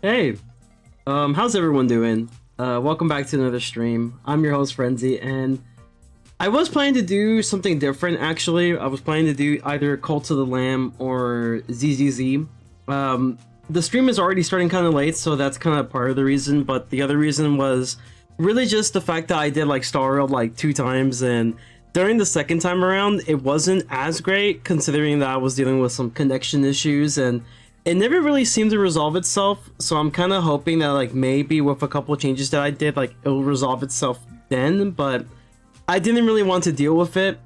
Hey, how's everyone doing? Welcome back to another stream. I'm your host, Frenzy, and I was planning to do something different, actually. I was planning to do either Cult of the Lamb or ZZZ. The stream is already starting kind of late, so that's kind of part of the reason, but the other reason was really just the fact that I did, like, Star Rail, like, 2 times, and during the second time around, it wasn't as great, considering that I was dealing with some connection issues, and it never really seemed to resolve itself, so I'm kind of hoping that, like, maybe with a couple of changes that I did, like, it'll resolve itself then, but I didn't really want to deal with it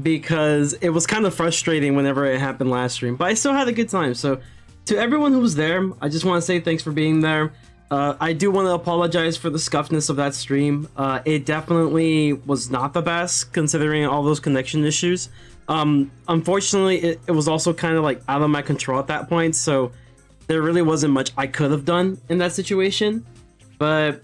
because it was kind of frustrating whenever it happened last stream, but I still had a good time. So to everyone who was there, I just want to say thanks for being there. I do want to apologize for the scuffness of that stream. It definitely was not the best considering all those connection issues. Unfortunately, it was also kind of like out of my control at that point, so there really wasn't much I could have done in that situation. But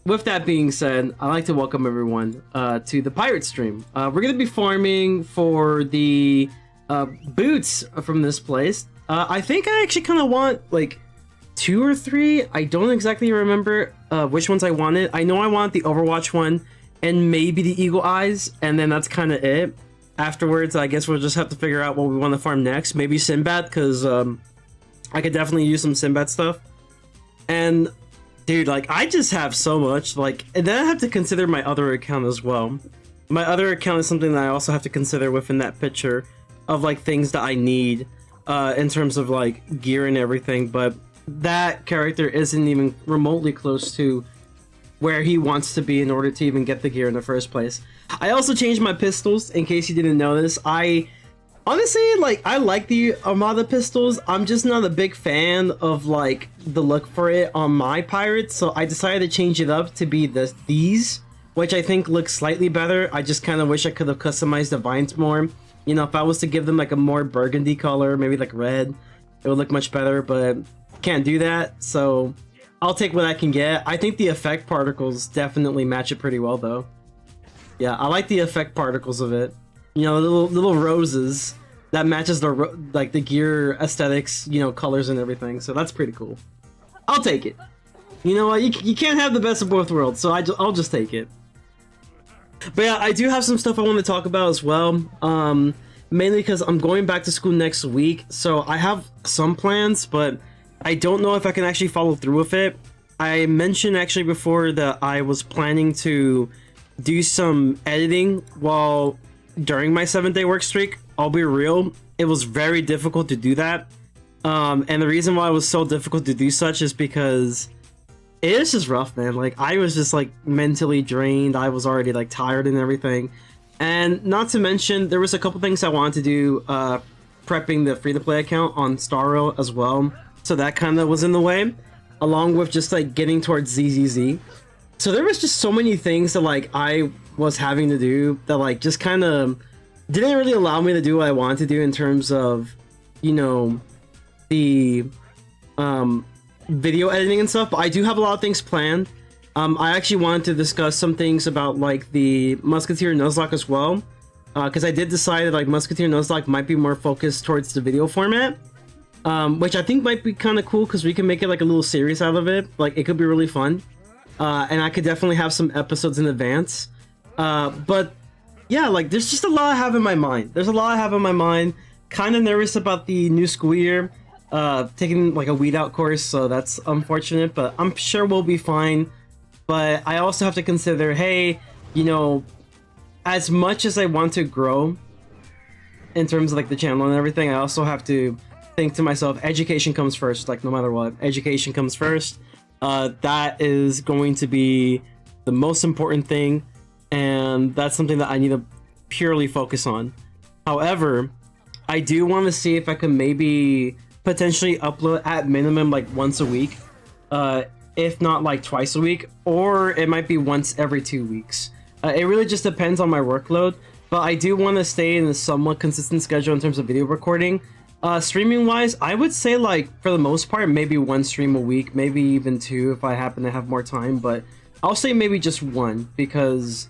with that being said, I'd like to welcome everyone to the Pirate stream. We're going to be farming for the boots from this place. I think I actually kind of want like 2 or 3. I don't exactly remember which ones I wanted. I know I want the Overwatch one and maybe the Eagle Eyes, and then that's kind of it. Afterwards, I guess we'll just have to figure out what we want to farm next. Maybe Sinbad, because I could definitely use some Sinbad stuff. And dude, like, I just have so much, like, and then I have to consider my other account as well. My other account is something that I also have to consider within that picture of, like, things that I need in terms of, like, gear and everything, but that character isn't even remotely close to where he wants to be in order to even get the gear in the first place. I also changed my pistols, in case you didn't notice. I honestly, like, I like the Armada pistols. I'm just not a big fan of, like, the look for it on my pirates, so I decided to change it up to be these, which I think look slightly better. I just kind of wish I could have customized the vines more. You know, if I was to give them, like, a more burgundy color, maybe, like, red, it would look much better, but can't do that, so I'll take what I can get. I think the effect particles definitely match it pretty well, though. Yeah, I like the effect particles of it. You know, little roses that matches the like the gear aesthetics, you know, colors and everything. So that's pretty cool. I'll take it. You know what? You can't have the best of both worlds, so I'll just take it. But yeah, I do have some stuff I want to talk about as well. Mainly because I'm going back to school next week, so I have some plans, but I don't know if I can actually follow through with it. I mentioned actually before that I was planning to do some editing during my 7-day work streak. I'll be real, it was very difficult to do that. And the reason why it was so difficult to do such is because it is just rough, man. Like, I was just like mentally drained. I was already like tired and everything. And not to mention, there was a couple things I wanted to do, prepping the free-to-play account on Star Rail as well. So that kind of was in the way, along with just like getting towards ZZZ. So there was just so many things that like I was having to do that like just kind of didn't really allow me to do what I wanted to do in terms of, you know, the video editing and stuff. But I do have a lot of things planned. I actually wanted to discuss some things about like the Musketeer Nuzlocke as well, because I did decide that like Musketeer Nuzlocke might be more focused towards the video format, which I think might be kind of cool because we can make it like a little series out of it. Like, it could be really fun. And I could definitely have some episodes in advance. But yeah, like, there's just a lot I have in my mind. There's a lot I have in my mind. Kind of nervous about the new school year. Taking like a weed out course, so that's unfortunate, but I'm sure we'll be fine. But I also have to consider, hey, you know, as much as I want to grow in terms of like the channel and everything, I also have to think to myself, education comes first. Like, no matter what, education comes first. That is going to be the most important thing, and that's something that I need to purely focus on. However, I do want to see if I can maybe potentially upload at minimum like once a week, if not like twice a week, or it might be once every 2 weeks. It really just depends on my workload, but I do want to stay in a somewhat consistent schedule in terms of video recording. Streaming wise, I would say like for the most part maybe 1 stream a week, maybe even 2 if I happen to have more time, but I'll say maybe just 1, because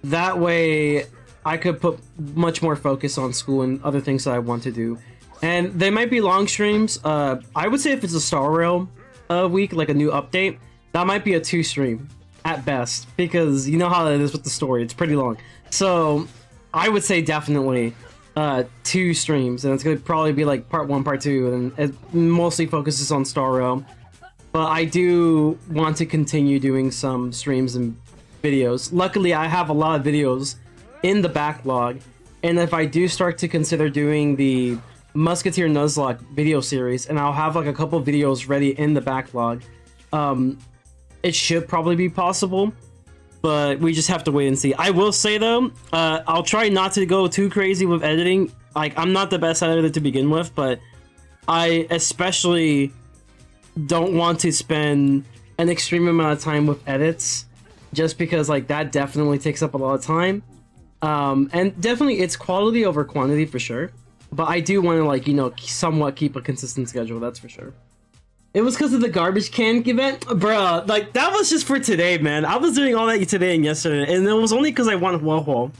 that way I could put much more focus on school and other things that I want to do. And they might be long streams. I would say if it's a Star Rail, a week, like a new update, that might be a 2 stream at best, because you know how it is with the story, it's pretty long. So I would say definitely 2 streams, and it's gonna probably be like part 1, part 2, and it mostly focuses on Star Realm. But I do want to continue doing some streams and videos. Luckily, I have a lot of videos in the backlog, and if I do start to consider doing the Musketeer Nuzlocke video series, and I'll have like a couple videos ready in the backlog, it should probably be possible, but we just have to wait and see. I will say though, I'll try not to go too crazy with editing. Like, I'm not the best editor to begin with, but I especially don't want to spend an extreme amount of time with edits, just because like that definitely takes up a lot of time. And definitely it's quality over quantity for sure, but I do want to, like, you know, somewhat keep a consistent schedule, that's for sure. It was because of the garbage can event? Bruh, like, that was just for today, man. I was doing all that today and yesterday, and it was only because I wanted Huohuo.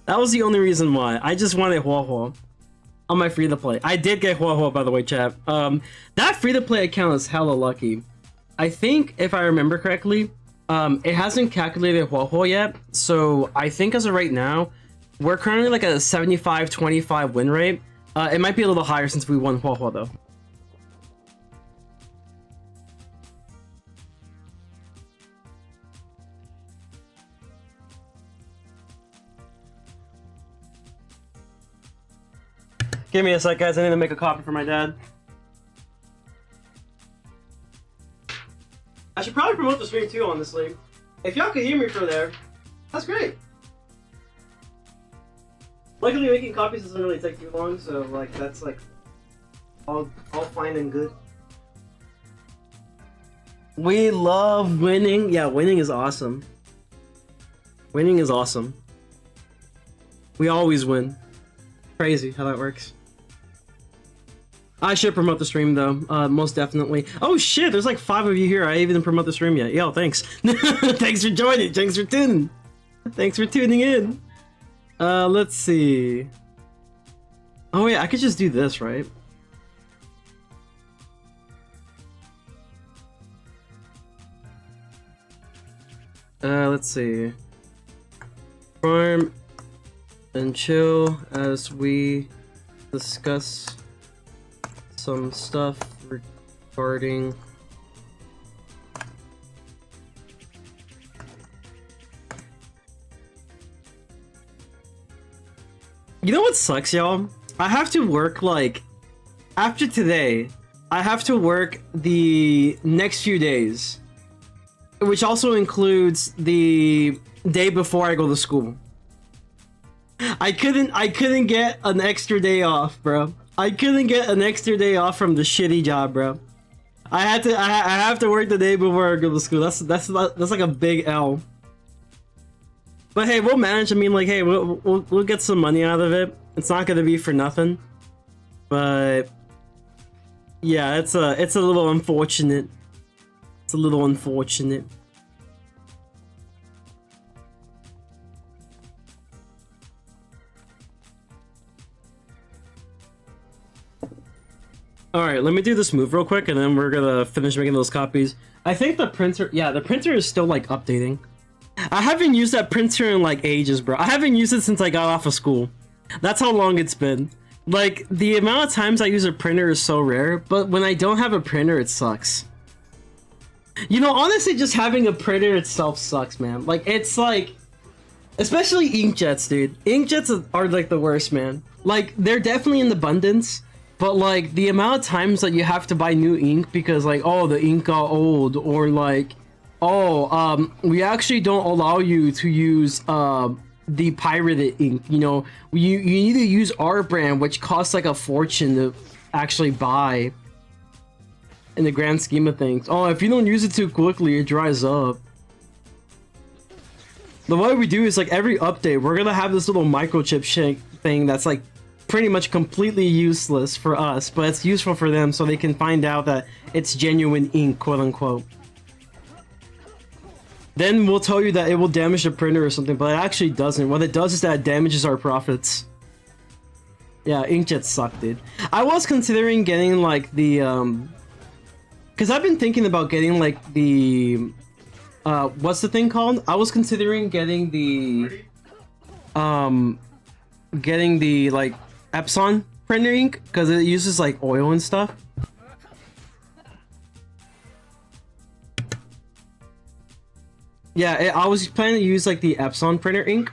That was the only reason why. I just wanted Huohuo on my free-to-play. I did get Huohuo, by the way, chat. That free-to-play account is hella lucky. I think, if I remember correctly, it hasn't calculated Huohuo yet, so I think as of right now, we're currently like at a 75-25 win rate. It might be a little higher since we won Huohuo, though. Give me a sec, guys. I need to make a copy for my dad. I should probably promote the stream too, honestly. If y'all could hear me from there, that's great. Luckily, making copies doesn't really take too long, so like that's like all fine and good. We love winning. Yeah, winning is awesome. Winning is awesome. We always win. Crazy how that works. I should promote the stream though, most definitely. Oh shit, there's like 5 of you here. I even didn't promote the stream yet. Yo, thanks. Thanks for joining. Thanks for tuning. Thanks for tuning in. Let's see. Oh yeah, I could just do this, right? Let's see. Farm and chill as we discuss some stuff regarding you know what sucks, y'all? I have to work, like, after today, I have to work the next few days, which also includes the day before I go to school. I couldn't get an extra day off, bro. I couldn't get an extra day off from the shitty job, bro. I have to work the day before I go to school. That's like a big L. But hey, we'll manage. I mean, like, hey, we'll get some money out of it. It's not gonna be for nothing. But yeah, it's a little unfortunate. It's a little unfortunate. Alright, let me do this move real quick, and then we're gonna finish making those copies. I think the printer... Yeah, the printer is still, like, updating. I haven't used that printer in, like, ages, bro. I haven't used it since I got off of school. That's how long it's been. Like, the amount of times I use a printer is so rare, but when I don't have a printer, it sucks. You know, honestly, just having a printer itself sucks, man. Like, it's like... Especially inkjets, dude. Inkjets are, like, the worst, man. Like, they're definitely in abundance. But, like, the amount of times that you have to buy new ink because, like, oh, the ink got old, or, like, oh, we actually don't allow you to use, the pirated ink, you know, you need to use our brand, which costs, like, a fortune to actually buy in the grand scheme of things. Oh, if you don't use it too quickly, it dries up. The way we do is, like, every update, we're gonna have this little microchip thing that's, like, pretty much completely useless for us, but it's useful for them so they can find out that it's genuine ink, quote unquote. Then we'll tell you that it will damage the printer or something, but it actually doesn't. What it does is that it damages our profits. Yeah, inkjets suck, dude. I was considering getting, like, the Because I've been thinking about getting like the what's the thing called? I was considering getting the like Epson printer ink because it uses like oil and stuff. Yeah, I was planning to use like the Epson printer ink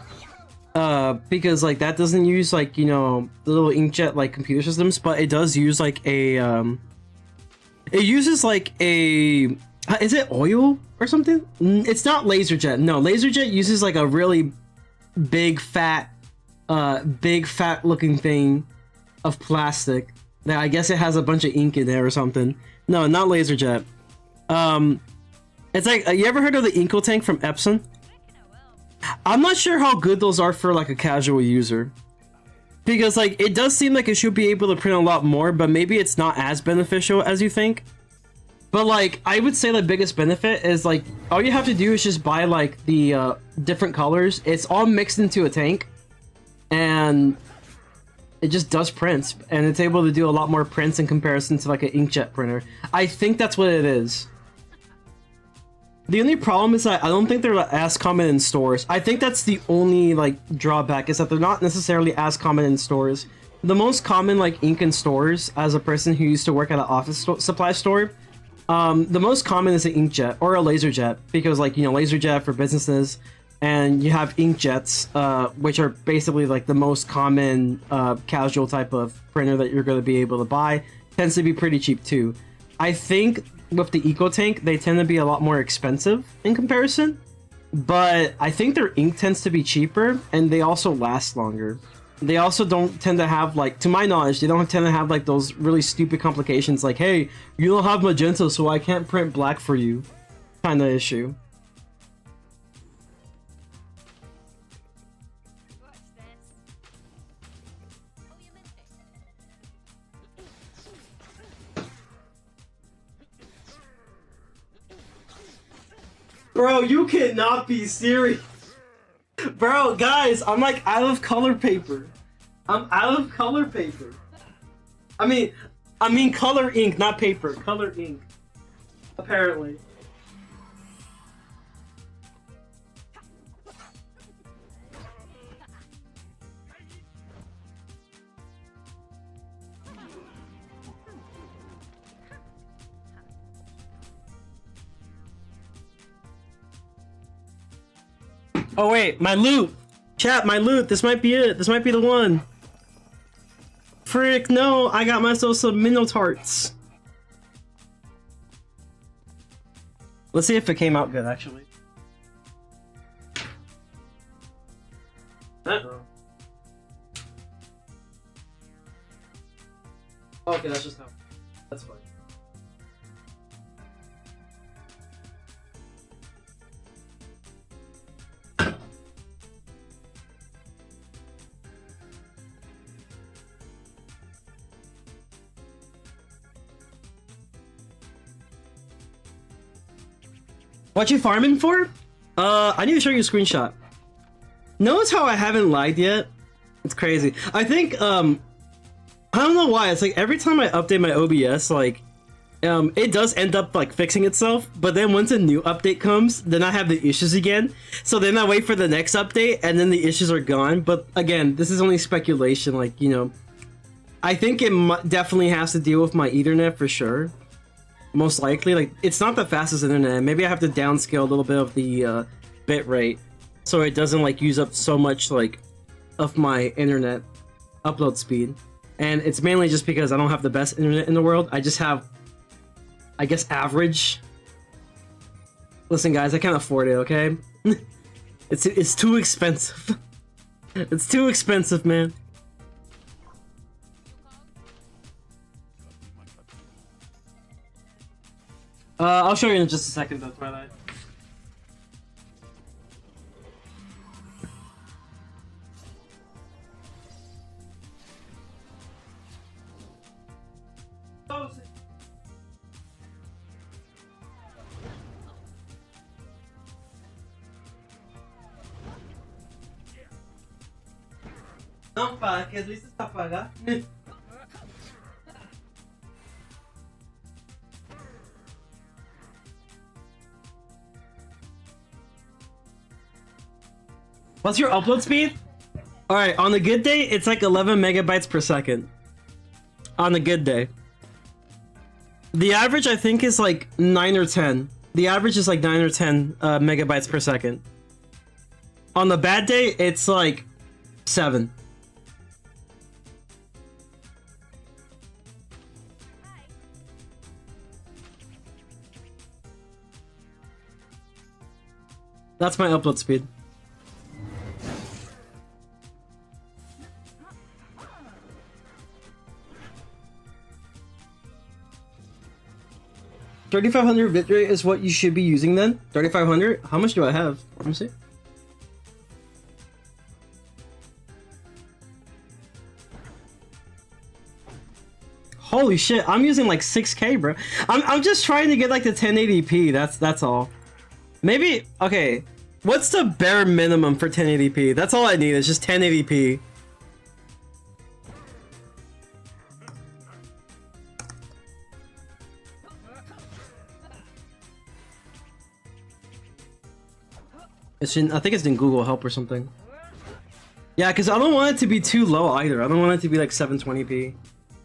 because like that doesn't use like, you know, the little inkjet like computer systems, but it does use like a it uses like a is it oil or something? It's not LaserJet. No, LaserJet uses like a really big fat looking thing of plastic that I guess it has a bunch of ink in there or something. No, not LaserJet. It's like, you ever heard of the Inkle tank from Epson? I'm not sure how good those are for like a casual user. Because like, it does seem like it should be able to print a lot more, but maybe it's not as beneficial as you think. But like, I would say the biggest benefit is like, all you have to do is just buy like the different colors. It's all mixed into a tank. And it just does prints. And it's able to do a lot more prints in comparison to like an inkjet printer. I think that's what it is. The only problem is that I don't think they're as common in stores. I think that's the only like drawback, is that they're not necessarily as common in stores. The most common like ink in stores, as a person who used to work at an office supply store, the most common is an inkjet or a laserjet, because like, you know, laserjet for businesses, and you have inkjets, which are basically like the most common casual type of printer that you're going to be able to buy. Tends to be pretty cheap too. I think with the Eco Tank, they tend to be a lot more expensive in comparison, but I think their ink tends to be cheaper, and they also last longer. They also don't tend to have, like, to my knowledge, they don't tend to have like those really stupid complications like, hey, you don't have magenta, so I can't print black for you kind of issue. Bro, you cannot be serious. Bro, guys, I'm like out of color paper. I'm out of color paper. I mean color ink, not paper. Color ink. Apparently. Oh wait, my loot! Chat, my loot! This might be it! This might be the one! Frick, no! I got myself some Minotaurs! Let's see if it came out good, actually. Uh-oh. Okay, that's just how... That's fine. What you farming for? I need to show you a screenshot. Notice how I haven't lagged yet? It's crazy. I think, I don't know why, it's like every time I update my OBS, like, it does end up, like, fixing itself, but then once a new update comes, then I have the issues again. So then I wait for the next update, and then the issues are gone. But again, this is only speculation, like, you know. I think it definitely has to deal with my Ethernet for sure. Most likely, like, it's not the fastest internet. Maybe I have to downscale a little bit of the bit rate so it doesn't like use up so much like of my internet upload speed. And it's mainly just because I don't have the best internet in the world. I just have, I guess, average. Listen, guys, I can't afford it. Okay, it's too expensive. It's too expensive, man. I'll show you in just a second though, Twilight. Não, pá, que às vezes está a pagar. What's your upload speed? All right, on a good day, it's like 11 megabytes per second. On a good day. The average, I think, is like 9 or 10. The average is like 9 or 10 megabytes per second. On the bad day, it's like 7. That's my upload speed. $3,500 bitrate is what you should be using then? 3,500? How much do I have? Let me see. Holy shit, I'm using like 6K, bro. I'm just trying to get like the 1080p. That's all. Maybe okay. What's the bare minimum for 1080p? That's all I need. It's just 1080p. I think it's in Google Help or something. Yeah, because I don't want it to be too low either. I don't want it to be like 720p.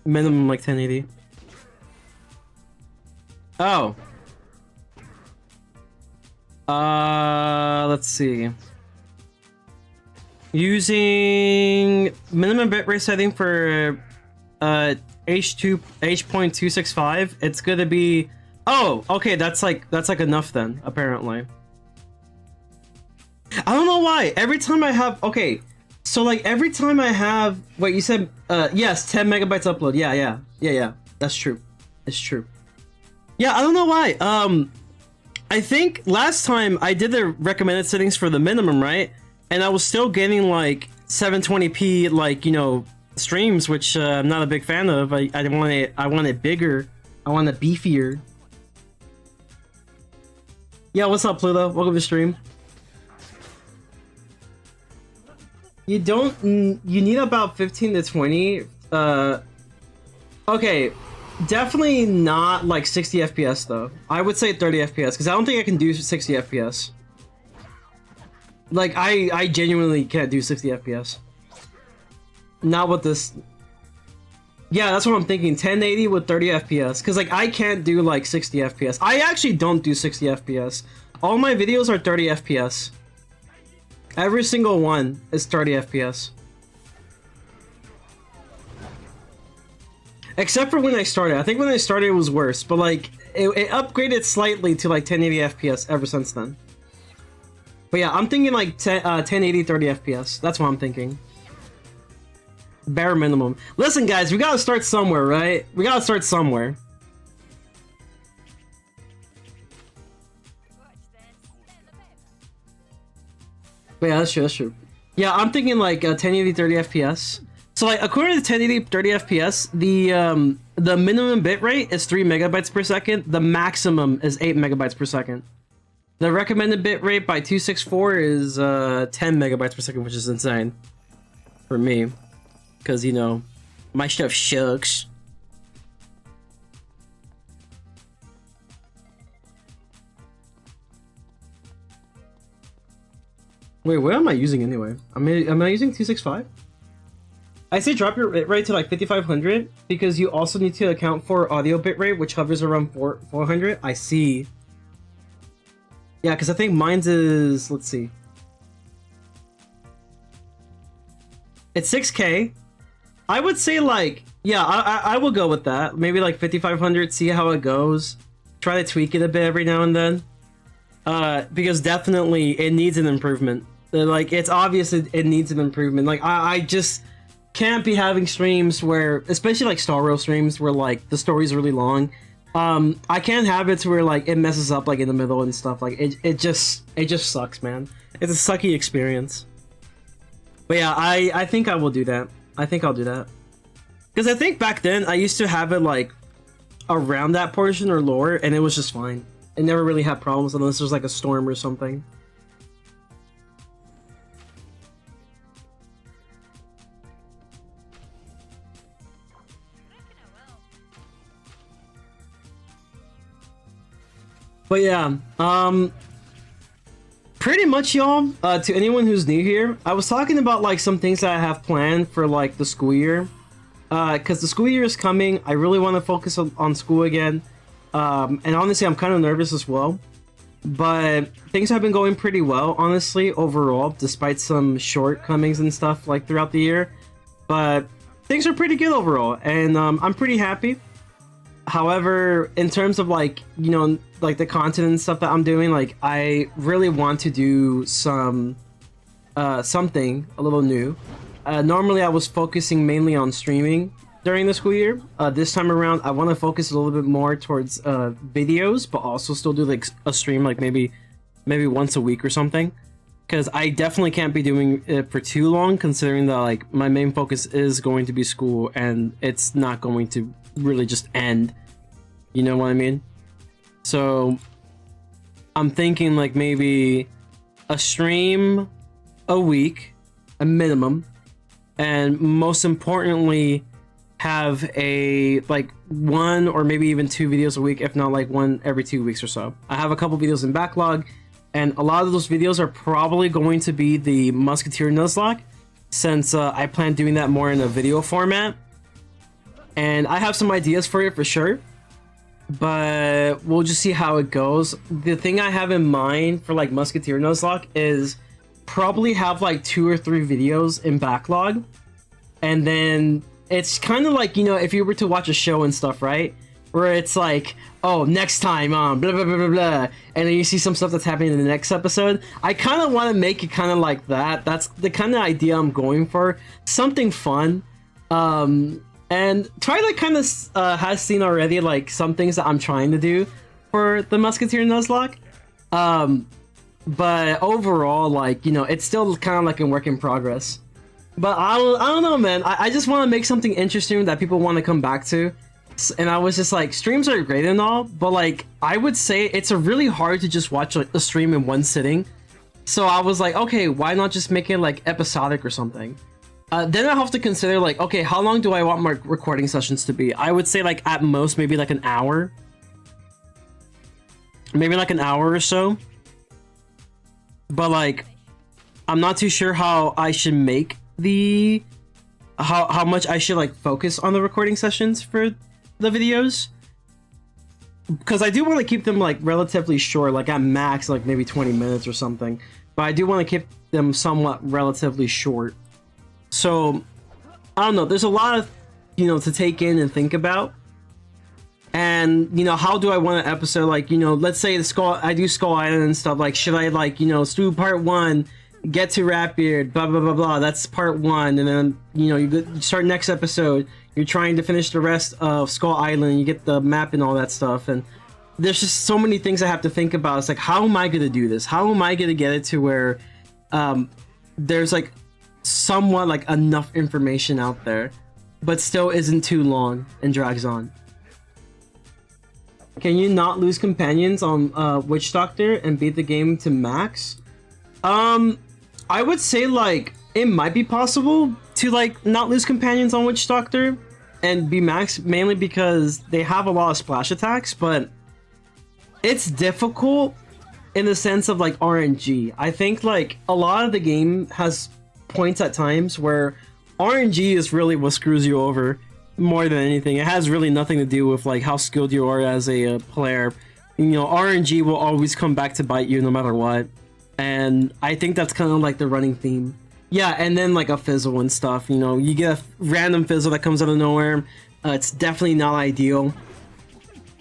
Minimum like 1080. Oh. Let's see. Using minimum bitrate setting for H.265, it's gonna be. Oh, okay, that's like enough then, apparently. I don't know why. Every time I have okay, so like every time I have wait, you said yes, 10 megabytes upload. Yeah. That's true. It's true. Yeah, I don't know why. I think last time I did the recommended settings for the minimum, right? And I was still getting like 720p, like, you know, streams, which I'm not a big fan of. I want it bigger. I want it beefier. Yeah, what's up, Pluto? Welcome to stream. You need about 15 to 20. Okay, definitely not like 60 FPS though. I would say 30 FPS because I don't think I can do 60 FPS. Like I genuinely can't do 60 FPS. Not with this. Yeah, that's what I'm thinking. 1080 with 30 FPS because like I can't do like 60 FPS. I actually don't do 60 FPS. All my videos are 30 FPS. Every single one is 30 FPS. Except for when I started. I think when I started it was worse, but like it upgraded slightly to like 1080 FPS ever since then. But yeah, I'm thinking like 1080 30 FPS. That's what I'm thinking. Bare minimum. Listen guys, we gotta start somewhere, right? We gotta start somewhere. But yeah, that's true. Yeah, I'm thinking like 1080 30 FPS. So like according to 1080 30 FPS, the minimum bitrate is 3 megabytes per second. The maximum is 8 megabytes per second. The recommended bitrate by 264 is 10 megabytes per second, which is insane for me, because you know my stuff shucks. Wait, what am I using anyway? Am I using 265? I say drop your bitrate to like 5500 because you also need to account for audio bitrate, which hovers around 400. I see. Yeah, because I think mine's is, let's see. It's 6K. I would say like, yeah, I will go with that. Maybe like 5500, see how it goes. Try to tweak it a bit every now and then. Because definitely it needs an improvement. Like, it's obvious it needs an improvement. Like, I just can't be having streams where, especially like Star Wars streams where like the story's really long. I can't have it to where like it messes up like in the middle and stuff. Like it just sucks, man. It's a sucky experience. But yeah, I think I will do that. I think I'll do that. Because I think back then I used to have it like around that portion or lower, and it was just fine. It never really had problems unless there's like a storm or something. But yeah, pretty much, y'all, to anyone who's new here, I was talking about like some things that I have planned for like the school year, because the school year is coming. I really want to focus on school again, and honestly, I'm kind of nervous as well. But things have been going pretty well, honestly, overall, despite some shortcomings and stuff like throughout the year. But things are pretty good overall, and I'm pretty happy. However, in terms of like, you know, like the content and stuff that I'm doing, like I really want to do some something a little new. Normally I was focusing mainly on streaming during the school year. This time around I want to focus a little bit more towards videos, but also still do like a stream like maybe once a week or something, because I definitely can't be doing it for too long, considering that like my main focus is going to be school and it's not going to really just end, you know what I mean? So I'm thinking like maybe a stream a week, a minimum, and most importantly have a like 1 or maybe even 2 videos a week, if not like 1 every 2 weeks or so. I have a couple videos in backlog, and a lot of those videos are probably going to be the Musketeer Nuzlocke, since I plan doing that more in a video format. And I have some ideas for it for sure, but we'll just see how it goes. The thing I have in mind for like Musketeer Nuzlocke is probably have like 2 or 3 videos in backlog, and then it's kind of like, you know, if you were to watch a show and stuff, right? Where it's like, oh, next time on blah blah blah blah blah, and then you see some stuff that's happening in the next episode. I kind of want to make it kind of like that. That's the kind of idea I'm going for. Something fun. And Twilight kind of has seen already like some things that I'm trying to do for the Musketeer Nuzlocke. But overall, like, you know, it's still kind of like a work in progress. But I don't know, man. I just want to make something interesting that people want to come back to. And I was just like, streams are great and all, but like, I would say it's a really hard to just watch like a stream in one sitting. So I was like, okay, why not just make it like episodic or something? Then I have to consider like, okay, how long do I want my recording sessions to be? I would say like at most maybe like an hour. Maybe like an hour or so. But like, I'm not too sure how I should make the... How much I should like focus on the recording sessions for the videos. Because I do want to keep them like relatively short, like at max like maybe 20 minutes or something. But I do want to keep them somewhat relatively short. So, I don't know, there's a lot of, you know, to take in and think about. And, you know, how do I want an episode, like, you know, let's say I do Skull Island and stuff, like, should I, like, you know, do part 1, get to Ratbeard, blah, blah, blah, blah, that's part 1, and then, you know, you start next episode, you're trying to finish the rest of Skull Island, you get the map and all that stuff, and there's just so many things I have to think about. It's like, how am I going to do this? How am I going to get it to where there's, like, somewhat like enough information out there, but still isn't too long and drags on. Can you not lose companions on Witch Doctor and beat the game to max? I would say like it might be possible to like not lose companions on Witch Doctor and be max, mainly because they have a lot of splash attacks, but it's difficult in the sense of like RNG. I think like a lot of the game has points at times where RNG is really what screws you over more than anything. It has really nothing to do with like how skilled you are as a player. You know, RNG will always come back to bite you no matter what, and I think that's kind of like the running theme. Yeah, and then like a fizzle and stuff, you know, you get a random fizzle that comes out of nowhere. It's definitely not ideal.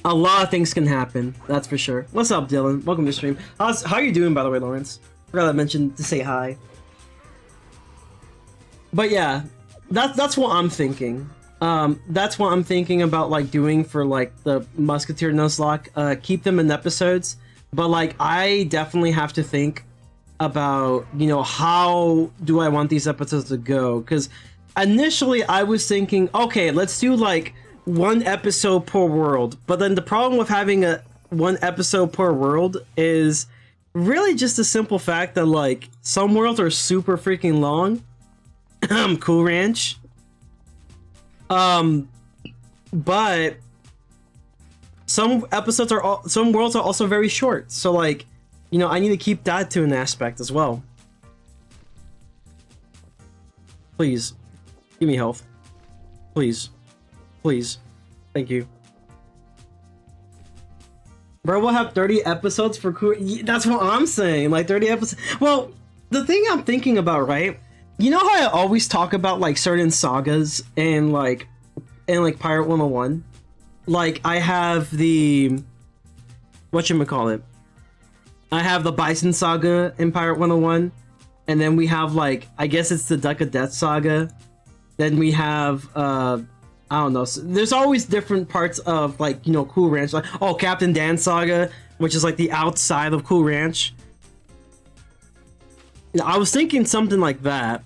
A lot of things can happen, that's for sure. What's up, Dylan? Welcome to the stream. How are you doing, by the way, Lawrence? Forgot to mention to say hi. But yeah, that's what I'm thinking. That's what I'm thinking about like doing for like the Musketeer Nuzlocke. Keep them in episodes, but like I definitely have to think about, you know, how do I want these episodes to go? Because initially I was thinking, okay, let's do like 1 episode per world. But then the problem with having a 1 episode per world is really just the simple fact that like some worlds are super freaking long. Cool Ranch. But some episodes some worlds are also very short. So like, you know, I need to keep that to an aspect as well. Please, give me health. Please. Please. Thank you. Bro, we'll have 30 episodes for cool. That's what I'm saying. Like 30 episodes. Well, the thing I'm thinking about, right? You know how I always talk about like certain sagas and like Pirate 101? Like I have the whatchamacallit? I have the Bison saga in Pirate 101, and then we have like I guess it's the Duck of Death saga. Then we have I don't know. So there's always different parts of like, you know, Cool Ranch. Like, oh, Captain Dan Saga, which is like the outside of Cool Ranch. I was thinking something like that,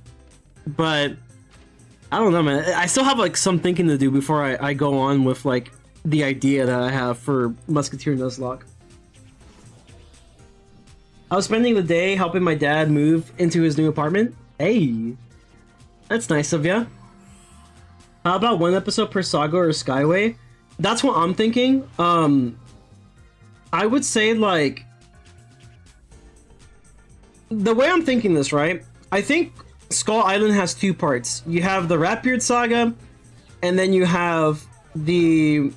but I don't know, man. I still have like some thinking to do before I go on with like the idea that I have for Musketeer Nuzlocke. I was spending the day helping my dad move into his new apartment. Hey, that's nice of ya. How about one episode per saga or Skyway? That's what I'm thinking. I would say like the way I'm thinking this, right? I think Skull Island has two parts. You have the Ratbeard saga, and then you have the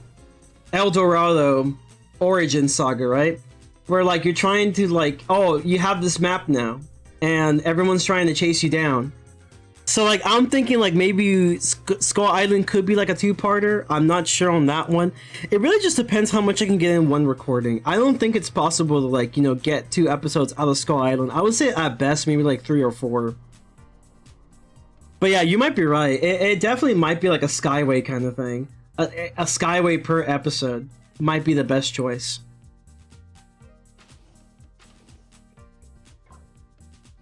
El Dorado origin saga, right? Where like you're trying to like, oh, you have this map now, and everyone's trying to chase you down. So like I'm thinking like maybe Skull Island could be like a two-parter. I'm not sure on that one. It really just depends how much I can get in one recording. I don't think it's possible to like, you know, get 2 episodes out of Skull Island. I would say at best maybe like 3 or 4. But yeah, you might be right. It definitely might be like a Skyway kind of thing. A Skyway per episode might be the best choice.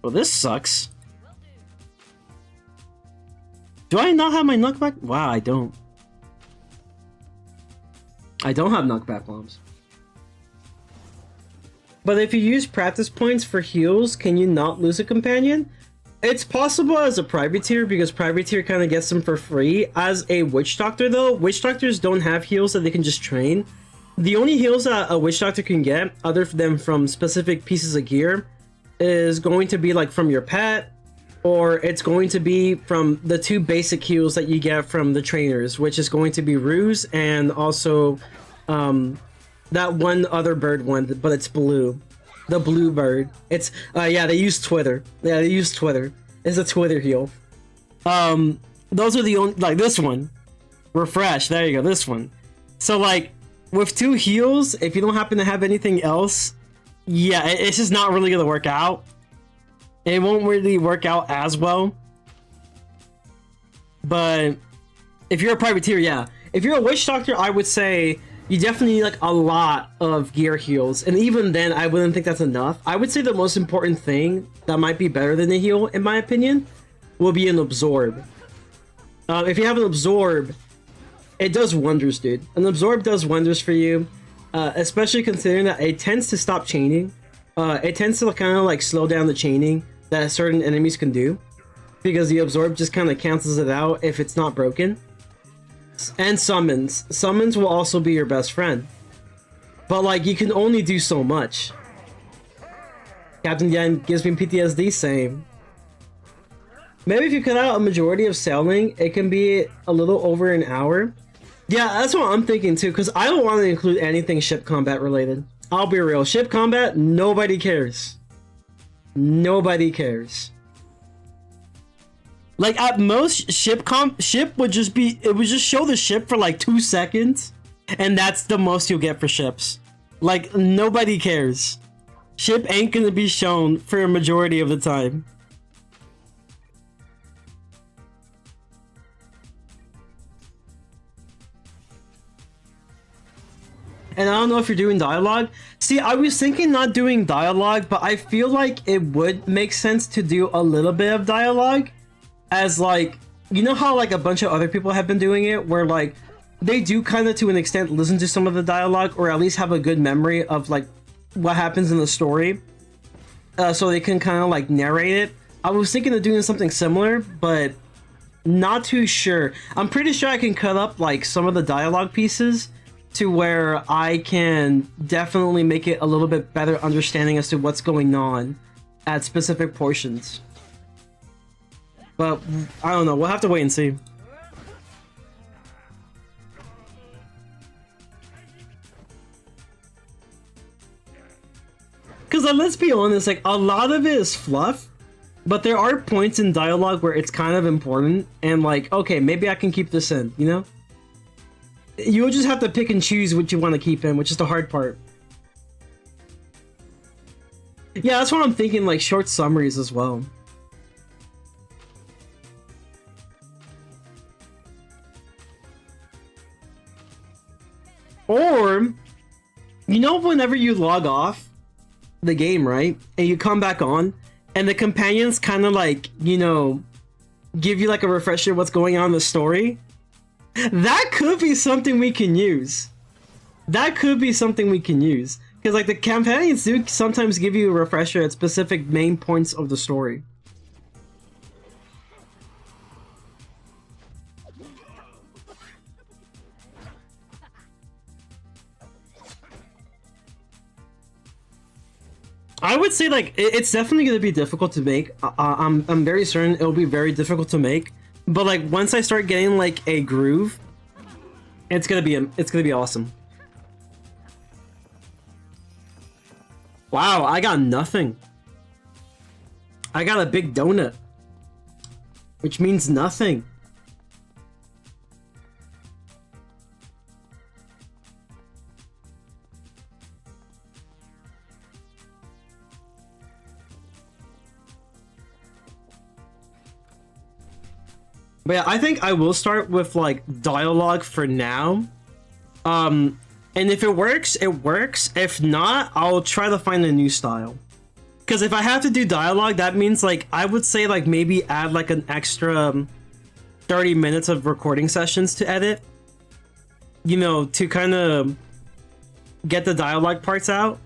Well, this sucks. Do I not have my knockback? Wow, I don't. I don't have knockback bombs. But if you use practice points for heals, can you not lose a companion? It's possible as a privateer because privateer kind of gets them for free. As a witch doctor though, witch doctors don't have heals that they can just train. The only heals that a witch doctor can get, other than from specific pieces of gear, is going to be like from your pet, or it's going to be from the 2 basic heals that you get from the trainers, which is going to be Ruse and also that one other bird one, but it's blue. The blue bird. It's yeah, they use Twitter. Yeah, they use Twitter. It's a Twitter heal. Those are the only, like this one. Refresh, there you go, this one. So like with 2 heals, if you don't happen to have anything else, yeah, it's just not really gonna work out. It won't really work out as well. But if you're a privateer, yeah. If you're a witch doctor, I would say you definitely need like a lot of gear heals. And even then, I wouldn't think that's enough. I would say the most important thing that might be better than a heal, in my opinion, will be an absorb. If you have an absorb, it does wonders, dude. An absorb does wonders for you. Especially considering that it tends to stop chaining. It tends to kind of like slow down the chaining that certain enemies can do, because the absorb just kind of cancels it out if it's not broken. And summons will also be your best friend, but like you can only do so much. Captain Dan gives me PTSD. Same. Maybe if you cut out a majority of sailing, it can be a little over an hour. Yeah, that's what I'm thinking too, because I don't want to include anything ship combat related. I'll be real, ship combat, nobody cares. Nobody cares. Like at most, ship would just be, it would just show the ship for like 2 seconds, and that's the most you'll get for ships. Like nobody cares. Ship ain't gonna be shown for a majority of the time. And I don't know if you're doing dialogue. See, I was thinking not doing dialogue, but I feel like it would make sense to do a little bit of dialogue. As like, you know how like a bunch of other people have been doing it, where like they do kind of to an extent listen to some of the dialogue, or at least have a good memory of like what happens in the story, so they can kind of like narrate it. I was thinking of doing something similar, but not too sure. I'm pretty sure I can cut up like some of the dialogue pieces to where I can definitely make it a little bit better understanding as to what's going on at specific portions. But I don't know, we'll have to wait and see. Because let's be honest, like, a lot of it is fluff, but there are points in dialogue where it's kind of important, and like, okay, maybe I can keep this in, you know? You'll just have to pick and choose what you want to keep in, which is the hard part. Yeah, that's what I'm thinking, like short summaries as well. Or, you know, whenever you log off the game, right? And you come back on, and the companions kind of like, you know, give you like a refresher of what's going on in the story. That could be something we can use. That could be something we can use. Because like the companions do sometimes give you a refresher at specific main points of the story. I would say like it's definitely going to be difficult to make. I'm very certain it'll be very difficult to make. But like once I start getting like a groove, it's gonna be awesome. Wow, I got nothing. I got a big donut, which means nothing. But yeah, I think I will start with like dialogue for now. And if it works, it works. If not, I'll try to find a new style. Because if I have to do dialogue, that means like I would say like maybe add like an extra 30 minutes of recording sessions to edit. You know, to kind of get the dialogue parts out.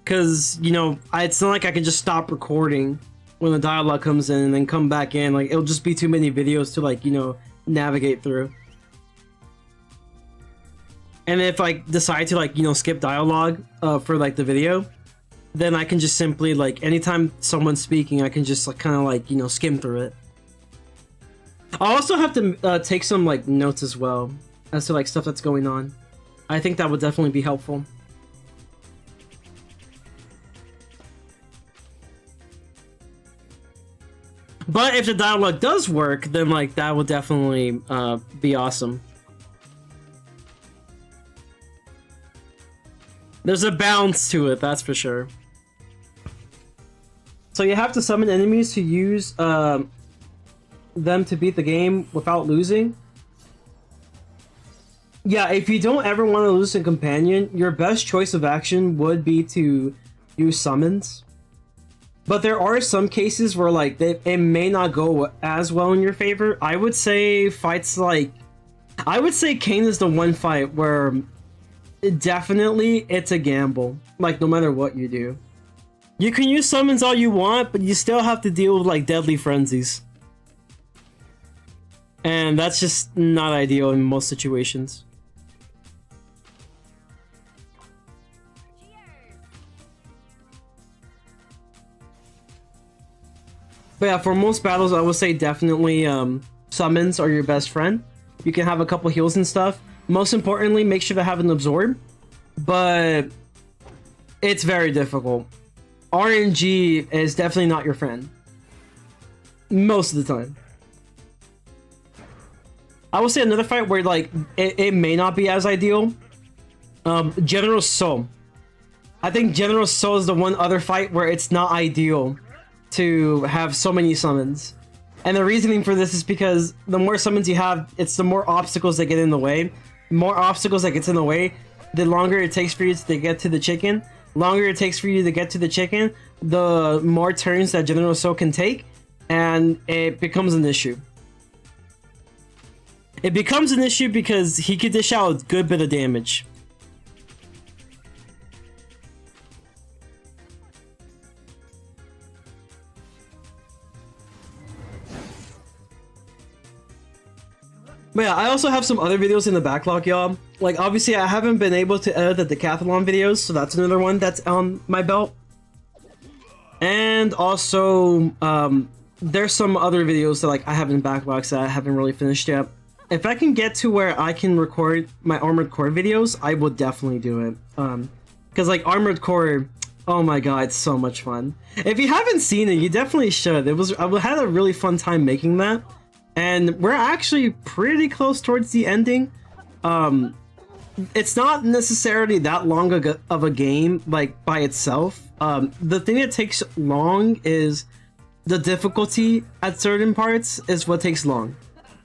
Because, you know, it's not like I can just stop recording when the dialogue comes in and then come back in. Like, it'll just be too many videos to, like, you know, navigate through. And if I decide to, like, you know, skip dialogue for, like, the video, then I can just simply, like, anytime someone's speaking, I can just, like, kind of, like, you know, skim through it. I also have to take some, like, notes as well as to, like, stuff that's going on. I think that would definitely be helpful. But if the dialogue does work, then like that would definitely be awesome. There's a balance to it, that's for sure. So you have to summon enemies to use them to beat the game without losing. Yeah, if you don't ever want to lose a companion, your best choice of action would be to use summons. But there are some cases where like it may not go as well in your favor. I would say fights like... I would say Kane is the one fight where definitely it's a gamble. Like no matter what you do. You can use summons all you want, but you still have to deal with like deadly frenzies. And that's just not ideal in most situations. But yeah, for most battles, I would say definitely summons are your best friend. You can have a couple heals and stuff. Most importantly, make sure to have an absorb. But it's very difficult. RNG is definitely not your friend. Most of the time. I will say another fight where like it may not be as ideal. General Soul. I think General Soul is the one other fight where it's not ideal to have so many summons. And the reasoning for this is because the more summons you have, it's the more obstacles that get in the way. More obstacles that gets in the way, the longer it takes for you to get to the chicken. Longer it takes for you to get to the chicken, the more turns that General Soul can take, and it becomes an issue. It becomes an issue because he could dish out a good bit of damage. But yeah, I also have some other videos in the backlog, y'all. Like, obviously, I haven't been able to edit the decathlon videos, so that's another one that's on my belt. And also, there's some other videos that like I have in backlogs that I haven't really finished yet. If I can get to where I can record my Armored Core videos, I will definitely do it. Because like Armored Core, oh my god, it's so much fun. If you haven't seen it, you definitely should. I had a really fun time making that. And we're actually pretty close towards the ending. It's not necessarily that long of a game, like, by itself. The thing that takes long is the difficulty at certain parts is what takes long.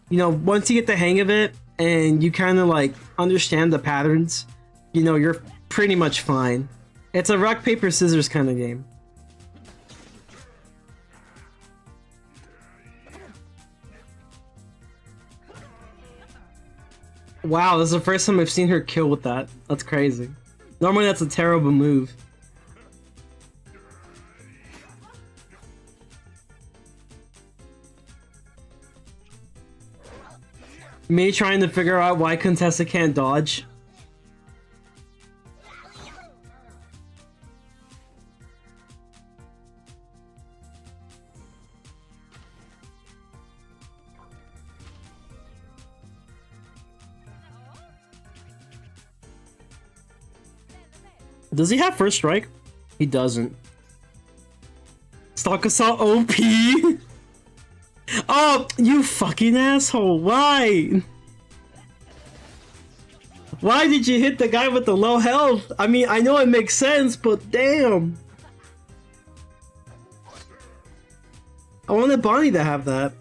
You know, once you get the hang of it and you kind of, like, understand the patterns, you know, you're pretty much fine. It's a rock, paper, scissors kind of game. Wow, this is the first time I've seen her kill with that. That's crazy. Normally that's a terrible move. Me trying to figure out why Contessa can't dodge. Does he have first strike? He doesn't. Stalker saw OP? Oh, you fucking asshole, why? Why did you hit the guy with the low health? I mean, I know it makes sense, but damn. I wanted Bonnie to have that.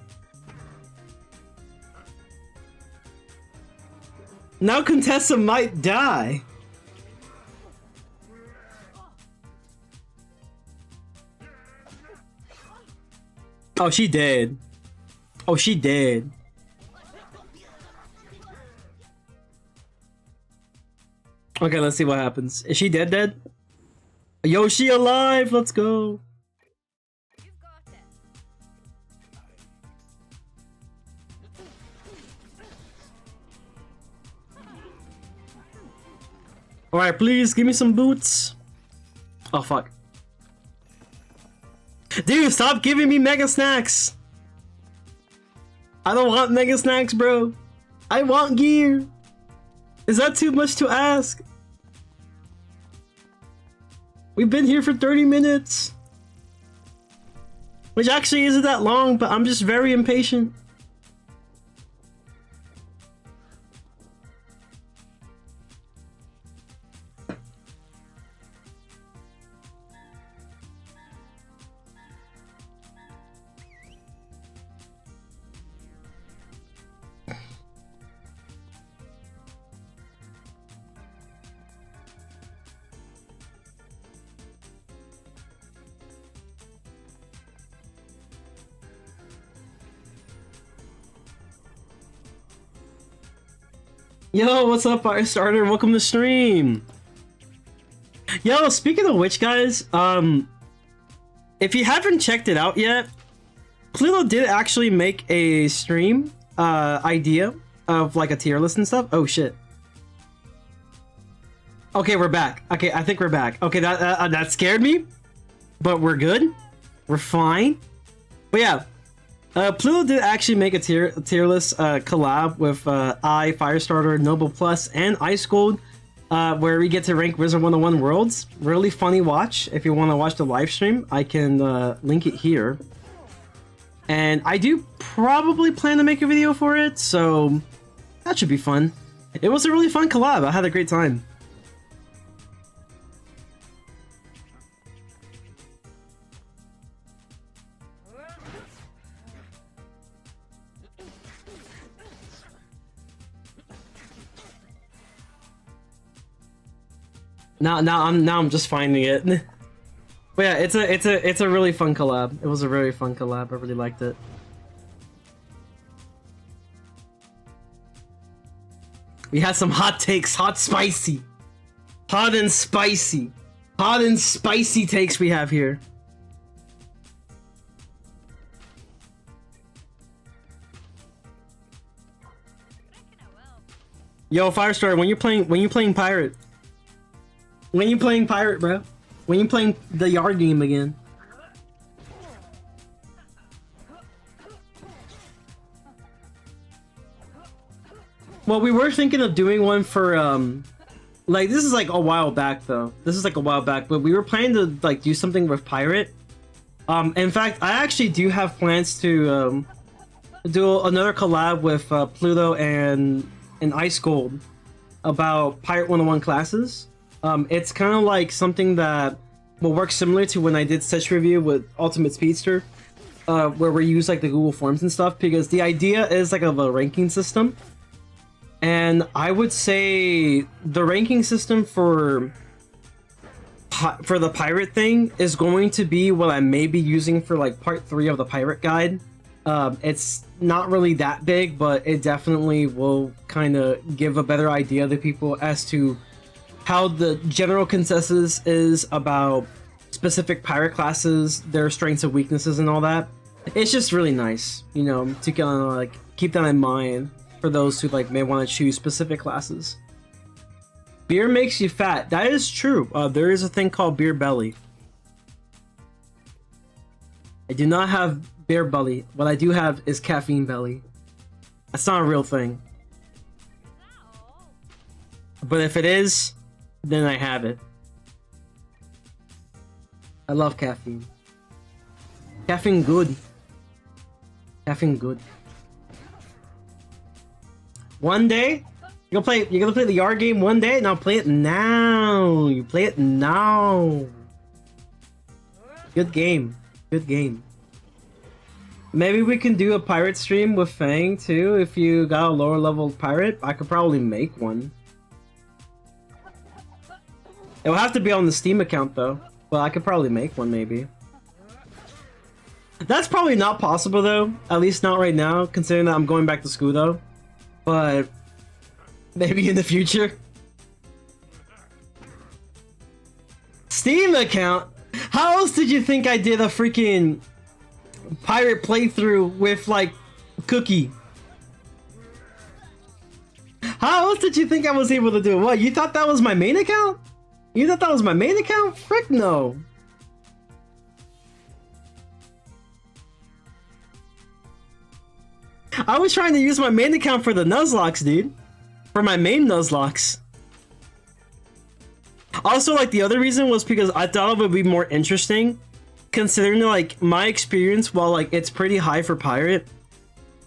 Now Contessa might die. Oh, she dead. Oh, she dead. Okay, let's see what happens. Is she dead? Yo, she alive! Let's go! Alright, please, give me some boots. Oh, fuck. Dude, stop giving me mega snacks! I don't want mega snacks, bro. I want gear. Is that too much to ask? We've been here for 30 minutes. Which actually isn't that long, but I'm just very impatient. Yo, what's up, Firestarter? Welcome to stream. Yo, speaking of which, guys, if you haven't checked it out yet, Pluto did actually make a stream idea of like a tier list and stuff. Oh shit. Okay, we're back. Okay, I think we're back. Okay, that scared me, but we're good. We're fine. But yeah. Pluto did actually make a tier list collab with Firestarter, Noble Plus, and Ice Gold, where we get to rank Wizard 101 worlds. Really funny watch. If you want to watch the live stream, I can link it here. And I do probably plan to make a video for it, so that should be fun. It was a really fun collab. I had a great time. Now I'm just finding it. But yeah, it's a really fun collab. It was a very fun collab. I really liked it. We had some hot takes, hot spicy. Hot and spicy. Hot and spicy takes we have here. Yo, Firestar, when you playing Pirate? When you playing Pirate, bro? When you playing the yard game again? Well, we were thinking of doing one for like this is like a while back though. This is like a while back, but we were planning to like do something with Pirate. In fact, I actually do have plans to do another collab with Pluto and Ice Gold about Pirate101 classes. It's kind of like something that will work similar to when I did Session Review with Ultimate Speedster, where we use like the Google Forms and stuff, because the idea is like of a ranking system. And I would say the ranking system for the pirate thing is going to be what I may be using for like part 3 of the pirate guide. It's not really that big, but it definitely will kind of give a better idea to people as to how the general consensus is about specific pirate classes, their strengths and weaknesses and all that. It's just really nice, you know, to kind of like keep that in mind for those who like may want to choose specific classes. Beer makes you fat. That is true. There is a thing called beer belly. I do not have beer belly. What I do have is caffeine belly. That's not a real thing. But if it is, then I have it. I love caffeine. Caffeine good. Caffeine good. One day, you're gonna play the yard game one day. Now play it now. You play it now. Good game. Good game. Maybe we can do a pirate stream with Fang too. If you got a lower level pirate, I could probably make one. It will have to be on the Steam account though. Well, I could probably make one maybe. That's probably not possible though. At least not right now, considering that I'm going back to school though. But maybe in the future. Steam account? How else did you think I did a freaking pirate playthrough with like Cookie? How else did you think I was able to do it? What, you thought that was my main account? You thought that was my main account? Frick no. I was trying to use my main account for the Nuzlocke, dude. For my main Nuzlocke. Also, like, the other reason was because I thought it would be more interesting, considering, like, my experience, while, like, it's pretty high for Pirate.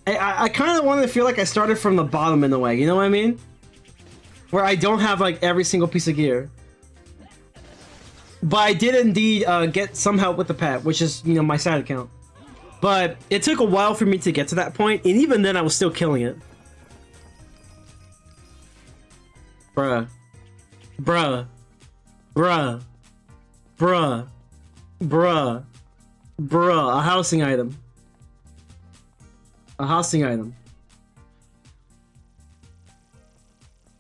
I kind of wanted to feel like I started from the bottom in a way, you know what I mean? Where I don't have, like, every single piece of gear. But I did indeed get some help with the pet, which is, you know, my side account. But it took a while for me to get to that point, and even then I was still killing it. Bruh. Bruh. Bruh. Bruh. Bruh. Bruh. A housing item. A housing item.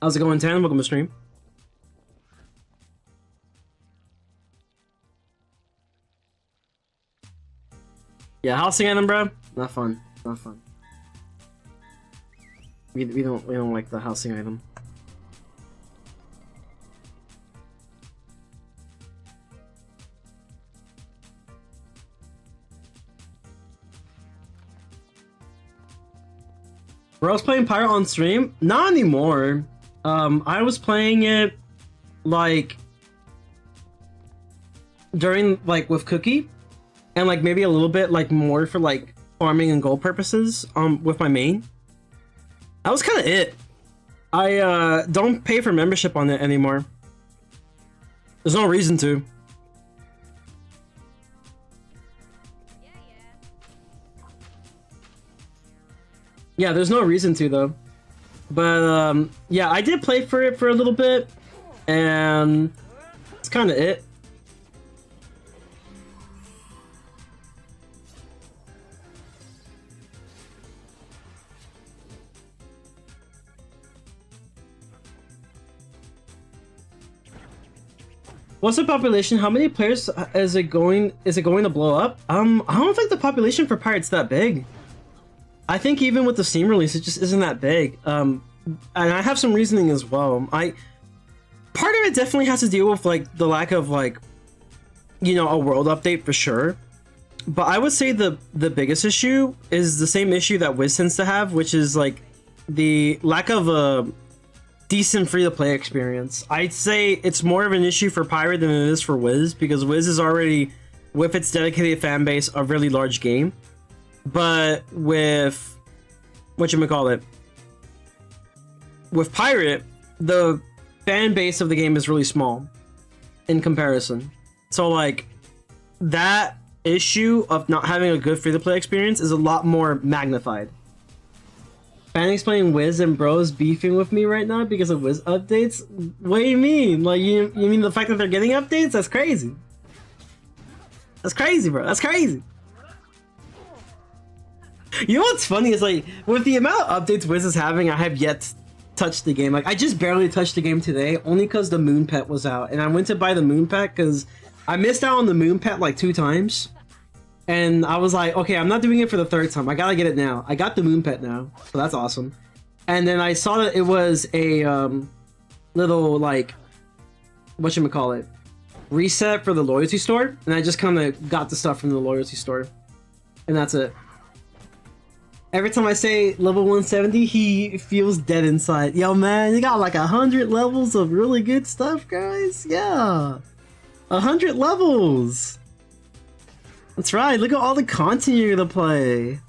How's it going, Tan? Welcome to stream. Yeah, housing item, bro. Not fun. Not fun. We don't like the housing item. Bro, I was playing Pirate on stream? Not anymore. I was playing it like during like with Cookie. And like maybe a little bit like more for like farming and gold purposes with my main. That was kind of it. I don't pay for membership on it anymore. There's no reason to. Yeah, there's no reason to though. But yeah, I did play for it for a little bit, and it's kind of it. What's the population? How many players is it going to blow up? I don't think the population for Pirate's that big. I think even with the Steam release, it just isn't that big. and I have some reasoning as well. Part of it definitely has to deal with like the lack of like, you know, a world update for sure. But I would say the biggest issue is the same issue that Wiz tends to have, which is like the lack of a decent free-to-play experience. I'd say it's more of an issue for Pirate than it is for Wiz, because Wiz is already, with its dedicated fan base, a really large game. But with whatchamacallit, with Pirate, the fan base of the game is really small in comparison. So like that issue of not having a good free-to-play experience is a lot more magnified. Fan explaining Wiz and bros beefing with me right now because of Wiz updates? What do you mean? Like you mean the fact that they're getting updates? That's crazy. That's crazy, bro. That's crazy. You know what's funny is like with the amount of updates Wiz is having, I have yet to touch the game. Like I just barely touched the game today, only because the Moon Pet was out, and I went to buy the Moon Pet because I missed out on the Moon Pet like 2 times. And I was like, okay, I'm not doing it for the 3rd time. I gotta get it now. I got the Moon Pet now, so that's awesome. And then I saw that it was a little like, whatchamacallit, reset for the loyalty store, and I just kind of got the stuff from the loyalty store, and that's it. Every time I say level 170, he feels dead inside. Yo, man, you got like 100 levels of really good stuff, guys. Yeah, 100 levels. That's right, look at all the content you're gonna play.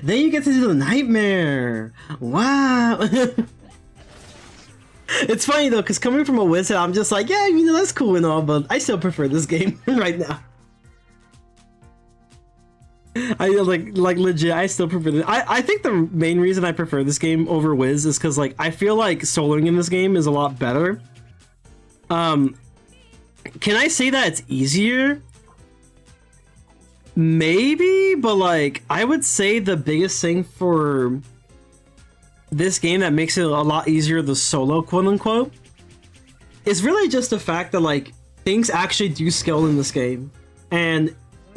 Then you get to do the nightmare. Wow. It's funny though, because coming from a wizard, I'm just like, yeah, you know, that's cool and all, but I still prefer this game right now. I like legit, I still prefer this. I think the main reason I prefer this game over Wiz is because like I feel like soloing in this game is a lot better. Can I say that it's easier? Maybe, but like I would say the biggest thing for this game that makes it a lot easier to solo, quote unquote, is really just the fact that like things actually do scale in this game, and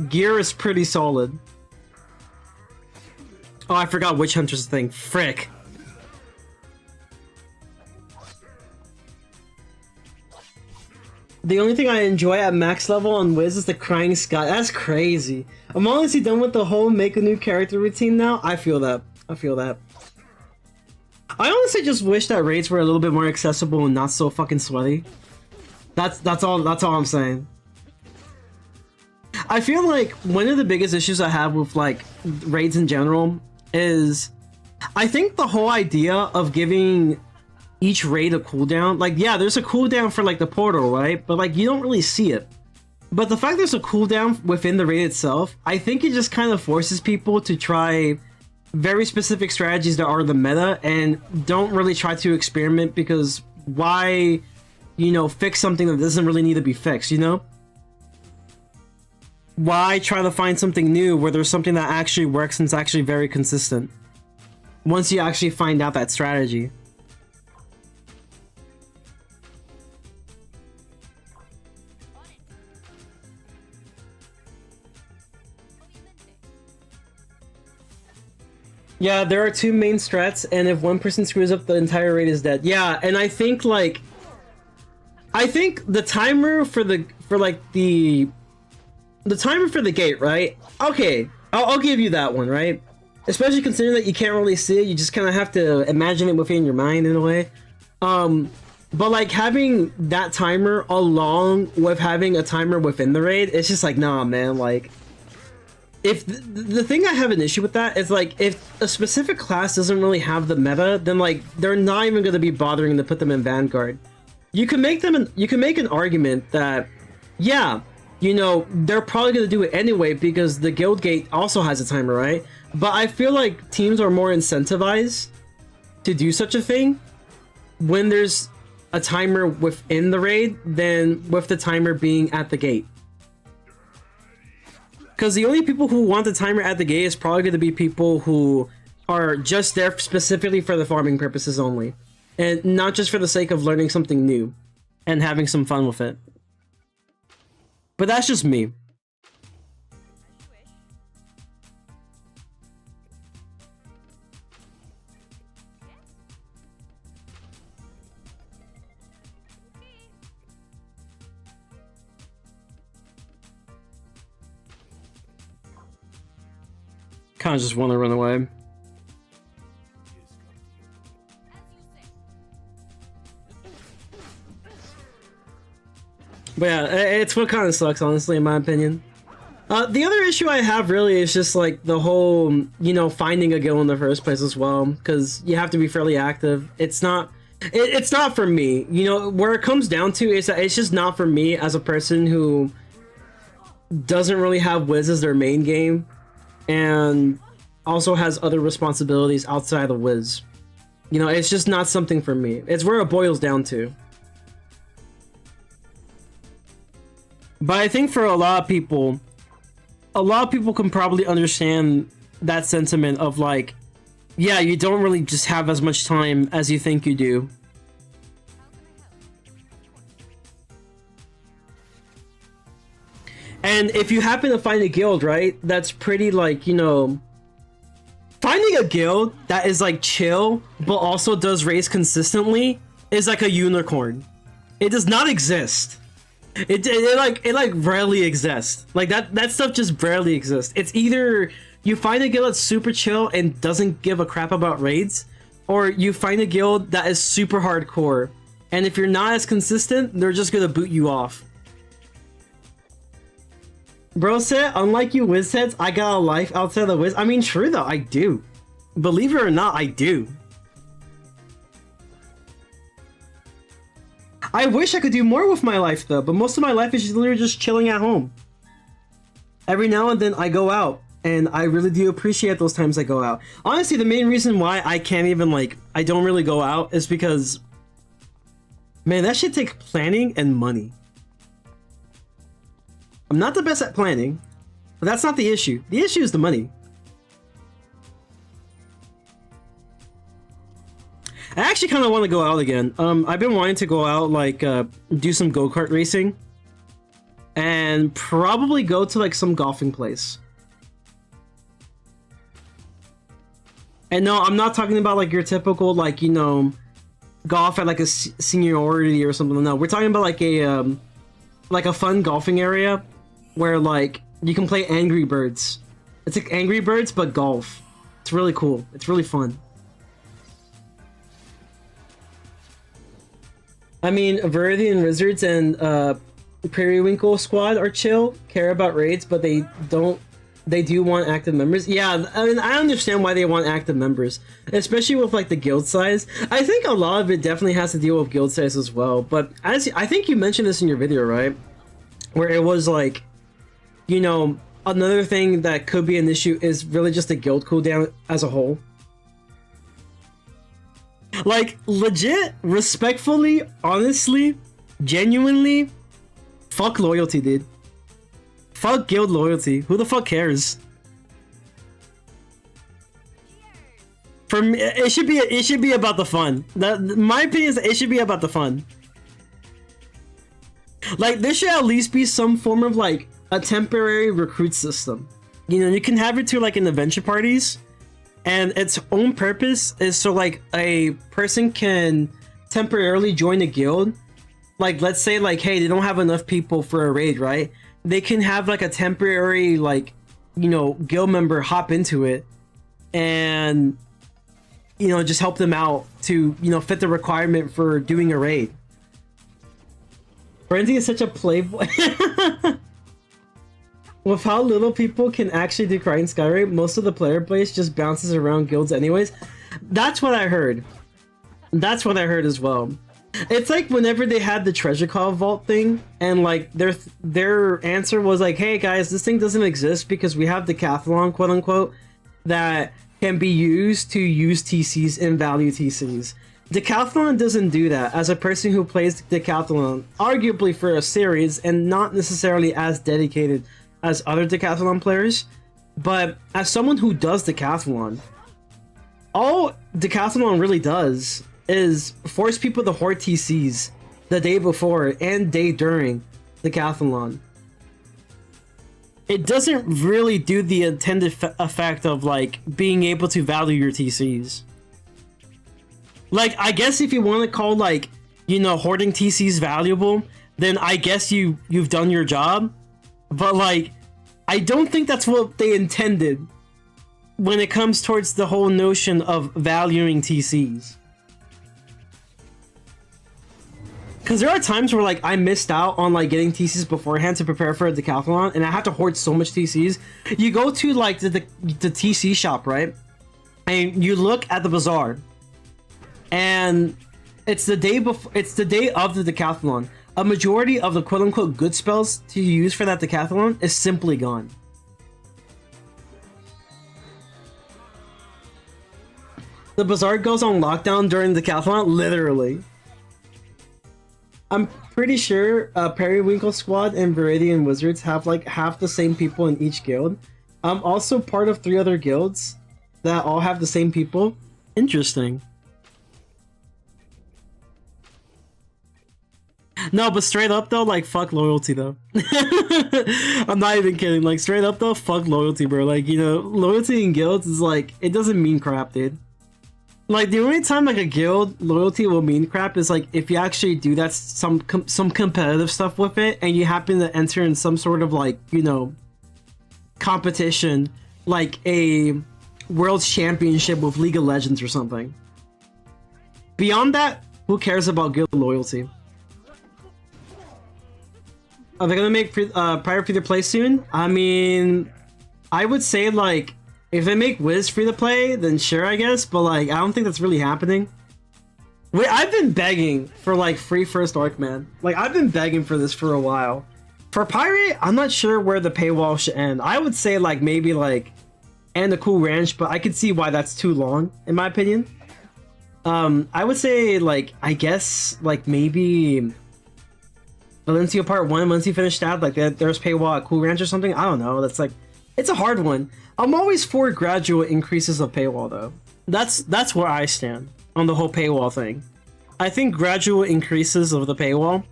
gear is pretty solid. Oh, I forgot Witch Hunter's thing. Frick. The only thing I enjoy at max level on Wiz is the crying sky. That's crazy. I'm honestly done with the whole make a new character routine now. I feel that. I feel that. I honestly just wish that raids were a little bit more accessible and not so fucking sweaty. That's all I'm saying. I feel like one of the biggest issues I have with like raids in general is I think the whole idea of giving each raid a cooldown, like yeah, there's a cooldown for like the portal, right? But like you don't really see it. But the fact there's a cooldown within the raid itself, I think it just kind of forces people to try very specific strategies that are the meta and don't really try to experiment, because why, you know, fix something that doesn't really need to be fixed, you know? Why try to find something new where there's something that actually works and it's actually very consistent once you actually find out that strategy? Yeah, there are 2 main strats, and if one person screws up, the entire raid is dead. Yeah, and I think like the timer for the timer for the gate, right? Okay, I'll give you that one, right? Especially considering that you can't really see it, you just kind of have to imagine it within your mind in a way. But like having that timer along with having a timer within the raid, it's just like, nah, man, like. If the thing I have an issue with that is like if a specific class doesn't really have the meta, then like they're not even going to be bothering to put them in Vanguard. You can make an argument that yeah, you know, they're probably going to do it anyway because the guild gate also has a timer, right? But I feel like teams are more incentivized to do such a thing when there's a timer within the raid than with the timer being at the gate. Because the only people who want the timer at the gate is probably going to be people who are just there specifically for the farming purposes only. And not just for the sake of learning something new and having some fun with it. But that's just me. Kind of just want to run away. But yeah, it's what kind of sucks, honestly, in my opinion. The other issue I have really is just like the whole, you know, finding a guild in the first place as well, because you have to be fairly active. It's not for me, you know. Where it comes down to is that it's just not for me as a person who doesn't really have Wiz as their main game, and also has other responsibilities outside of Wiz. You know, it's just not something for me. It's where it boils down to. But I think for a lot of people can probably understand that sentiment of like, yeah, you don't really just have as much time as you think you do. And if you happen to find a guild, right, that's pretty like, you know, finding a guild that is like chill, but also does raids consistently is like a unicorn. It does not exist. It like rarely exists. Like that stuff just rarely exists. It's either you find a guild that's super chill and doesn't give a crap about raids, or you find a guild that is super hardcore, and if you're not as consistent, they're just gonna boot you off. Bro said, unlike you Wiz heads, I got a life outside of the Wiz. I mean, true though, I do. Believe it or not, I do. I wish I could do more with my life though, but most of my life is literally just chilling at home. Every now and then I go out, and I really do appreciate those times I go out. Honestly, the main reason why I can't even like, I don't really go out is because, man, that shit takes planning and money. I'm not the best at planning, but that's not the issue. The issue is the money. I actually kind of want to go out again. I've been wanting to go out, like, do some go-kart racing. And probably go to, like, some golfing place. And no, I'm not talking about, like, your typical, like, you know, golf at, like, a seniority or something. No, we're talking about, like, a fun golfing area where, like, you can play Angry Birds. It's like Angry Birds, but golf. It's really cool. It's really fun. I mean, Viridian Wizards and Periwinkle Squad are chill, care about raids, but they do want active members. Yeah, I mean, I understand why they want active members, especially with like the guild size. I think a lot of it definitely has to deal with guild size as well, but I think you mentioned this in your video, right? Where it was like, you know, another thing that could be an issue is really just the guild cooldown as a whole. Like, legit, respectfully, honestly, genuinely, fuck loyalty, dude. Fuck guild loyalty. Who the fuck cares? For me, it should be about the fun. My opinion is that it should be about the fun. Like, there should at least be some form of like a temporary recruit system. You know, you can have it to like in adventure parties. And its own purpose is so like a person can temporarily join a guild. Like, let's say like, hey, they don't have enough people for a raid, right? They can have like a temporary, like, you know, guild member hop into it and, you know, just help them out to, you know, fit the requirement for doing a raid. Frenzy is such a playboy. With how little people can actually do crying Skyrim, most of the player base just bounces around guilds anyways. That's what I heard. That's what I heard as well. It's like whenever they had the treasure call vault thing, and like their answer was like, hey guys, this thing doesn't exist because we have Decathlon, quote unquote, that can be used to use TCs and value TCs. Decathlon doesn't do that. As a person who plays Decathlon, arguably for a series and not necessarily as dedicated as other Decathlon players, but as someone who does Decathlon, all Decathlon really does is force people to hoard TCs the day before and day during Decathlon. It doesn't really do the intended effect of like being able to value your TCs. Like, I guess if you want to call like, you know, hoarding TCs valuable, then I guess you've done your job. But like, I don't think that's what they intended. when it comes towards the whole notion of valuing TCs. Because there are times where like I missed out on like getting TCs beforehand to prepare for a decathlon, and I have to hoard so much TCs. You go to like the TC shop, right? And you look at the bazaar, and it's the day before. It's the day of the decathlon. A majority of the quote-unquote good spells to use for that decathlon is simply gone. The bazaar goes on lockdown during the decathlon, literally. I'm pretty sure Periwinkle Squad and Viridian Wizards have like half the same people in each guild. I'm also part of 3 other guilds that all have the same people. Interesting. No, but straight up though, like fuck loyalty though. I'm not even kidding. Like straight up though, fuck loyalty, bro. Like, you know, loyalty in guilds is like, it doesn't mean crap, dude. Like the only time like a guild loyalty will mean crap is like if you actually do that some competitive stuff with it, and you happen to enter in some sort of like, you know, competition, like a world championship with League of Legends or something. Beyond that, who cares about guild loyalty? Are they gonna make Pirate free to play soon? I mean, I would say like, if they make Wiz free to play, then sure, I guess, but like, I don't think that's really happening. Wait, I've been begging for like free first arc, man. Like, I've been begging for this for a while. For Pirate, I'm not sure where the paywall should end. I would say like maybe like end a cool ranch, but I could see why that's too long, in my opinion. I would say like, I guess like maybe Valencia Part 1, once you finish that, like there's paywall at Cool Ranch or something. I don't know. That's like, it's a hard one. I'm always for gradual increases of paywall though. That's where I stand on the whole paywall thing. I think gradual increases of the paywall,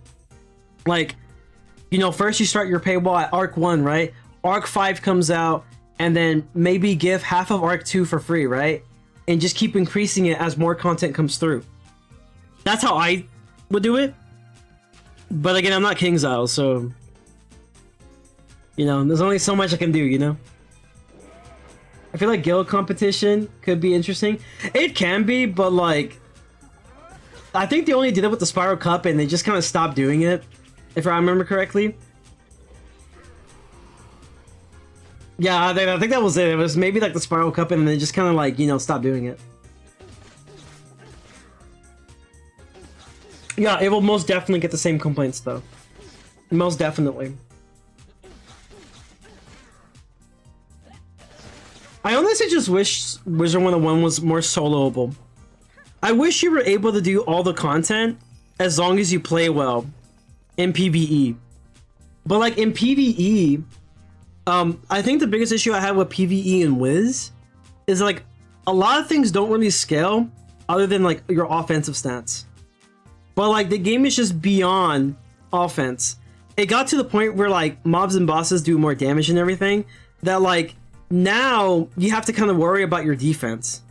like, you know, first you start your paywall at Arc 1, right? Arc 5 comes out, and then maybe give half of Arc 2 for free, right? And just keep increasing it as more content comes through. That's how I would do it. But again, I'm not KingsIsle, so, you know, there's only so much I can do, you know? I feel like guild competition could be interesting. It can be, but like, I think they only did it with the Spiral Cup and they just kind of stopped doing it, if I remember correctly. Yeah, I think that was it. It was maybe like the Spiral Cup and they just kind of like, you know, stopped doing it. Yeah, it will most definitely get the same complaints though. Most definitely. I honestly just wish Wizard101 was more soloable. I wish you were able to do all the content as long as you play well in PvE. But like in PvE, I think the biggest issue I have with PvE and Wiz is like a lot of things don't really scale other than like your offensive stats. But like the game is just beyond offense. It got to the point where like mobs and bosses do more damage and everything that like now you have to kind of worry about your defense.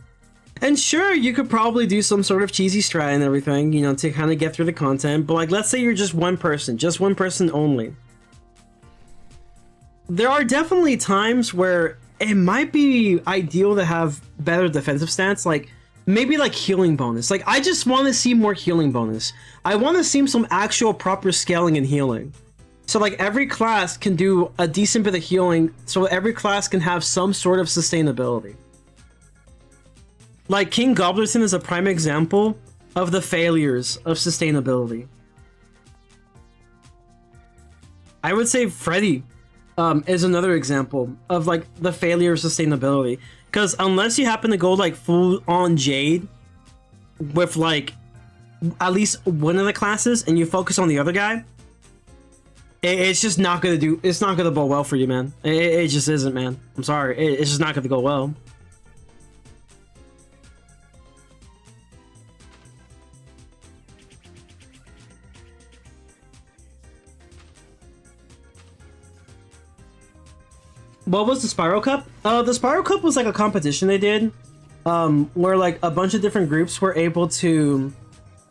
And sure, you could probably do some sort of cheesy strat and everything, you know, to kind of get through the content, but like let's say you're just one person only. There are definitely times where it might be ideal to have better defensive stats, like maybe like healing bonus. Like I just want to see more healing bonus. I want to see some actual proper scaling and healing. So like every class can do a decent bit of healing, so every class can have some sort of sustainability. Like King Gobblerson is a prime example of the failures of sustainability. I would say Freddy is another example of like the failure of sustainability. Because unless you happen to go like full on Jade with like at least one of the classes and you focus on the other guy, it's just not gonna do. It's not gonna go well for you, man. It just isn't, man. I'm sorry. It's just not gonna go well. What was the Spiral Cup? The Spiral Cup was like a competition they did, where like a bunch of different groups were able to,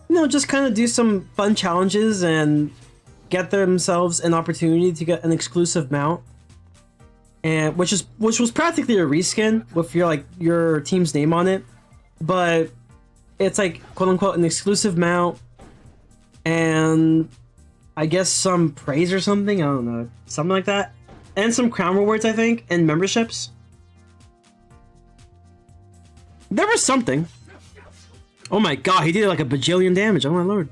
you know, just kind of do some fun challenges and get themselves an opportunity to get an exclusive mount. and which was practically a reskin with your team's name on it, but it's like quote unquote an exclusive mount, and I guess some praise or something. I don't know, something like that, and some crown rewards, I think, and memberships. There was something. Oh my god, he did like a bajillion damage. Oh my lord.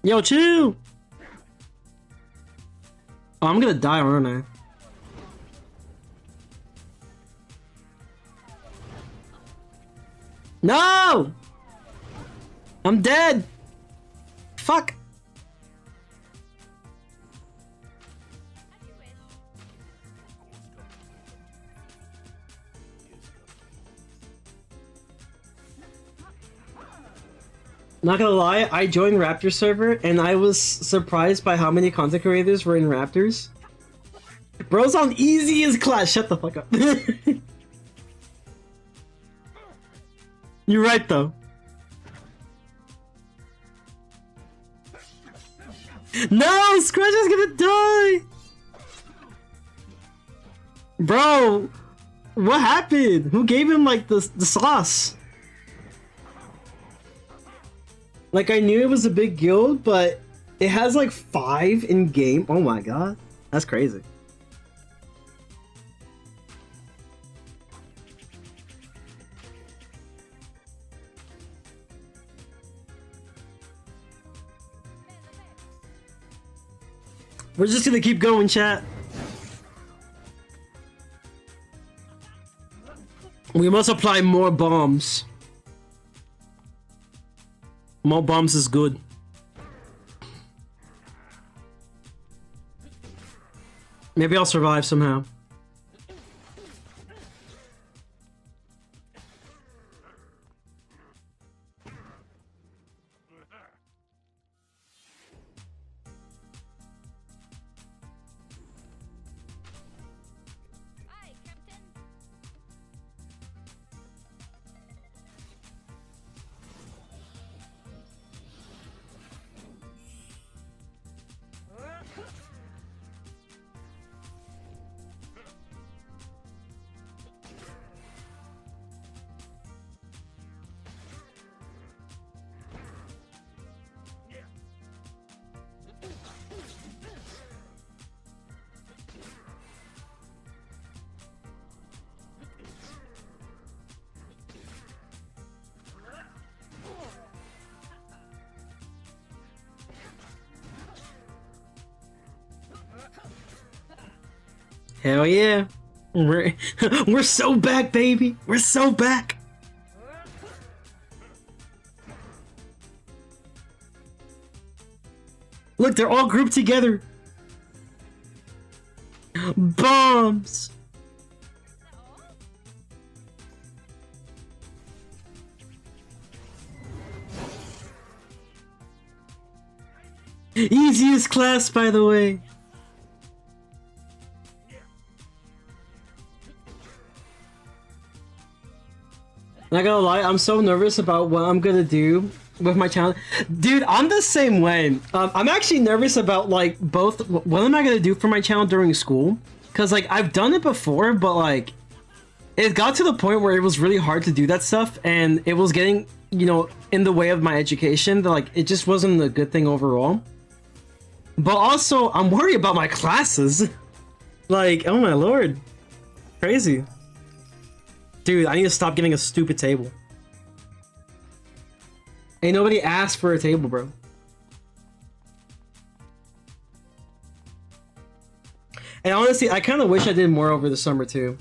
Yo, chill. Oh, I'm gonna die, aren't I? No! I'm dead! Fuck! Not gonna lie, I joined Raptor server and I was surprised by how many content creators were in Raptors. Bro's on easiest class. Shut the fuck up. You're right though. No, Scratch is gonna die. Bro, what happened? Who gave him like the sauce? Like, I knew it was a big guild, but it has like 5 in game. Oh my god, that's crazy. We're just gonna keep going, chat. We must apply more bombs. More bombs is good. Maybe I'll survive somehow. Hell yeah. We're so back, baby. We're so back. Look, they're all grouped together. Bombs. Easiest class, by the way. Not gonna lie, I'm so nervous about what I'm gonna do with my channel. Dude, I'm the same way. I'm actually nervous about like both. What am I gonna do for my channel during school? Cause like I've done it before, but like it got to the point where it was really hard to do that stuff, and it was getting, you know, in the way of my education. That like it just wasn't a good thing overall. But also, I'm worried about my classes. Like, oh my lord, crazy. Dude, I need to stop getting a stupid table. Ain't nobody asked for a table, bro. And honestly, I kind of wish I did more over the summer too.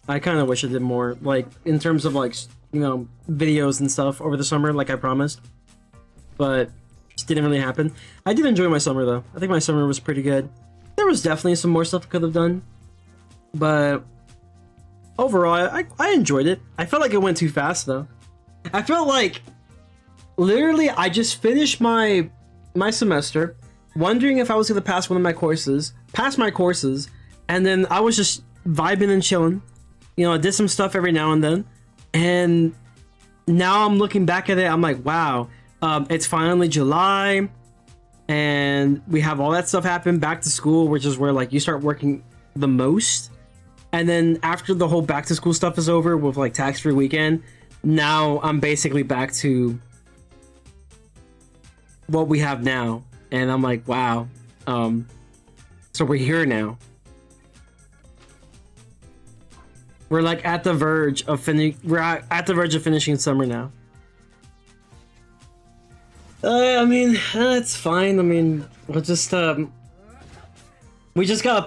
I kind of wish I did more, like, in terms of, like, you know, videos and stuff over the summer, like I promised. But just didn't really happen. I did enjoy my summer, though. I think my summer was pretty good. There was definitely some more stuff I could have done. But overall, I enjoyed it. I felt like it went too fast, though. I felt like, literally, I just finished my semester, wondering if I was going to pass one of my courses, and then I was just vibing and chilling. You know, I did some stuff every now and then, and now I'm looking back at it, I'm like, wow, it's finally July. and we have all that stuff happen. Back to school, which is where like you start working the most, and then after the whole back to school stuff is over with like tax-free weekend, now I'm basically back to what we have now, and I'm like, wow. So we're here now. We're like at the verge of finishing summer now. I mean, it's fine. I mean, we just gotta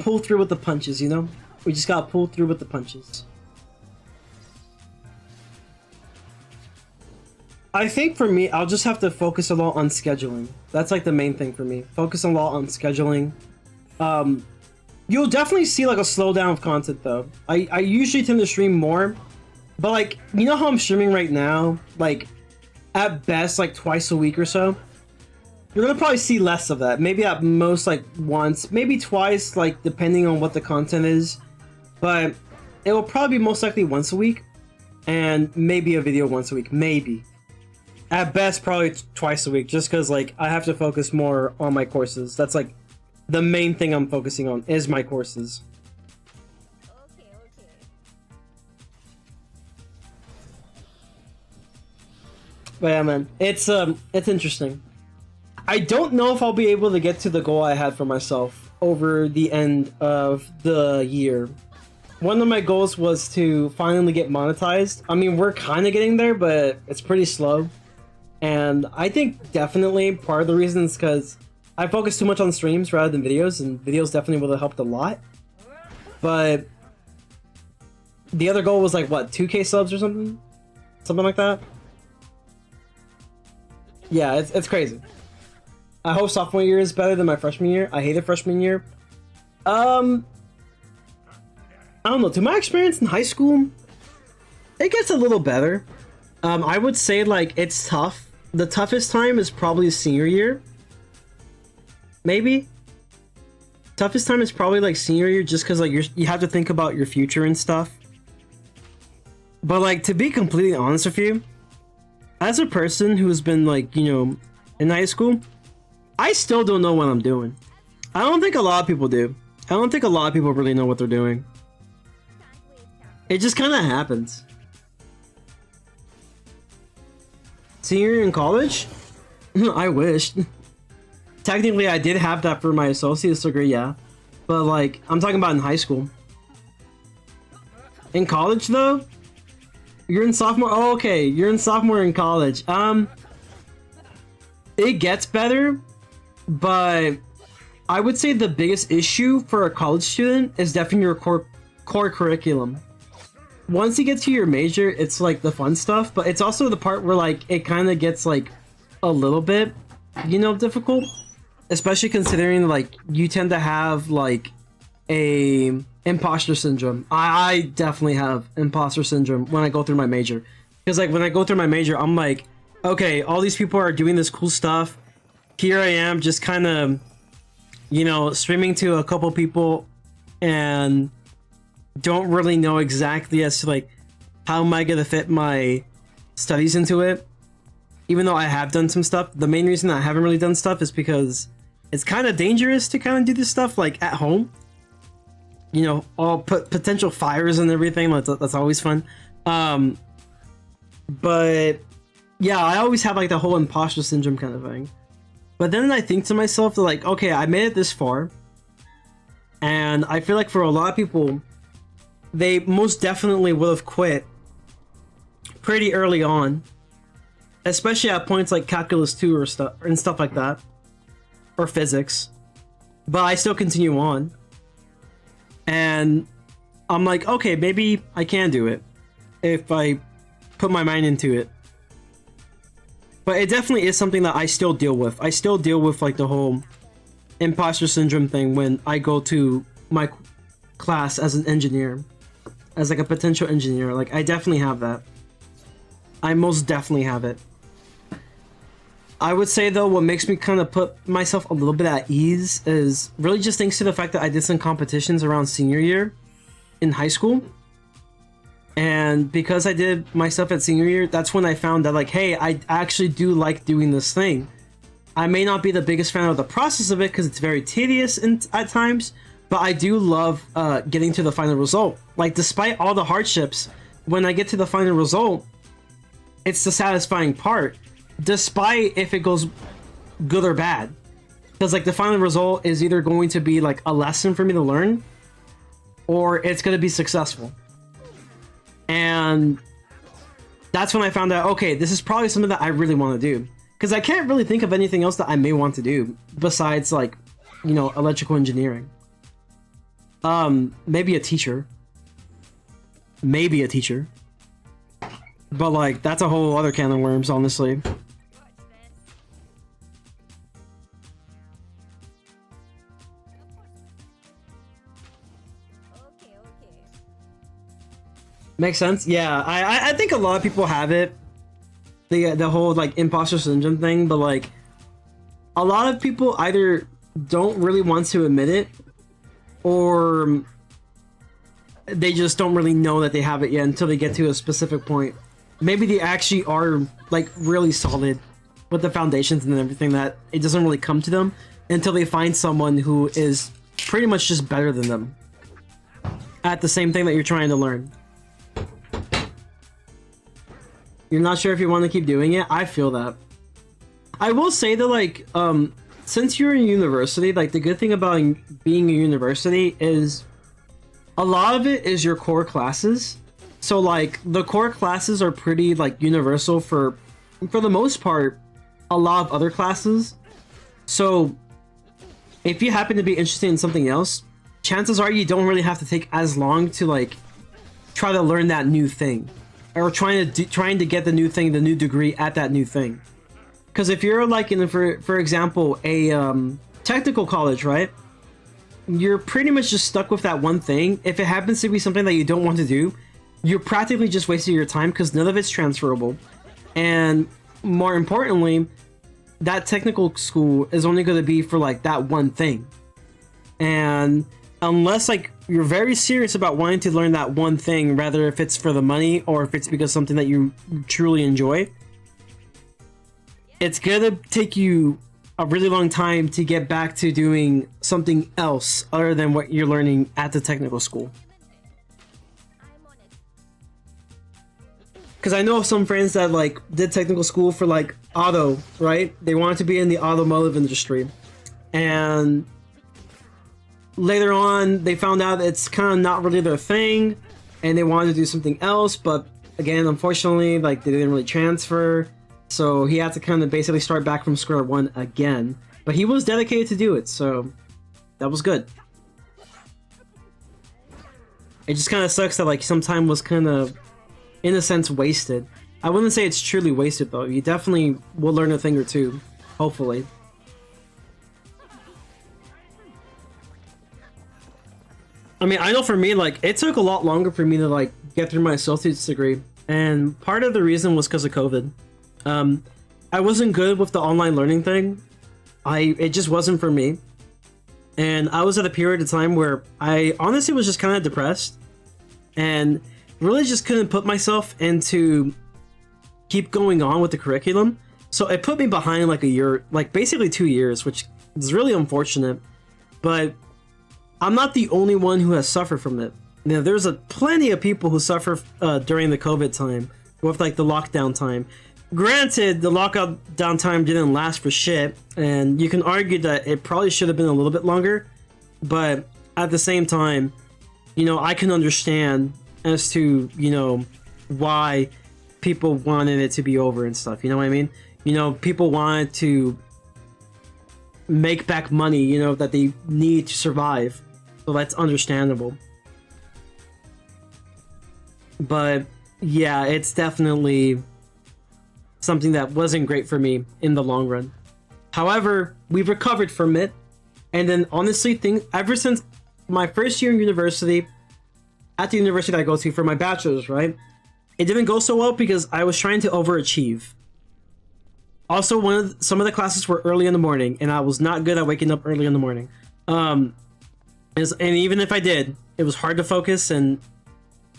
pull through with the punches, you know? We just gotta pull through with the punches. I think for me, I'll just have to focus a lot on scheduling. That's like the main thing for me. Focus a lot on scheduling. You'll definitely see like a slowdown of content though. I usually tend to stream more, but like, you know how I'm streaming right now? Like, at best, like twice a week or so. You're gonna probably see less of that. Maybe at most like once, maybe twice, like depending on what the content is. But it will probably be most likely once a week, and maybe a video once a week, maybe. At best, probably twice a week, just because like I have to focus more on my courses. That's like the main thing I'm focusing on is my courses. Okay. But yeah, man, it's interesting. I don't know if I'll be able to get to the goal I had for myself over the end of the year. One of my goals was to finally get monetized. I mean, we're kind of getting there, but it's pretty slow. And I think definitely part of the reason is because I focus too much on streams rather than videos, and videos definitely would have helped a lot. But the other goal was like, what, 2K subs or something? Something like that? Yeah, it's crazy. I hope sophomore year is better than my freshman year. I hated freshman year. I don't know. To my experience in high school, it gets a little better. I would say like it's tough. The toughest time is probably senior year. Maybe. Toughest time is probably like senior year, just because like you have to think about your future and stuff. But like, to be completely honest with you, as a person who's been like, you know, in high school, I still don't know what I'm doing. I don't think a lot of people do. I don't think a lot of people really know what they're doing. It just kind of happens. Senior year in college? I wish. Technically, I did have that for my associate's degree, yeah. But like, I'm talking about in high school. In college, though? You're in sophomore? Oh, okay. You're in sophomore in college. It gets better, but I would say the biggest issue for a college student is definitely your core curriculum. Once you get to your major, it's like the fun stuff, but it's also the part where like it kind of gets like a little bit, you know, difficult, especially considering like you tend to have like a imposter syndrome. I definitely have imposter syndrome when I go through my major, because like when I go through my major, I'm like, okay, all these people are doing this cool stuff. Here I am, just kind of, you know, streaming to a couple people and don't really know exactly as to like how am I gonna fit my studies into it. Even though I have done some stuff, the main reason I haven't really done stuff is because it's kind of dangerous to kind of do this stuff like at home. You know, all potential fires and everything. That's always fun. But yeah, I always have like the whole imposter syndrome kind of thing. But then I think to myself that like, okay, I made it this far, and I feel like for a lot of people, they most definitely would have quit pretty early on, especially at points like calculus 2 or stuff and stuff like that, or physics. But I still continue on, and I'm like, okay, maybe I can do it if I put my mind into it. But it definitely is something that I still deal with. I still deal with like the whole imposter syndrome thing when I go to my class as an engineer, as like a potential engineer. Like I definitely have that. I most definitely have it. I would say though, what makes me kind of put myself a little bit at ease is really just thanks to the fact that I did some competitions around senior year in high school. And because I did my stuff at senior year, that's when I found that like, hey, I actually do like doing this thing. I may not be the biggest fan of the process of it because it's very tedious at times, but I do love getting to the final result. Like, despite all the hardships, when I get to the final result, it's the satisfying part, despite if it goes good or bad. Because, like, the final result is either going to be, like, a lesson for me to learn, or it's going to be successful. And that's when I found out, okay, this is probably something that I really want to do. Because I can't really think of anything else that I may want to do besides, like, you know, electrical engineering. Maybe a teacher. Maybe a teacher. But, like, that's a whole other can of worms, honestly. Makes sense? Yeah, I think a lot of people have it. The whole, like, imposter syndrome thing, but, like, a lot of people either don't really want to admit it, or they just don't really know that they have it yet until they get to a specific point. Maybe they actually are, like, really solid with the foundations and everything, that it doesn't really come to them until they find someone who is pretty much just better than them at the same thing that you're trying to learn. You're not sure if you want to keep doing it? I feel that. I will say that, like, since you're in university, like, the good thing about being a university is a lot of it is your core classes. So, like, the core classes are pretty, like, universal for the most part, a lot of other classes. So, if you happen to be interested in something else, chances are you don't really have to take as long to, like, try to learn that new thing. Or trying to get the new thing, the new degree at that new thing. Because if you're, like, in, for example, a technical college, right? You're pretty much just stuck with that one thing. If it happens to be something that you don't want to do, you're practically just wasting your time because none of it's transferable. And more importantly, that technical school is only going to be for, like, that one thing. And unless, like, you're very serious about wanting to learn that one thing, rather if it's for the money or if it's because something that you truly enjoy, it's gonna take you a really long time to get back to doing something else other than what you're learning at the technical school. Because I know of some friends that, like, did technical school for, like, auto, right? They wanted to be in the automotive industry, and later on, they found out it's kind of not really their thing, and they wanted to do something else, but again, unfortunately, like, they didn't really transfer, so he had to kind of basically start back from square one again. But he was dedicated to do it, so that was good. It just kind of sucks that, like, some time was kind of, in a sense, wasted. I wouldn't say it's truly wasted, though. You definitely will learn a thing or two, hopefully. I mean, I know for me, like, it took a lot longer for me to, like, get through my associate's degree. And part of the reason was because of COVID. I wasn't good with the online learning thing. It just wasn't for me. And I was at a period of time where I honestly was just kind of depressed. And really just couldn't put myself into keep going on with the curriculum. So it put me behind, like, a year, like, basically 2 years, which is really unfortunate. But I'm not the only one who has suffered from it. You know, there's plenty of people who suffer during the COVID time, with, like, the lockdown time. Granted, the lockdown time didn't last for shit, and you can argue that it probably should have been a little bit longer, but at the same time, you know, I can understand as to, you know, why people wanted it to be over and stuff, you know what I mean? You know, people wanted to make back money, you know, that they need to survive. So that's understandable. But yeah, it's definitely something that wasn't great for me in the long run. However, we've recovered from it. And then honestly, ever since my first year in university, at the university that I go to for my bachelor's, right? It didn't go so well because I was trying to overachieve. Also, some of the classes were early in the morning, and I was not good at waking up early in the morning. And even if I did, it was hard to focus, and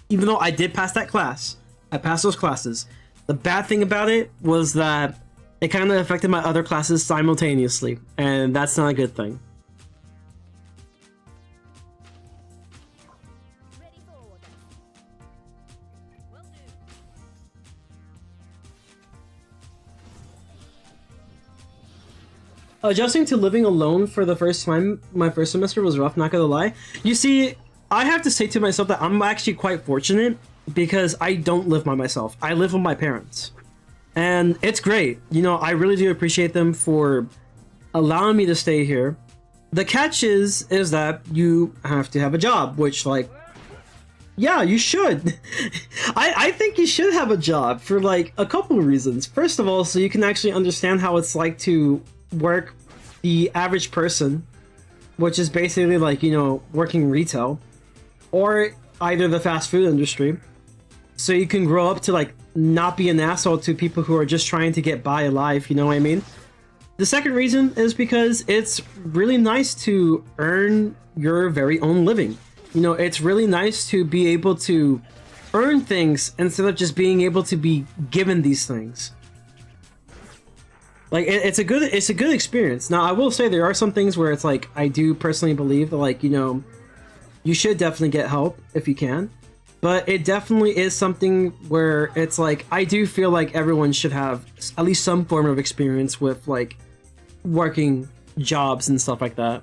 even though I did pass that class, I passed those classes. The bad thing about it was that it kind of affected my other classes simultaneously, and that's not a good thing. Ready for order. Will do. Adjusting to living alone for the first time, my first semester was rough, not gonna lie. You see, I have to say to myself that I'm actually quite fortunate because I don't live by myself. I live with my parents. And it's great. You know, I really do appreciate them for allowing me to stay here. The catch is that you have to have a job, which, like, yeah, you should. I think you should have a job for, like, a couple of reasons. First of all, so you can actually understand how it's like to work the average person, which is basically, like, you know, working retail, or either the fast food industry. So you can grow up to, like, not be an asshole to people who are just trying to get by life, you know what I mean? The second reason is because it's really nice to earn your very own living. You know, it's really nice to be able to earn things instead of just being able to be given these things. Like, it's a good experience. Now, I will say there are some things where it's like, I do personally believe that, like, you know, you should definitely get help if you can. But it definitely is something where it's like, I do feel like everyone should have at least some form of experience with, like, working jobs and stuff like that.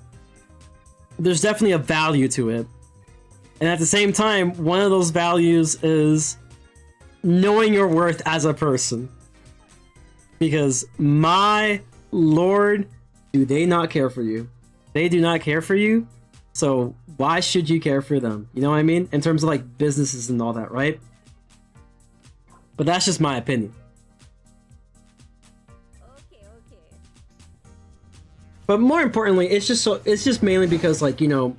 There's definitely a value to it. And at the same time, one of those values is knowing your worth as a person. Because, my lord, do they not care for you. They do not care for you. So why should you care for them? You know what I mean? In terms of, like, businesses and all that, right? But that's just my opinion. Okay. But more importantly, it's just mainly because, like, you know,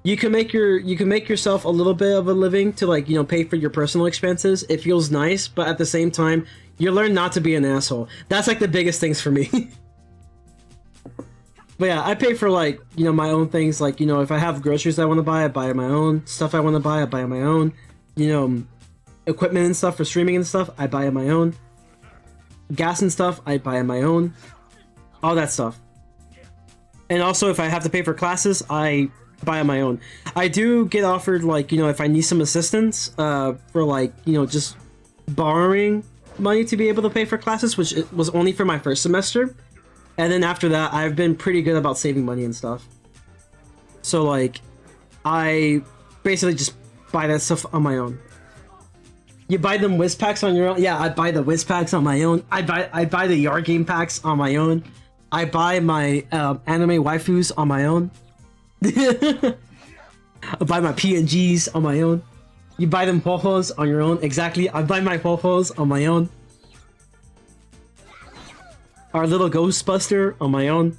you can make yourself a little bit of a living to, like, you know, pay for your personal expenses. It feels nice, but at the same time, you learn not to be an asshole. That's, like, the biggest things for me. But yeah, I pay for, like, you know, my own things. Like, you know, if I have groceries I want to buy, I buy my own. Stuff I want to buy, I buy my own. You know, equipment and stuff for streaming and stuff, I buy my own. Gas and stuff, I buy my own. All that stuff. And also, if I have to pay for classes, I buy my own. I do get offered, like, you know, if I need some assistance for, like, you know, just borrowing money to be able to pay for classes, which it was only for my first semester. And then after that, I've been pretty good about saving money and stuff. So, like, I basically just buy that stuff on my own. You buy them Wiz packs on your own? Yeah, I buy the Wiz packs on my own. I buy the Yard Game packs on my own. I buy my anime waifus on my own. I buy my PNGs on my own. You buy them pohos on your own. Exactly, I buy my pohos on my own. Our little Ghostbuster on my own.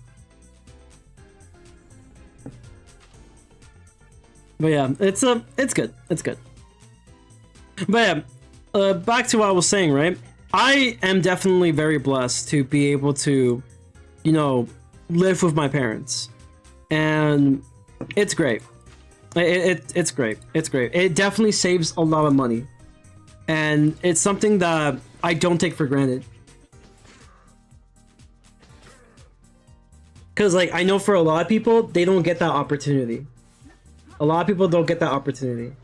But yeah, it's good. It's good. But yeah, back to what I was saying, right? I am definitely very blessed to be able to, you know, live with my parents. And it's great. It's great. It's great. It definitely saves a lot of money. And it's something that I don't take for granted. Because, like, I know for a lot of people, they don't get that opportunity. A lot of people don't get that opportunity.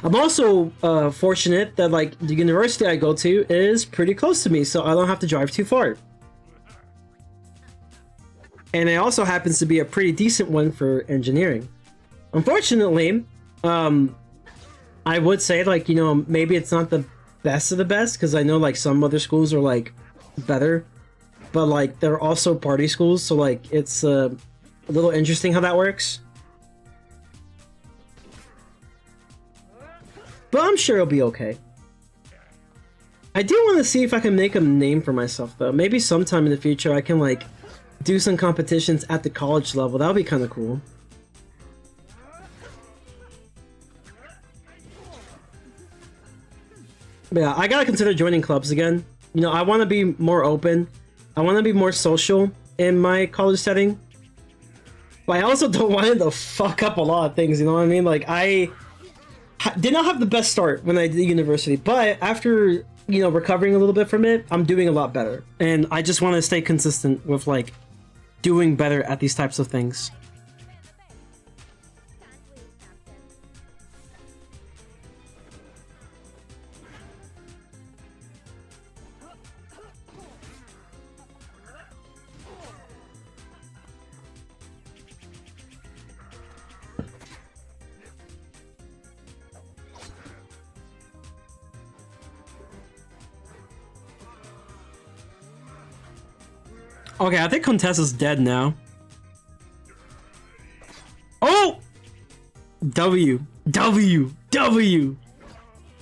I'm also fortunate that, like, the university I go to is pretty close to me, so I don't have to drive too far. And it also happens to be a pretty decent one for engineering. Unfortunately, I would say, like, you know, maybe it's not the best of the best, because I know, like, some other schools are, like, better, but, like, they're also party schools, so, like, it's a little interesting how that works. But I'm sure it'll be okay. I do want to see if I can make a name for myself, though. Maybe sometime in the future I can, like, do some competitions at the college level. That would be kind of cool. But yeah, I gotta consider joining clubs again. You know, I want to be more open. I want to be more social in my college setting. But I also don't want it to fuck up a lot of things, you know what I mean? Like, did not have the best start when I did university, but after, you know, recovering a little bit from it, I'm doing a lot better. And I just want to stay consistent with like doing better at these types of things. Okay, I think Contessa's dead now. Oh! W. W. W.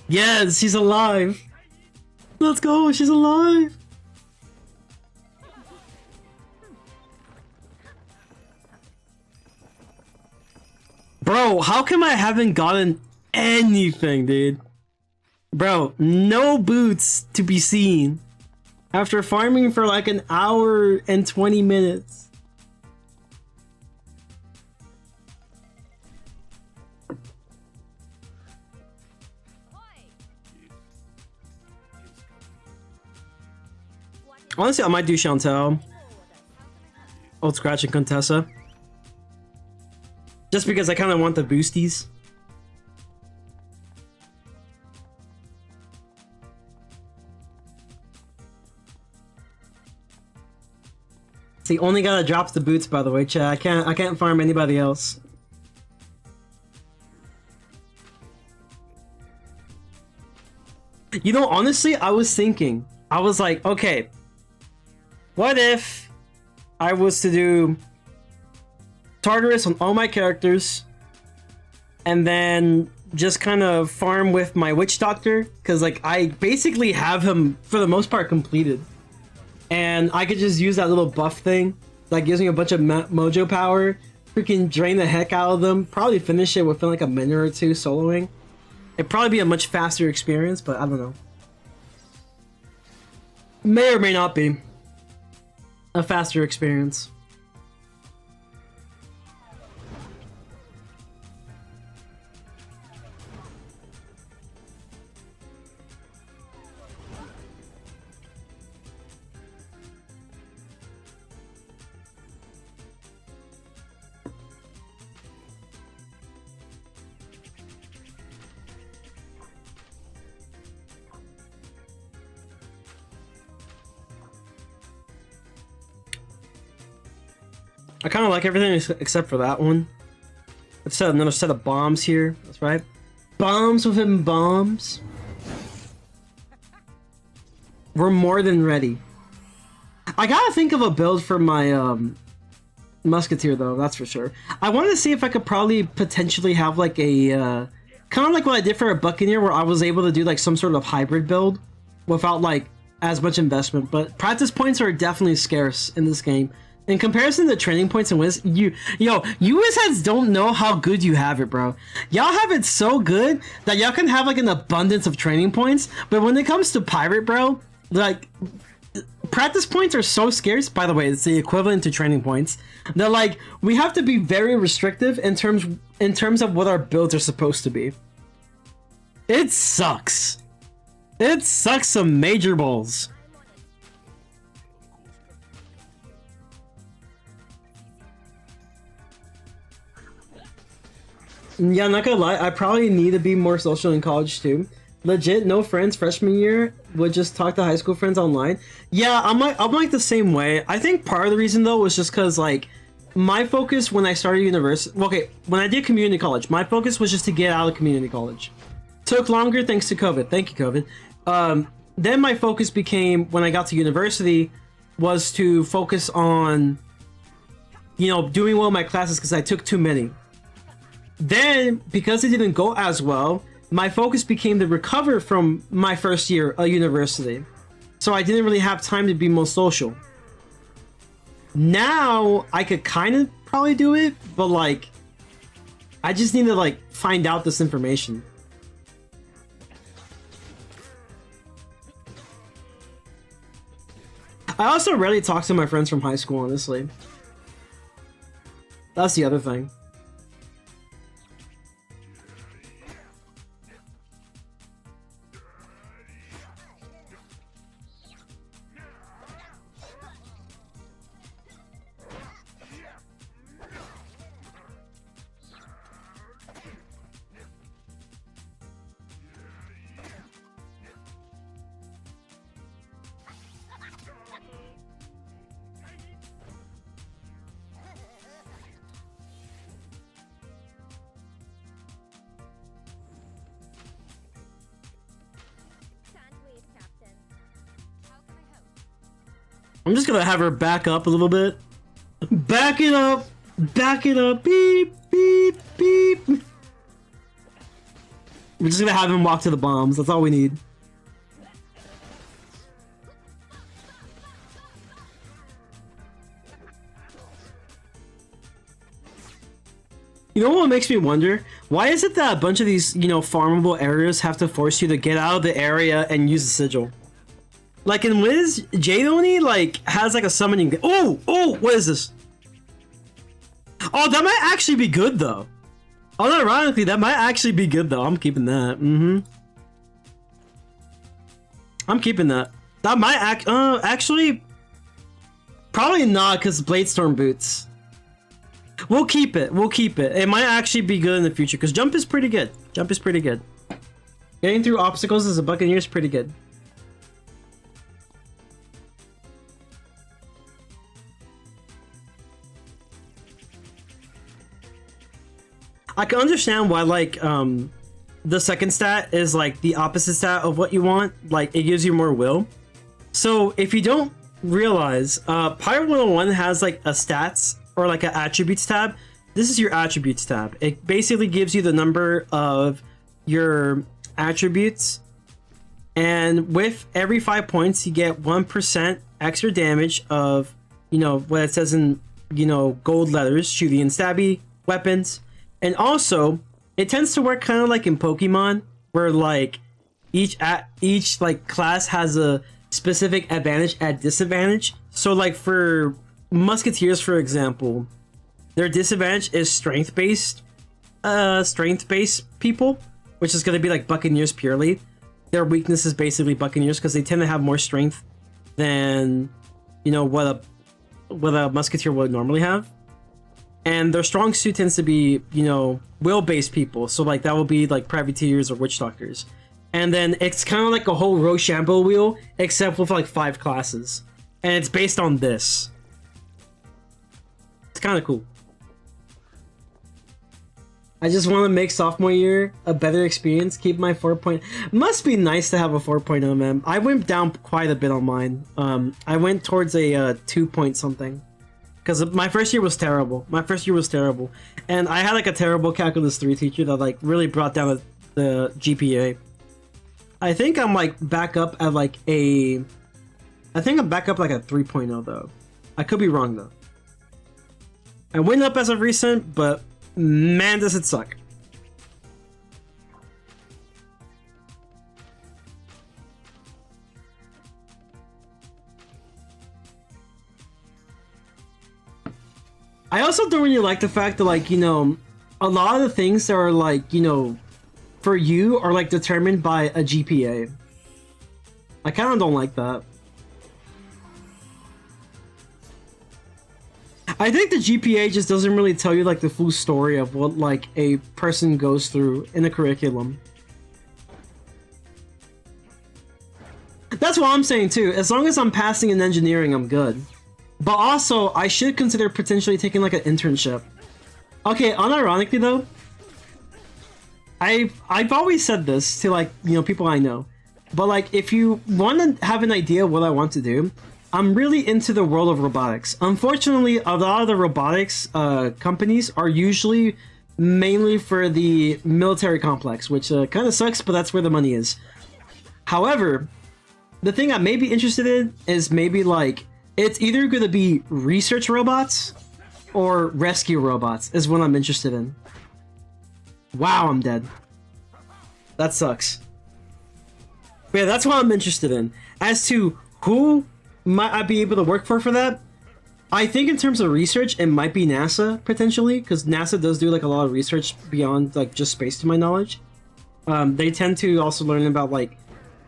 Yes, she's alive. Let's go, she's alive. Bro, how come I haven't gotten anything, dude? Bro, no boots to be seen. After farming for like an hour and 20 minutes. Honestly, I might do Chantel. Old Scratch and Contessa. Just because I kind of want the boosties. See, only gotta drop the boots, by the way, chat. I can't farm anybody else. You know, honestly, I was thinking, I was like, okay, what if I was to do Tartarus on all my characters and then just kind of farm with my Witch Doctor? Because, like, I basically have him, for the most part, completed. And I could just use that little buff thing that gives me a bunch of mojo power. Freaking drain the heck out of them. Probably finish it within like a minute or two soloing. It'd probably be a much faster experience, but I don't know. May or may not be a faster experience. I kind of like everything except for that one. Let's set another set of bombs here. That's right. Bombs within bombs. We're more than ready. I gotta think of a build for my Musketeer though, that's for sure. I wanted to see if I could probably potentially have like a kind of like what I did for a Buccaneer, where I was able to do like some sort of hybrid build without like as much investment. But practice points are definitely scarce in this game. In comparison to training points and wins, you heads don't know how good you have it, bro. Y'all have it so good that y'all can have like an abundance of training points, but when it comes to Pirate, bro, like practice points are so scarce. By the way, it's the equivalent to training points. That like we have to be very restrictive in terms of what our builds are supposed to be. It sucks. It sucks some major balls. Yeah, I'm not gonna lie, I probably need to be more social in college too. Legit, no friends freshman year, would just talk to high school friends online. Yeah, I'm like the same way. I think part of the reason though was just because like my focus when I started university, okay, when I did community college, my focus was just to get out of community college. Took longer thanks to COVID. Thank you, COVID. Then my focus became, when I got to university, was to focus on, you know, doing well in my classes because I took too many. Then, because it didn't go as well, my focus became to recover from my first year of university. So I didn't really have time to be more social. Now, I could kind of probably do it, but like, I just need to like find out this information. I also rarely talk to my friends from high school, honestly. That's the other thing. I'm just gonna have her back up a little bit. Back it up! Back it up! Beep, beep, beep! We're just gonna have him walk to the bombs. That's all we need. You know what makes me wonder? Why is it that a bunch of these, you know, farmable areas have to force you to get out of the area and use the sigil? Like in Wiz, Jade only like has like a summoning. Oh, what is this? Oh, that might actually be good though. Unironically, that might actually be good though. I'm keeping that. I'm keeping that. That might actually probably not because Bladestorm boots. We'll keep it. We'll keep it. It might actually be good in the future because jump is pretty good. Jump is pretty good. Getting through obstacles as a Buccaneer is pretty good. I can understand why like the second stat is like the opposite stat of what you want. Like it gives you more will. So if you don't realize, Pirate101 has like a stats or like an attributes tab. This is your attributes tab. It basically gives you the number of your attributes, and with every 5 points you get 1% extra damage of, you know, what it says in, you know, gold letters, shooty and stabby weapons. And also it tends to work kind of like in Pokemon where like each like class has a specific advantage at disadvantage. So like for Musketeers, for example, their disadvantage is strength-based people, which is going to be like Buccaneers purely. Their weakness is basically Buccaneers because they tend to have more strength than, you know, what a Musketeer would normally have. And their strong suit tends to be, you know, will-based people. So like that will be like Privateers or Witch Doctors. And then it's kind of like a whole Rochambeau wheel, except with like 5 classes. And it's based on this. It's kind of cool. I just want to make sophomore year a better experience. Keep my 4.0. Must be nice to have a 4.0, man. I went down quite a bit on mine. I went towards a 2 point something. Because my first year was terrible. And I had like a terrible Calculus 3 teacher that like really brought down the GPA. I think I'm like back up at like a... I think I'm back up like a 3.0 though. I could be wrong though. I went up as of recent, but man, does it suck. I also don't really like the fact that, like, you know, a lot of the things that are like, you know, for you are like determined by a GPA. I kind of don't like that. I think the GPA just doesn't really tell you like the full story of what like a person goes through in a curriculum. That's what I'm saying too. As long as I'm passing in engineering, I'm good. But also, I should consider potentially taking like an internship. Okay, unironically though, I've always said this to like, you know, people I know. But like, if you want to have an idea of what I want to do, I'm really into the world of robotics. Unfortunately, a lot of the robotics companies are usually mainly for the military complex, which kind of sucks, but that's where the money is. However, the thing I may be interested in is maybe like, it's either going to be research robots or rescue robots is what I'm interested in. Wow, I'm dead. That sucks. But yeah, that's what I'm interested in. As to who might I be able to work for that, I think in terms of research, it might be NASA, potentially, because NASA does do like a lot of research beyond like just space, to my knowledge. They tend to also learn about like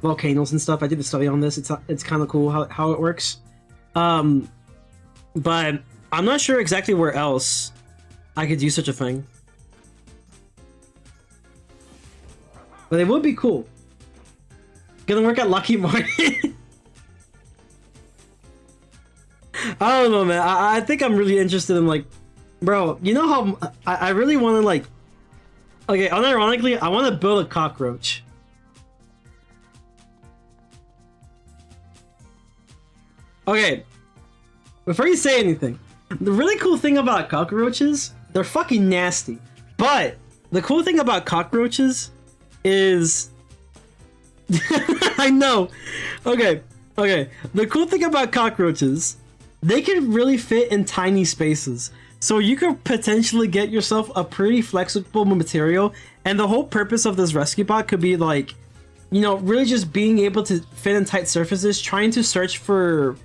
volcanoes and stuff. I did a study on this. It's kind of cool how it works. But I'm not sure exactly where else I could do such a thing. But it would be cool. Gonna work at Lucky Martin. I don't know, man. I think I'm really interested in like, bro, you know how I really want to like, okay, unironically, I want to build a cockroach. Okay, before you say anything, the really cool thing about cockroaches, they're fucking nasty. But the cool thing about cockroaches is I know. Okay. The cool thing about cockroaches, they can really fit in tiny spaces. So you could potentially get yourself a pretty flexible material, and the whole purpose of this rescue bot could be like, you know, really just being able to fit in tight surfaces, trying to search for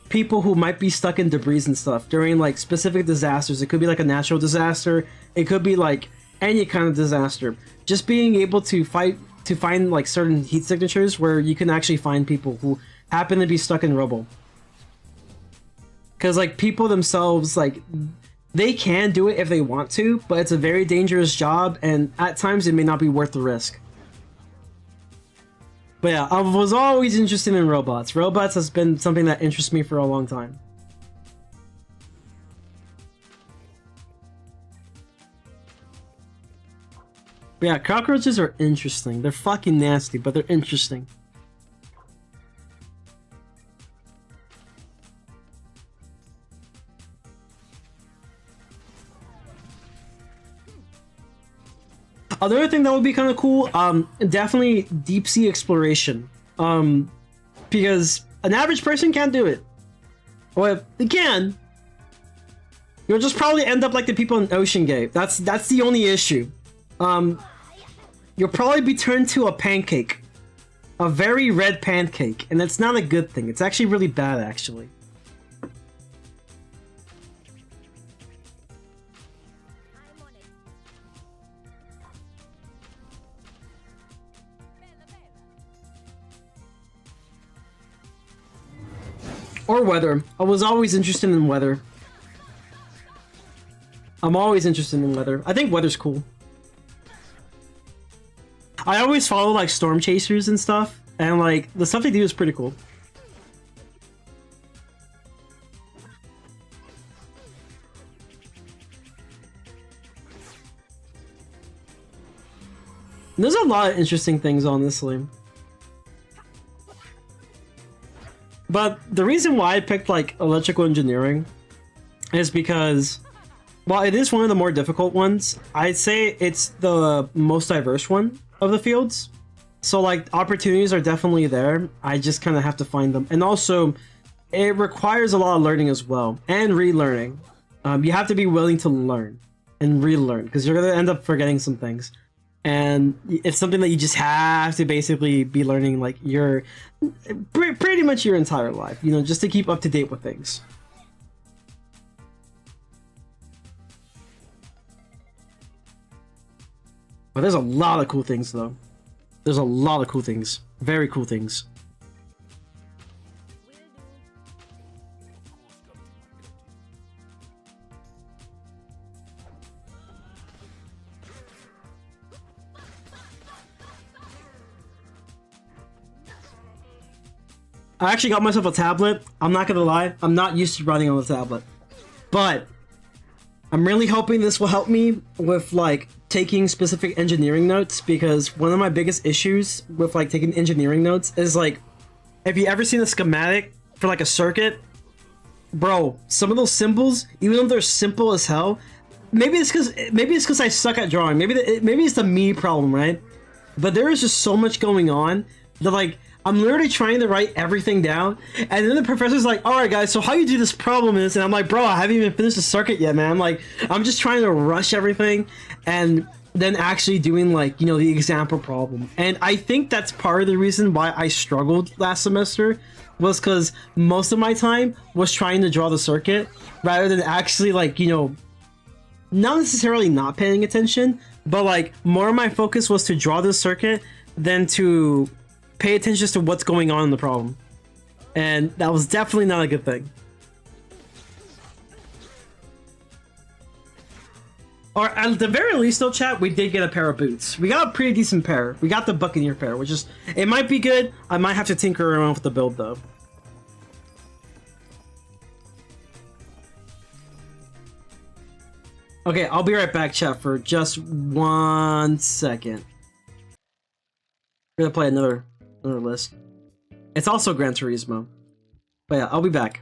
people who might be stuck in debris and stuff during like specific disasters. It could be like a natural disaster, it could be like any kind of disaster. Just being able to find like certain heat signatures where you can actually find people who happen to be stuck in rubble. Because like people themselves, like they can do it if they want to, but it's a very dangerous job, and at times it may not be worth the risk. But yeah, I was always interested in robots. Robots has been something that interests me for a long time. But yeah, cockroaches are interesting. They're fucking nasty, but they're interesting. Another thing that would be kind of cool, definitely deep sea exploration. Because an average person can't do it. Well, they can. You'll just probably end up like the people in Ocean Gate. That's the only issue. You'll probably be turned to a pancake. A very red pancake. And that's not a good thing. It's actually really bad, actually. I'm on it. Or weather. I was always interested in weather. I'm always interested in weather. I think weather's cool. I always follow like storm chasers and stuff, and like the stuff they do is pretty cool. There's a lot of interesting things, honestly. But the reason why I picked like electrical engineering is because while it is one of the more difficult ones, I'd say it's the most diverse one of the fields. So like opportunities are definitely there. I just kind of have to find them. And also it requires a lot of learning as well, and relearning. You have to be willing to learn and relearn, because you're going to end up forgetting some things. And it's something that you just have to basically be learning like your pretty much your entire life, you know, just to keep up to date with things. But there's a lot of cool things though. There's a lot of cool things. Very cool things. Will do. I actually got myself a tablet. I'm not gonna lie, I'm not used to running on the tablet. But I'm really hoping this will help me with like taking specific engineering notes, because one of my biggest issues with like taking engineering notes is like, have you ever seen a schematic for like a circuit? Bro, some of those symbols, even though they're simple as hell, maybe it's because I suck at drawing. Maybe it's the me problem, right? But there is just so much going on that like I'm literally trying to write everything down, and then the professor's like, "All right, guys, so how you do this problem is," and I'm like, "Bro, I haven't even finished the circuit yet, man." I'm just trying to rush everything, and then actually doing like, you know, the example problem. And I think that's part of the reason why I struggled last semester, was because most of my time was trying to draw the circuit rather than actually like, you know, not necessarily not paying attention, but like more of my focus was to draw the circuit than to pay attention to what's going on in the problem. And that was definitely not a good thing. Or at the very least though, chat, we did get a pair of boots. We got a pretty decent pair. We got the Buccaneer pair, which is, it might be good. I might have to tinker around with the build though. Okay, I'll be right back, chat, for just 1 second. We're gonna play another list. It's also Gran Turismo. But yeah, I'll be back.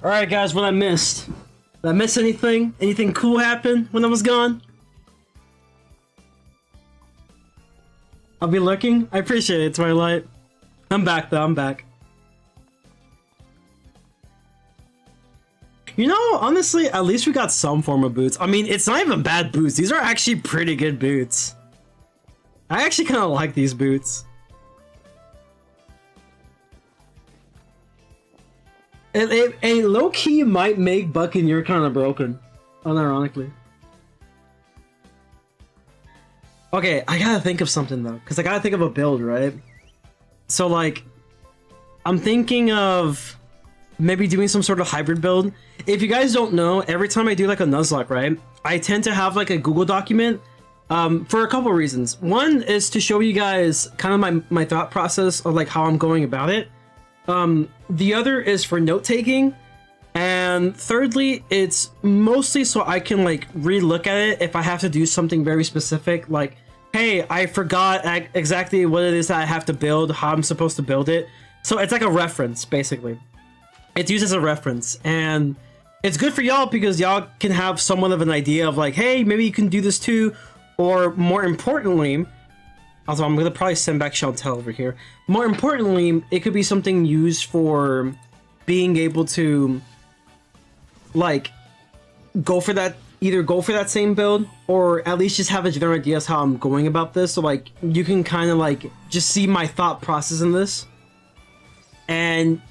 Alright guys, what I missed. Did I miss anything? Anything cool happen when I was gone? I'll be looking. I appreciate it, Twilight. I'm back though, I'm back. You know, honestly, at least we got some form of boots. I mean, it's not even bad boots. These are actually pretty good boots. I actually kind of like these boots. And low-key might make Buccaneer kind of broken, unironically. Okay, I gotta think of something though, because I gotta think of a build, right? So like, I'm thinking of maybe doing some sort of hybrid build. If you guys don't know, every time I do like a Nuzlocke, right, I tend to have like a Google document for a couple of reasons. One is to show you guys kind of my thought process of like how I'm going about it. The other is for note-taking, and thirdly, it's mostly so I can like re-look at it if I have to do something very specific, like, hey, I forgot exactly what it is that I have to build, how I'm supposed to build it. So it's like a reference, basically. It's used as a reference, and it's good for y'all because y'all can have somewhat of an idea of like, hey, maybe you can do this too, or more importantly, also, I'm gonna probably send back Chantel over here. More importantly, it could be something used for being able to, like, go for that, either go for that same build, or at least just have a general idea of how I'm going about this. So, like, you can kind of, like, just see my thought process in this. And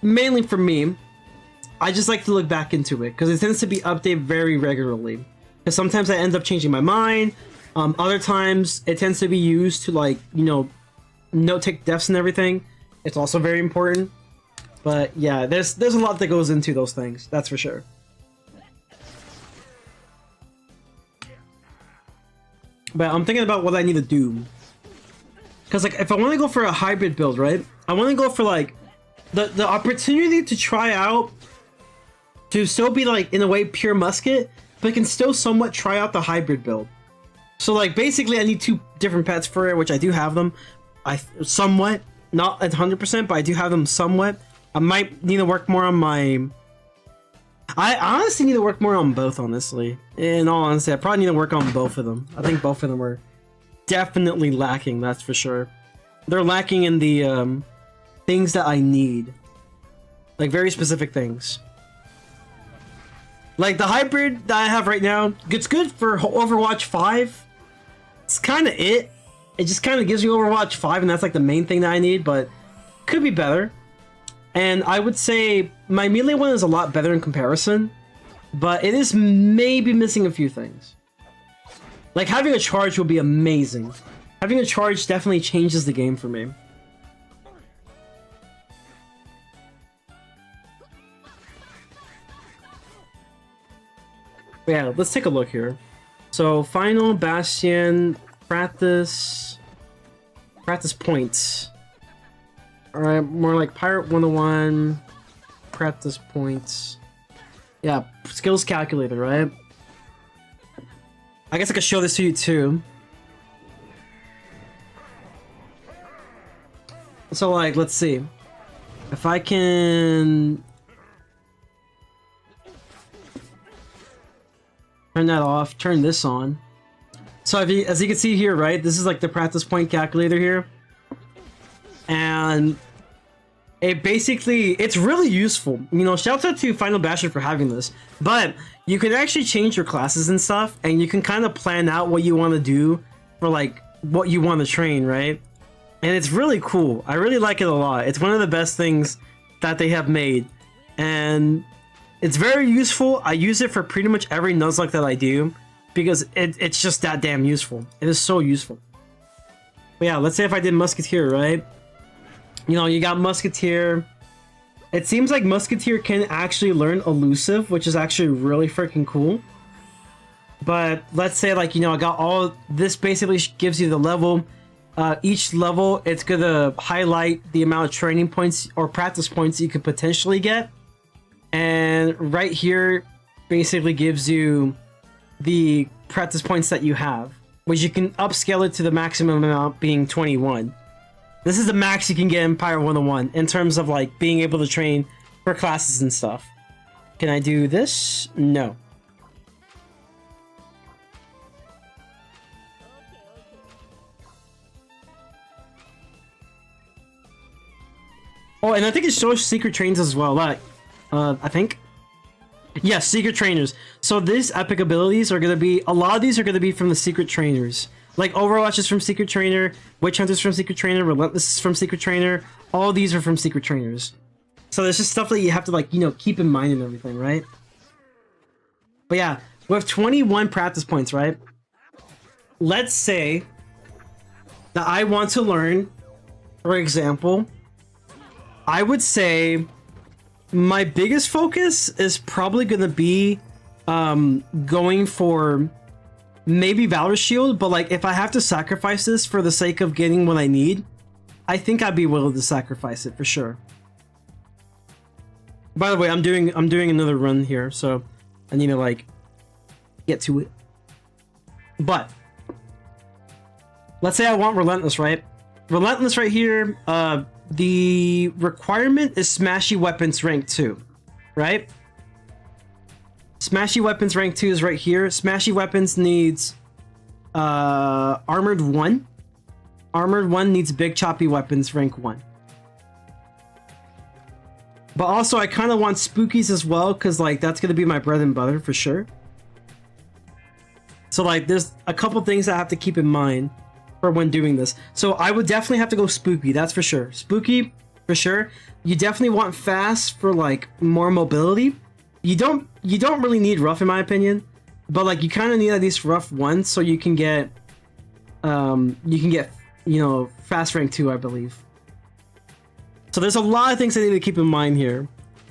mainly for me, I just like to look back into it, because it tends to be updated very regularly. Because sometimes I end up changing my mind. Other times, it tends to be used to, like, you know, note-take deaths and everything. It's also very important. But, yeah, there's a lot that goes into those things. That's for sure. But I'm thinking about what I need to do. Because, like, if I want to go for a hybrid build, right? I want to go for, like, the opportunity to try out to still be, like, in a way, pure musket, but can still somewhat try out the hybrid build. So, like, basically, I need 2 different pets for it, which I do have them. Somewhat, not 100%, but I do have them somewhat. I might need to work more on my... I honestly need to work more on both, honestly. In all honesty, I probably need to work on both of them. I think both of them are definitely lacking, that's for sure. They're lacking in the things that I need. Like, very specific things. Like, the hybrid that I have right now, it's good for Overwatch 5. It's kind of it. It just kind of gives you Overwatch 5, and that's like the main thing that I need, but could be better. And I would say my melee one is a lot better in comparison, but it is maybe missing a few things. Like, having a charge would be amazing. Having a charge definitely changes the game for me. But yeah, let's take a look here. So, final Bastion, practice points. Alright, more like Pirate101, practice points. Yeah, skills calculator, right? I guess I could show this to you too. So, like, let's see. If I can... turn that off, turn this on. So as you can see here, right, this is like the practice point calculator here. And it basically, it's really useful. You know, shout out to Final Bastion for having this. But you can actually change your classes and stuff, and you can kind of plan out what you want to do for like what you want to train, right? And it's really cool. I really like it a lot. It's one of the best things that they have made. And it's very useful. I use it for pretty much every Nuzlocke that I do because it's just that damn useful. It is so useful. But yeah, let's say if I did Musketeer, right? You know, you got Musketeer. It seems like Musketeer can actually learn Elusive, which is actually really freaking cool. But let's say, like, you know, I got all this, basically gives you the level. Each level, it's gonna highlight the amount of training points or practice points you could potentially get. And right here basically gives you the practice points that you have, which you can upscale it to the maximum amount being 21. This is the max you can get in Pirate101 in terms of like being able to train for classes and stuff. Can I do this? No. Oh, and I think it shows secret trains as well. Like, I think. Yes, secret trainers. So these epic abilities are gonna be, a lot of these are gonna be from the secret trainers. Like Overwatch is from Secret Trainer, Witch Hunter's from Secret Trainer, Relentless is from Secret Trainer. All these are from Secret Trainers. So there's just stuff that you have to, like, you know, keep in mind and everything, right? But yeah, we have 21 practice points, right? Let's say that I want to learn, for example, I would say my biggest focus is probably going to be going for maybe Valor Shield, but like if I have to sacrifice this for the sake of getting what I need, I think I'd be willing to sacrifice it for sure. By the way, I'm doing another run here, so I need to like get to it. But let's say I want Relentless, right? Relentless right here, the requirement is Smashy Weapons rank 2, right? Smashy Weapons rank 2 is right here. Smashy Weapons needs Armored 1. Armored 1 needs Big Choppy Weapons rank 1. But also I kind of want Spookies as well, because like that's going to be my bread and butter for sure. So like there's a couple things I have to keep in mind for when doing this. So I would definitely have to go Spooky, that's for sure. Spooky, for sure. You definitely want Fast for like more mobility. You don't really need Rough in my opinion, but like you kind of need at least Rough 1 so you can get you know, Fast rank 2, I believe. So there's a lot of things I need to keep in mind here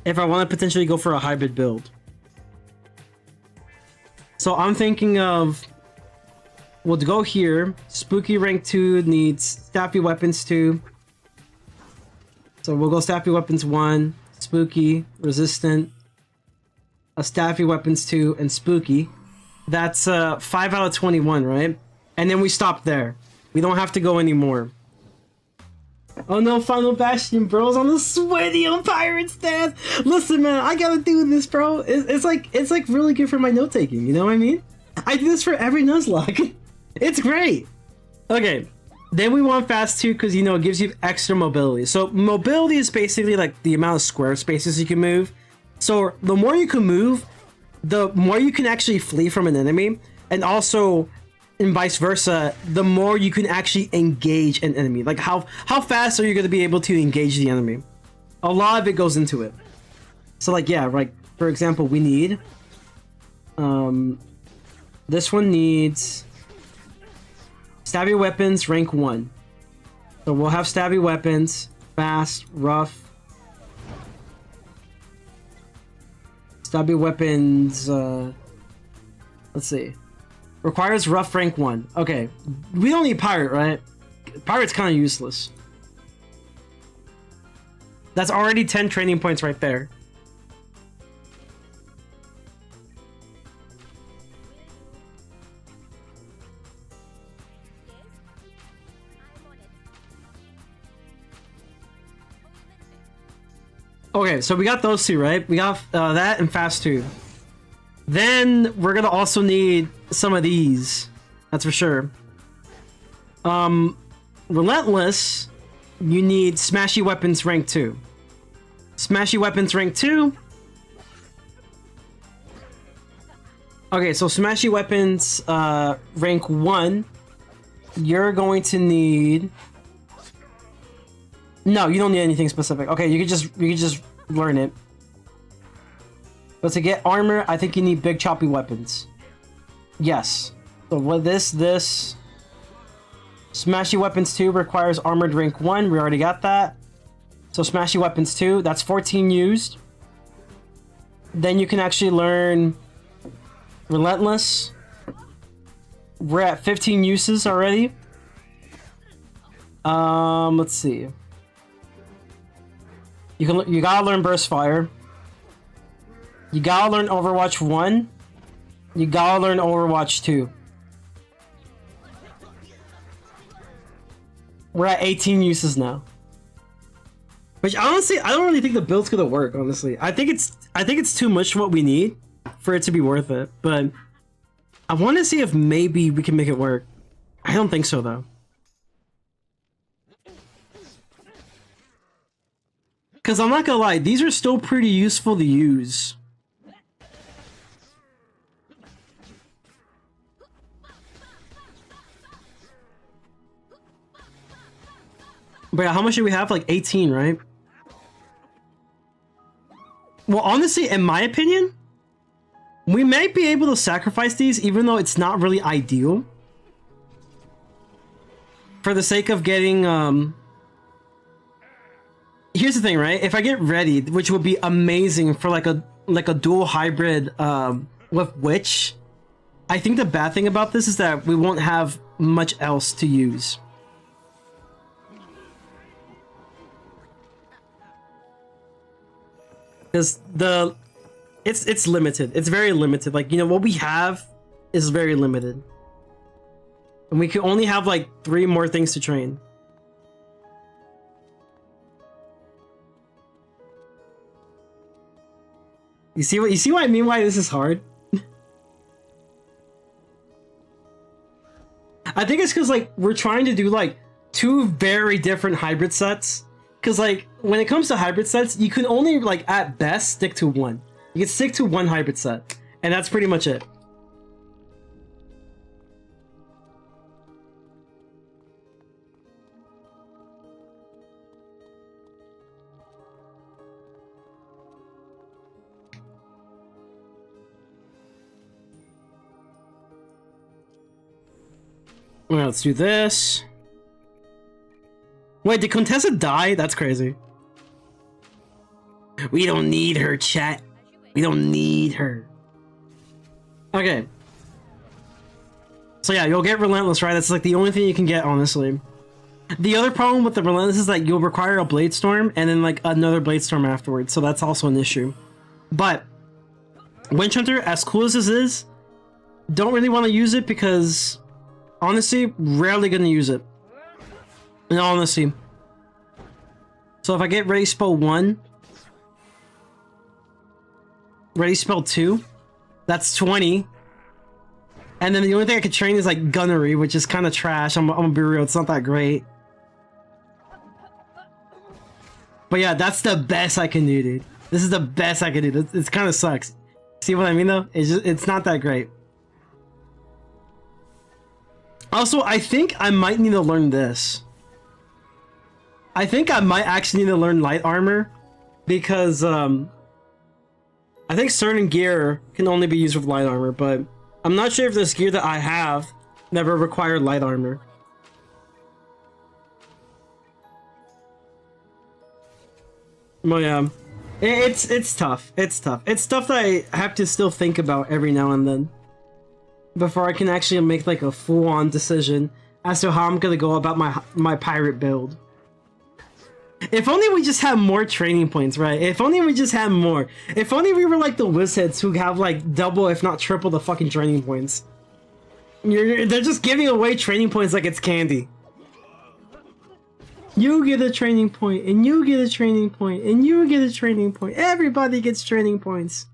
if I want to potentially go for a hybrid build. So I'm thinking of, we'll go here. Spooky rank 2 needs Staffy Weapons 2. So we'll go Staffy Weapons 1, Spooky, Resistant, a Staffy Weapons 2, and Spooky. That's 5 out of 21, right? And then we stop there. We don't have to go anymore. Oh no, Final Bastion, bros! I'm sweaty on Pirate stats. Listen, man, I gotta do this, bro. It's like really good for my note taking. You know what I mean? I do this for every Nuzlocke. It's great. Okay, then we want Fast 2 because you know it gives you extra mobility. So mobility is basically like the amount of square spaces you can move. So the more you can move, the more you can actually flee from an enemy, and also, and vice versa, the more you can actually engage an enemy. Like how fast are you going to be able to engage the enemy? A lot of it goes into it. So like, yeah, like for example, we need this one needs Stabby Weapons rank 1. So we'll have Stabby Weapons, Fast, Rough. Stabby Weapons, let's see. Requires Rough rank 1. Okay, we don't need Pirate, right? Pirate's kind of useless. That's already 10 training points right there. Okay, so we got those two, right? We got that and Fast 2. Then we're gonna also need some of these. That's for sure. Relentless, you need Smashy Weapons rank 2. Smashy Weapons rank 2. Okay, so Smashy Weapons rank 1. You're going to need... No, you don't need anything specific. Okay, you could just learn it. But to get armor, I think you need Big Choppy Weapons. Yes. So what this Smashy Weapons 2 requires Armored rank 1. We already got that. So Smashy Weapons 2, that's 14 used. Then you can actually learn Relentless. We're at 15 uses already. Let's see. You gotta learn Burst Fire. You gotta learn Overwatch 1. You gotta learn Overwatch 2. We're at 18 uses now. Which honestly, I don't really think the build's gonna work. Honestly, I think it's too much what we need for it to be worth it. But I want to see if maybe we can make it work. I don't think so though. Because I'm not gonna lie, these are still pretty useful to use. But yeah, how much do we have? Like 18, right? Well, honestly, in my opinion, we might be able to sacrifice these even though it's not really ideal. For the sake of getting, here's the thing, right? If I get ready, which would be amazing for like a dual hybrid with Witch, I think the bad thing about this is that we won't have much else to use. Because it's limited. It's very limited. Like, you know, what we have is very limited. And we can only have like 3 more things to train. You see what I mean why this is hard? I think it's because like we're trying to do like 2 very different hybrid sets. Because like when it comes to hybrid sets, you can only like at best stick to one. You can stick to one hybrid set, and that's pretty much it. Well, let's do this. Wait, did Contessa die? That's crazy. We don't need her, chat. We don't need her. Okay. So yeah, you'll get Relentless, right? That's like the only thing you can get, honestly. The other problem with the Relentless is that you'll require a Blade Storm and then like another Blade Storm afterwards, so that's also an issue. But Witch Hunter, as cool as this is, don't really want to use it because honestly, rarely gonna use it. In all honesty. So if I get Ready Spell 1, Ready Spell 2, that's 20. And then the only thing I could train is like Gunnery, which is kind of trash. I'm gonna be real, it's not that great. But yeah, that's the best I can do, dude. This is the best I can do. It kind of sucks. See what I mean though? It's not that great. Also, I think I might need to learn this. I think I might actually need to learn Light Armor because I think certain gear can only be used with Light Armor, but I'm not sure if this gear that I have never required Light Armor. Well, yeah, it's tough. It's tough. It's stuff that I have to still think about every now and then before I can actually make like a full-on decision as to how I'm gonna go about my pirate build. If only we just had more training points, right? If only we just had more. If only we were like the Wizheads who have like double, if not triple, the fucking training points. They're just giving away training points like it's candy. You get a training point, and you get a training point, and you get a training point. Everybody gets training points.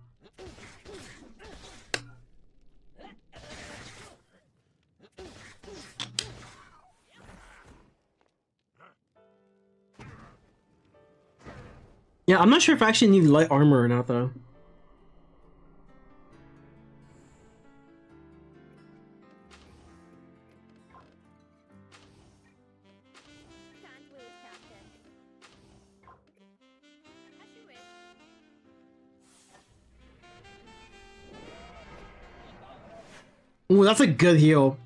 Yeah, I'm not sure if I actually need light armor or not, though. Can't wait, Captain. As you wish. Ooh, that's a good heal.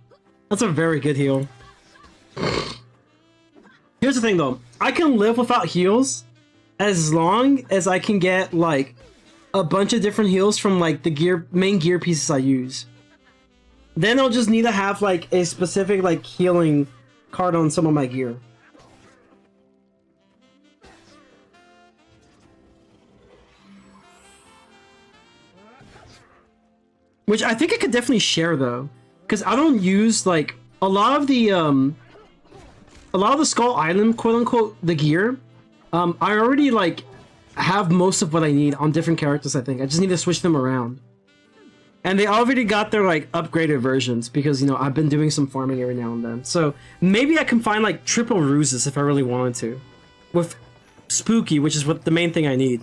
That's a very good heal. Here's the thing, though. I can live without heals as long as I can get, like, a bunch of different heals from, like, the main gear pieces I use. Then I'll just need to have, like, a specific, like, healing card on some of my gear. Which I think I could definitely share, though. Because I don't use, like, a lot of the Skull Island, quote-unquote, the gear, I already like have most of what I need on different characters. I think I just need to switch them around. And they already got their like upgraded versions because, you know, I've been doing some farming every now and then. So maybe I can find like triple ruses if I really wanted to, with Spooky, which is what the main thing I need.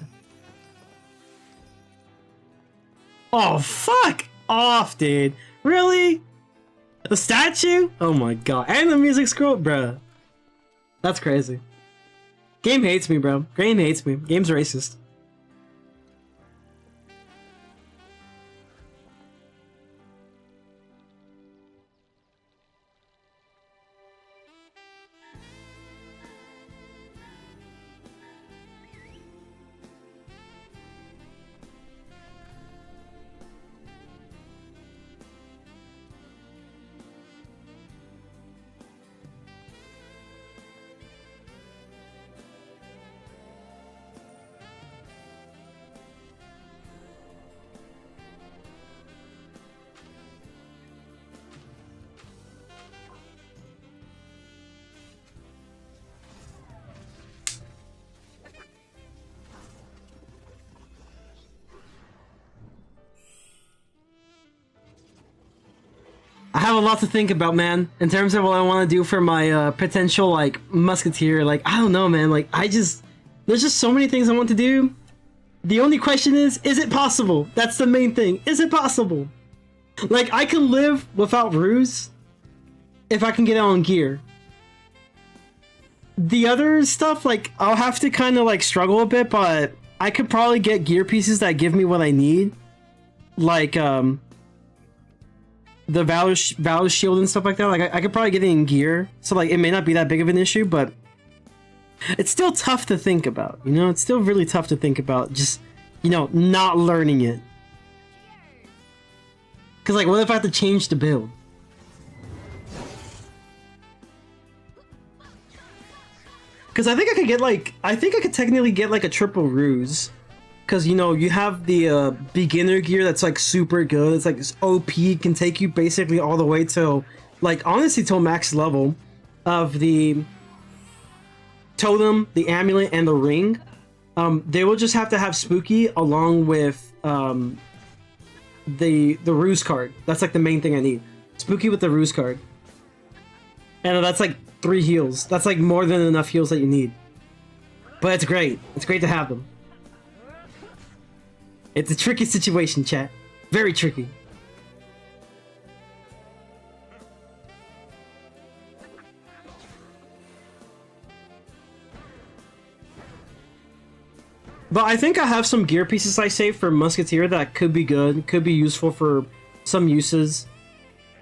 Oh, fuck off, dude. Really? The statue? Oh my god. And the music scroll? Bruh. That's crazy. Game hates me, bro. Game hates me. Game's racist. I have a lot to think about, man, in terms of what I want to do for my potential, like, musketeer. Like, I don't know, man. Like, there's just so many things I want to do. The only question is it possible? That's the main thing. Is it possible? Like, I can live without ruse if I can get it on gear. The other stuff, like, I'll have to kind of, like, struggle a bit, but I could probably get gear pieces that give me what I need. Like, the Valor Shield and stuff like that. Like, I could probably get it in gear, so, like, it may not be that big of an issue, but it's still tough to think about, you know? It's still really tough to think about, just, you know, not learning it. Because, like, what if I have to change the build? Because I think I could get, like, I think I could technically get, like, a triple ruse. Because, you know, you have the beginner gear that's, like, super good. It's, like, it's OP, can take you basically all the way till, like, honestly, till max level of the totem, the amulet, and the ring. They will just have to have Spooky along with the ruse card. That's, like, the main thing I need. Spooky with the ruse card. And that's, like, 3 heals. That's, like, more than enough heals that you need. But it's great. It's great to have them. It's a tricky situation, chat. Very tricky. But I think I have some gear pieces I saved for Musketeer that could be good, could be useful for some uses.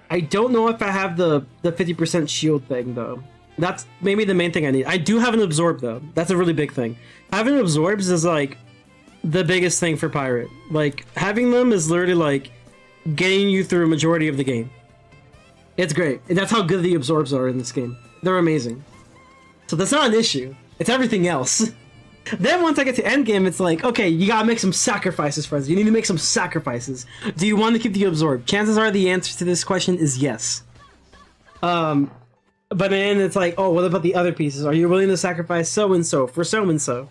I don't know if I have the 50% shield thing, though. That's maybe the main thing I need. I do have an Absorb, though. That's a really big thing. Having Absorbs is, like, the biggest thing for Pirate. Like, having them is literally, like, getting you through a majority of the game. It's great. And that's how good the Absorbs are in this game. They're amazing. So that's not an issue. It's everything else. Then once I get to endgame, it's like, okay, you gotta make some sacrifices, friends. You need to make some sacrifices. Do you want to keep the Absorb? Chances are the answer to this question is yes. But then it's like, oh, what about the other pieces? Are you willing to sacrifice so-and-so for so-and-so?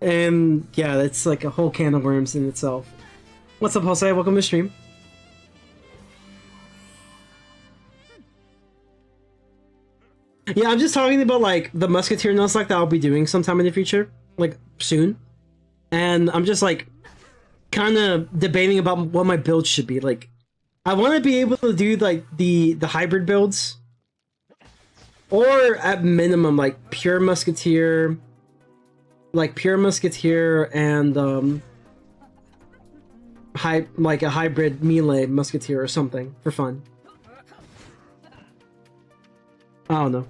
And yeah, it's like a whole can of worms in itself. What's up, Jose? Welcome to the stream. Yeah, I'm just talking about, like, the Musketeer Nuzlocke that I'll be doing sometime in the future. Like, soon. And I'm just, like, kind of debating about what my build should be. Like, I want to be able to do, like, the hybrid builds. Or, at minimum, like, pure Musketeer. Like, pure Musketeer and, like, a hybrid melee Musketeer or something for fun. I don't know.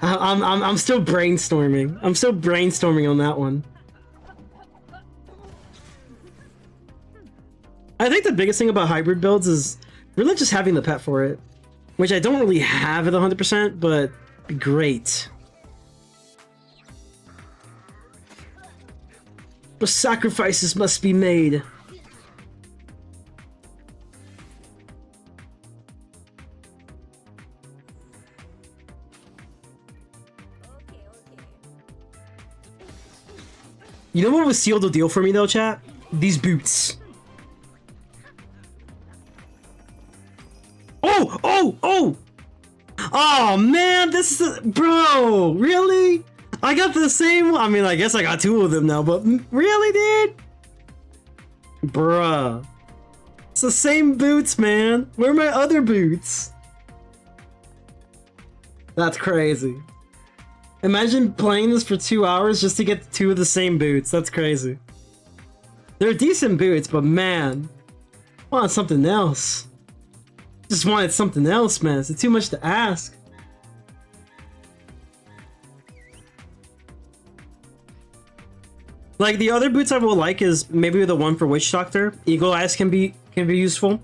I'm still brainstorming. I'm still brainstorming on that one. I think the biggest thing about hybrid builds is really just having the pet for it, which I don't really have at 100%, but great. But sacrifices must be made. You know what was sealed the deal for me though, chat? These boots. Oh! Oh! Oh! Oh man, this is bro, really? I got the same. I mean, I guess I got two of them now, but really, dude? Bruh. It's the same boots, man. Where are my other boots? That's crazy. Imagine playing this for 2 hours just to get two of the same boots. That's crazy. They're decent boots, but man, I want something else. Just wanted something else, man. It's too much to ask. Like the other boots I will like is maybe the one for Witch Doctor. Eagle Eyes can be useful,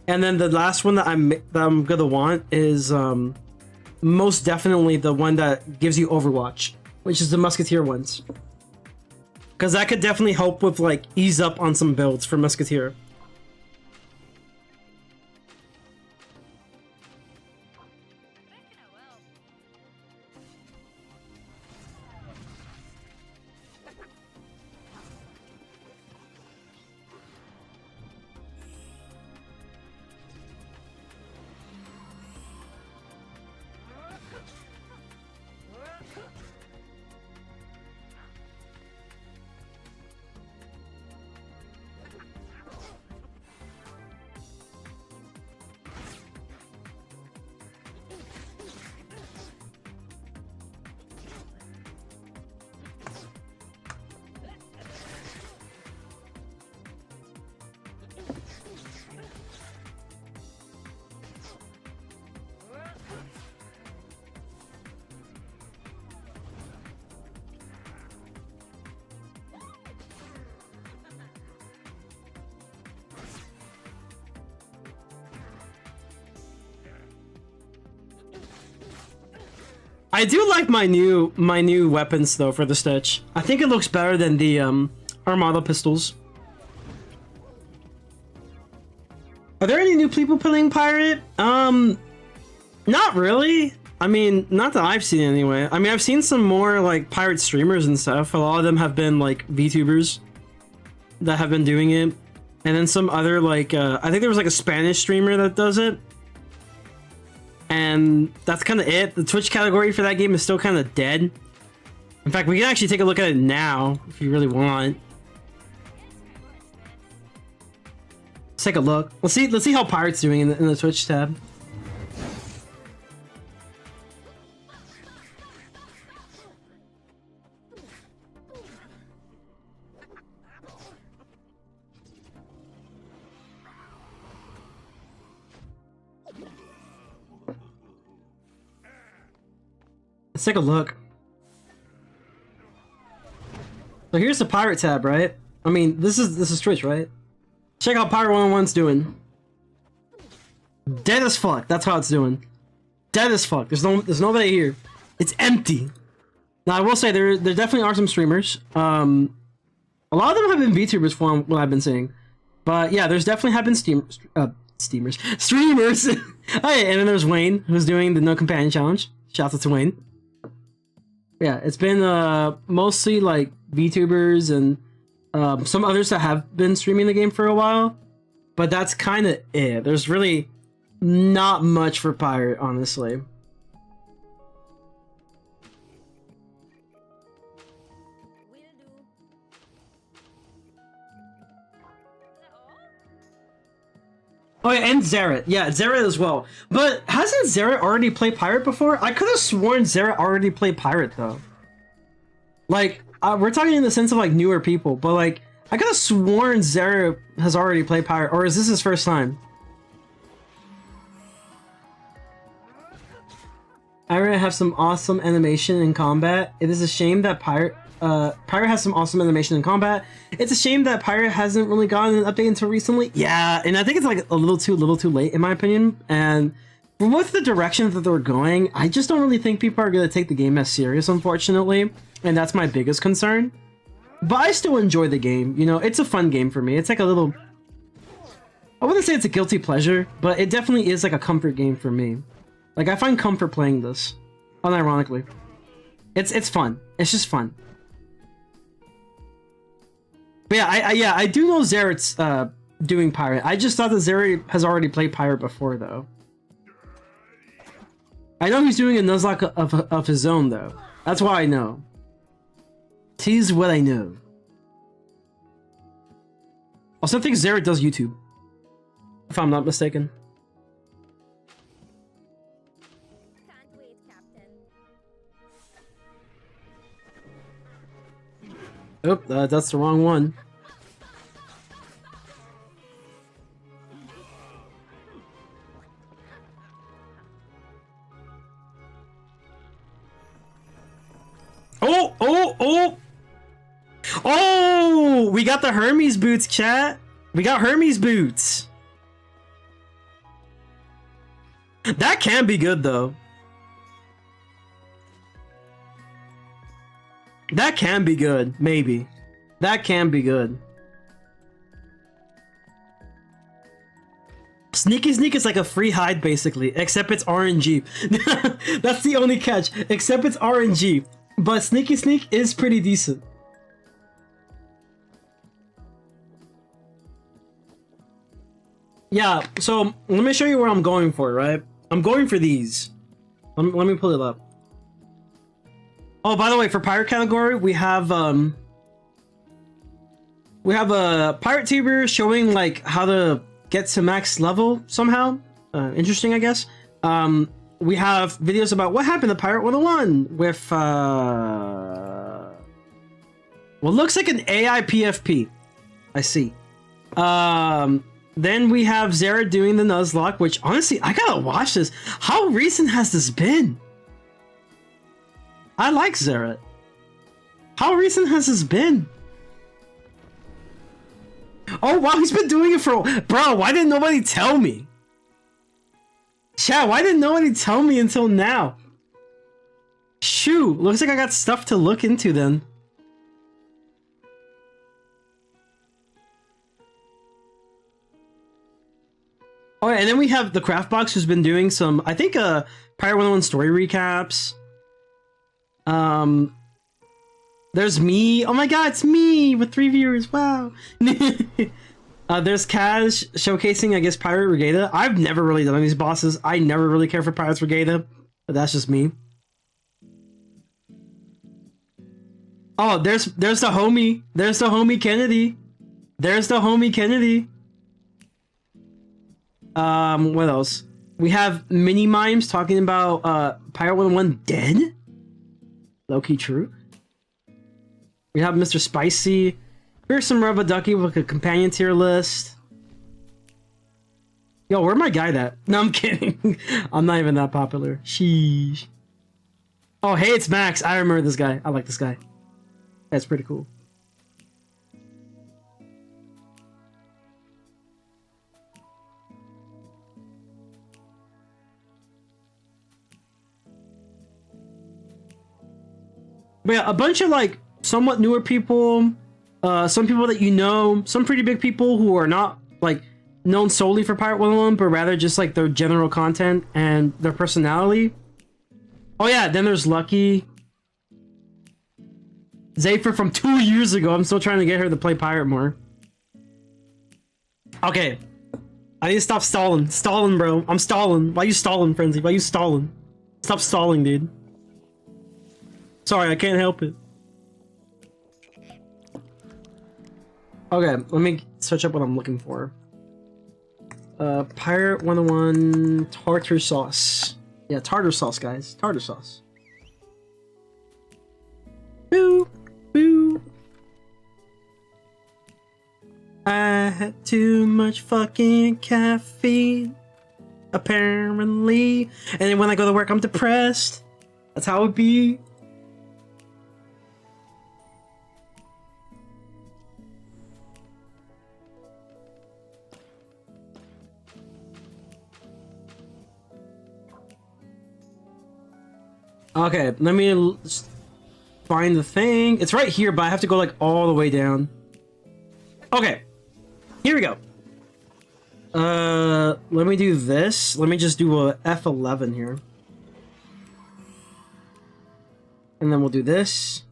and then the last one that I'm gonna want is most definitely the one that gives you Overwatch, which is the Musketeer ones, because that could definitely help with like ease up on some builds for Musketeer. I do like my new weapons though for the Stitch. I think it looks better than the Armada pistols. Are there any new people playing Pirate? Not really. I mean, not that I've seen anyway. I mean, I've seen some more like Pirate streamers and stuff. A lot of them have been like VTubers that have been doing it. And then some other like, I think there was like a Spanish streamer that does it. And that's kind of it. The Twitch category for that game is still kind of dead. In fact, we can actually take a look at it now if you really want. Let's take a look. Let's see how Pirate's doing in the Twitch tab. Let's take a look. So here's the Pirate tab, right? I mean, this is Twitch, right? Check out Pirate101's doing. Dead as fuck. That's how it's doing. Dead as fuck. There's nobody here. It's empty. Now I will say there definitely are some streamers. A lot of them have been VTubers from what I've been seeing. But yeah, there's definitely have been streamers. Hey, and then there's Wayne, who's doing the No Companion Challenge. Shout out to Wayne. Yeah, it's been mostly like VTubers and some others that have been streaming the game for a while, but that's kind of it. There's really not much for Pirate, honestly. Oh yeah, and Zeret. Yeah, Zeret as well. But hasn't Zeret already played Pirate before? I could have sworn Zeret already played Pirate though. Like, we're talking in the sense of like newer people, but like, I could have sworn Zeret has already played Pirate, or is this his first time? Pirate have some awesome animation in combat. It is a shame that Pirate has some awesome animation in combat. It's a shame that Pirate hasn't really gotten an update until recently. Yeah, and I think it's like a little too late in my opinion. And with the direction that they're going, I just don't really think people are gonna take the game as serious, unfortunately. And that's my biggest concern. But I still enjoy the game. You know, it's a fun game for me. It's like a little, I wouldn't say it's a guilty pleasure, but it definitely is like a comfort game for me. Like I find comfort playing this, unironically. It's fun. It's just fun. But yeah, I do know Zeret's doing pirate. I just thought that Zeret has already played pirate before though. I know he's doing a Nuzlocke of his own though. That's why I know. Tease what I know. Also, I think Zeret does YouTube, if I'm not mistaken. Can't wait, Captain. Oh, that's the wrong one. Oh, oh, oh! Oh! We got the Hermes boots, chat! We got Hermes boots! That can be good, though. That can be good, maybe. That can be good. Sneaky Sneak is like a free hide, basically, except it's RNG. That's the only catch, except it's RNG. But Sneaky Sneak is pretty decent. Yeah, so let me show you where I'm going for, right? I'm going for these. Let me pull it up. Oh, by the way, for pirate category, we have a PirateTuber showing like how to get to max level somehow. Interesting, I guess. We have videos about what happened to Pirate101 with what looks like an AI PFP. I see. Then we have Zeret doing the Nuzlocke, which honestly, I gotta watch this. How recent has this been? I like Zeret. How recent has this been? Oh wow, he's been doing it for... Bro, why didn't nobody tell me? Chat, why didn't nobody tell me until now? Shoot, looks like I got stuff to look into then. Oh, and then we have the Craftbox, who's been doing some, I think, Pirate101 story recaps. There's me. Oh my god, it's me with 3 viewers. Wow. There's Kaz showcasing, I guess, Pirate Regatta. I've never really done these bosses. I never really care for Pirates Regatta, but that's just me. Oh, there's the homie. There's the homie Kennedy. There's the homie Kennedy. What else? We have mini mimes talking about Pirate101 dead. Low-key true. We have Mr. Spicy. Here's some Rubba Ducky with a companion tier list. Yo, where my guy at? No, I'm kidding. I'm not even that popular. Sheesh. Oh, hey, it's Max. I remember this guy. I like this guy. That's pretty cool. But yeah, a bunch of like somewhat newer people, some people that you know, some pretty big people who are not like known solely for Pirate101, but rather just like their general content and their personality. Oh yeah, then there's Lucky. Zephyr from 2 years ago. I'm still trying to get her to play Pirate more. Okay. I need to stop stalling. Stalling, bro. I'm stalling. Why you stalling, Frenzy? Why you stalling? Stop stalling, dude. Sorry, I can't help it. Okay, let me search up what I'm looking for. Pirate101 tartar sauce. Yeah, tartar sauce, guys. Tartar sauce. Boo! Boo! I had too much fucking caffeine, apparently. And then when I go to work, I'm depressed. That's how it be. Okay, let me find the thing. It's right here, but I have to go like all the way down. Okay, here we go. Let me do this. Let me just do a F11 here. And then we'll do this.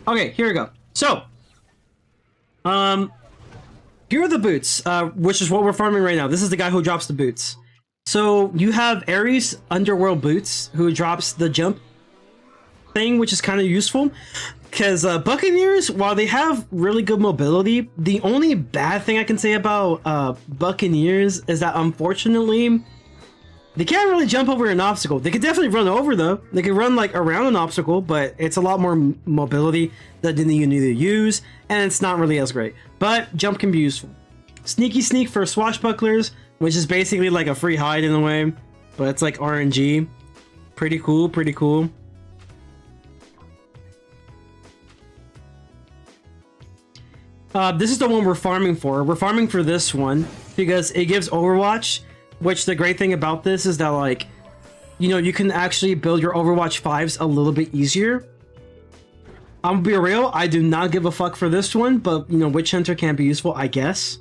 Okay, here we go. So, here are the boots, which is what we're farming right now. This is the guy who drops the boots. So you have Ares Underworld Boots, who drops the jump thing, which is kind of useful. Because Buccaneers, while they have really good mobility, the only bad thing I can say about Buccaneers is that unfortunately, they can't really jump over an obstacle. They could definitely run over though. They could run like around an obstacle, but it's a lot more mobility that you need to use, and it's not really as great. But jump can be useful. Sneaky Sneak for Swashbucklers, which is basically like a free hide in a way, but it's like RNG. Pretty cool, pretty cool. This is the one we're farming for. We're farming for this one because it gives Overwatch, which the great thing about this is that, like, you know, you can actually build your Overwatch 5s a little bit easier. I'm gonna be real, I do not give a fuck for this one, but, you know, Witch Hunter can be useful, I guess.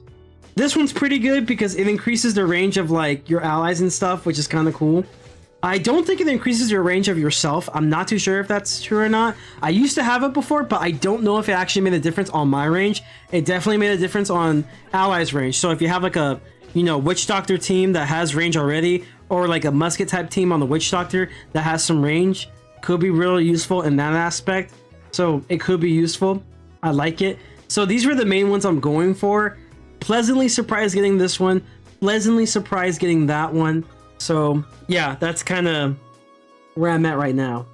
This one's pretty good because it increases the range of, like, your allies and stuff, which is kind of cool. I don't think it increases your range of yourself. I'm not too sure if that's true or not. I used to have it before, but I don't know if it actually made a difference on my range. It definitely made a difference on allies' range. So if you have, like, a, you know, Witch Doctor team that has range already, or like a musket type team on the Witch Doctor that has some range, could be really useful in that aspect. So it could be useful. I like it. So these were the main ones I'm going for. Pleasantly surprised getting this one. Pleasantly surprised getting that one. So yeah, that's kind of where I'm at right now.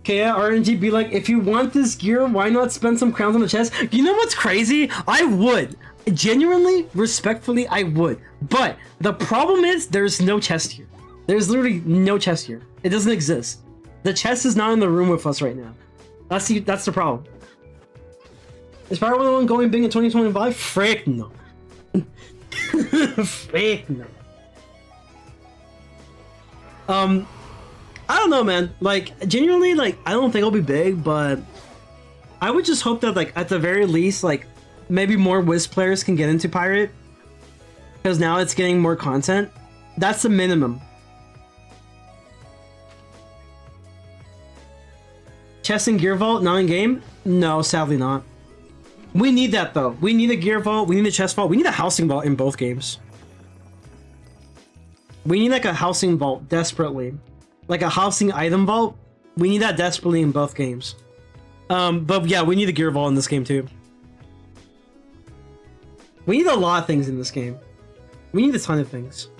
Okay, yeah, RNG be like, if you want this gear, why not spend some crowns on the chest? You know what's crazy? I would. Genuinely, respectfully, I would. But the problem is there's no chest here. There's literally no chest here. It doesn't exist. The chest is not in the room with us right now. That's the problem. Is Pirate101 going big in 2025? Frick no. Frick no. I don't know, man. Like, genuinely, like, I don't think it'll be big, but I would just hope that, like, at the very least, like, maybe more Wiz players can get into Pirate, because now it's getting more content. That's the minimum. Chest and Gear Vault, not in game? No, sadly not. We need that, though. We need a Gear Vault, we need a Chest Vault, we need a Housing Vault in both games. We need, like, a Housing Vault desperately. Like a housing item vault, we need that desperately in both games. But yeah, we need a gear vault in this game too. We need a lot of things in this game. We need a ton of things.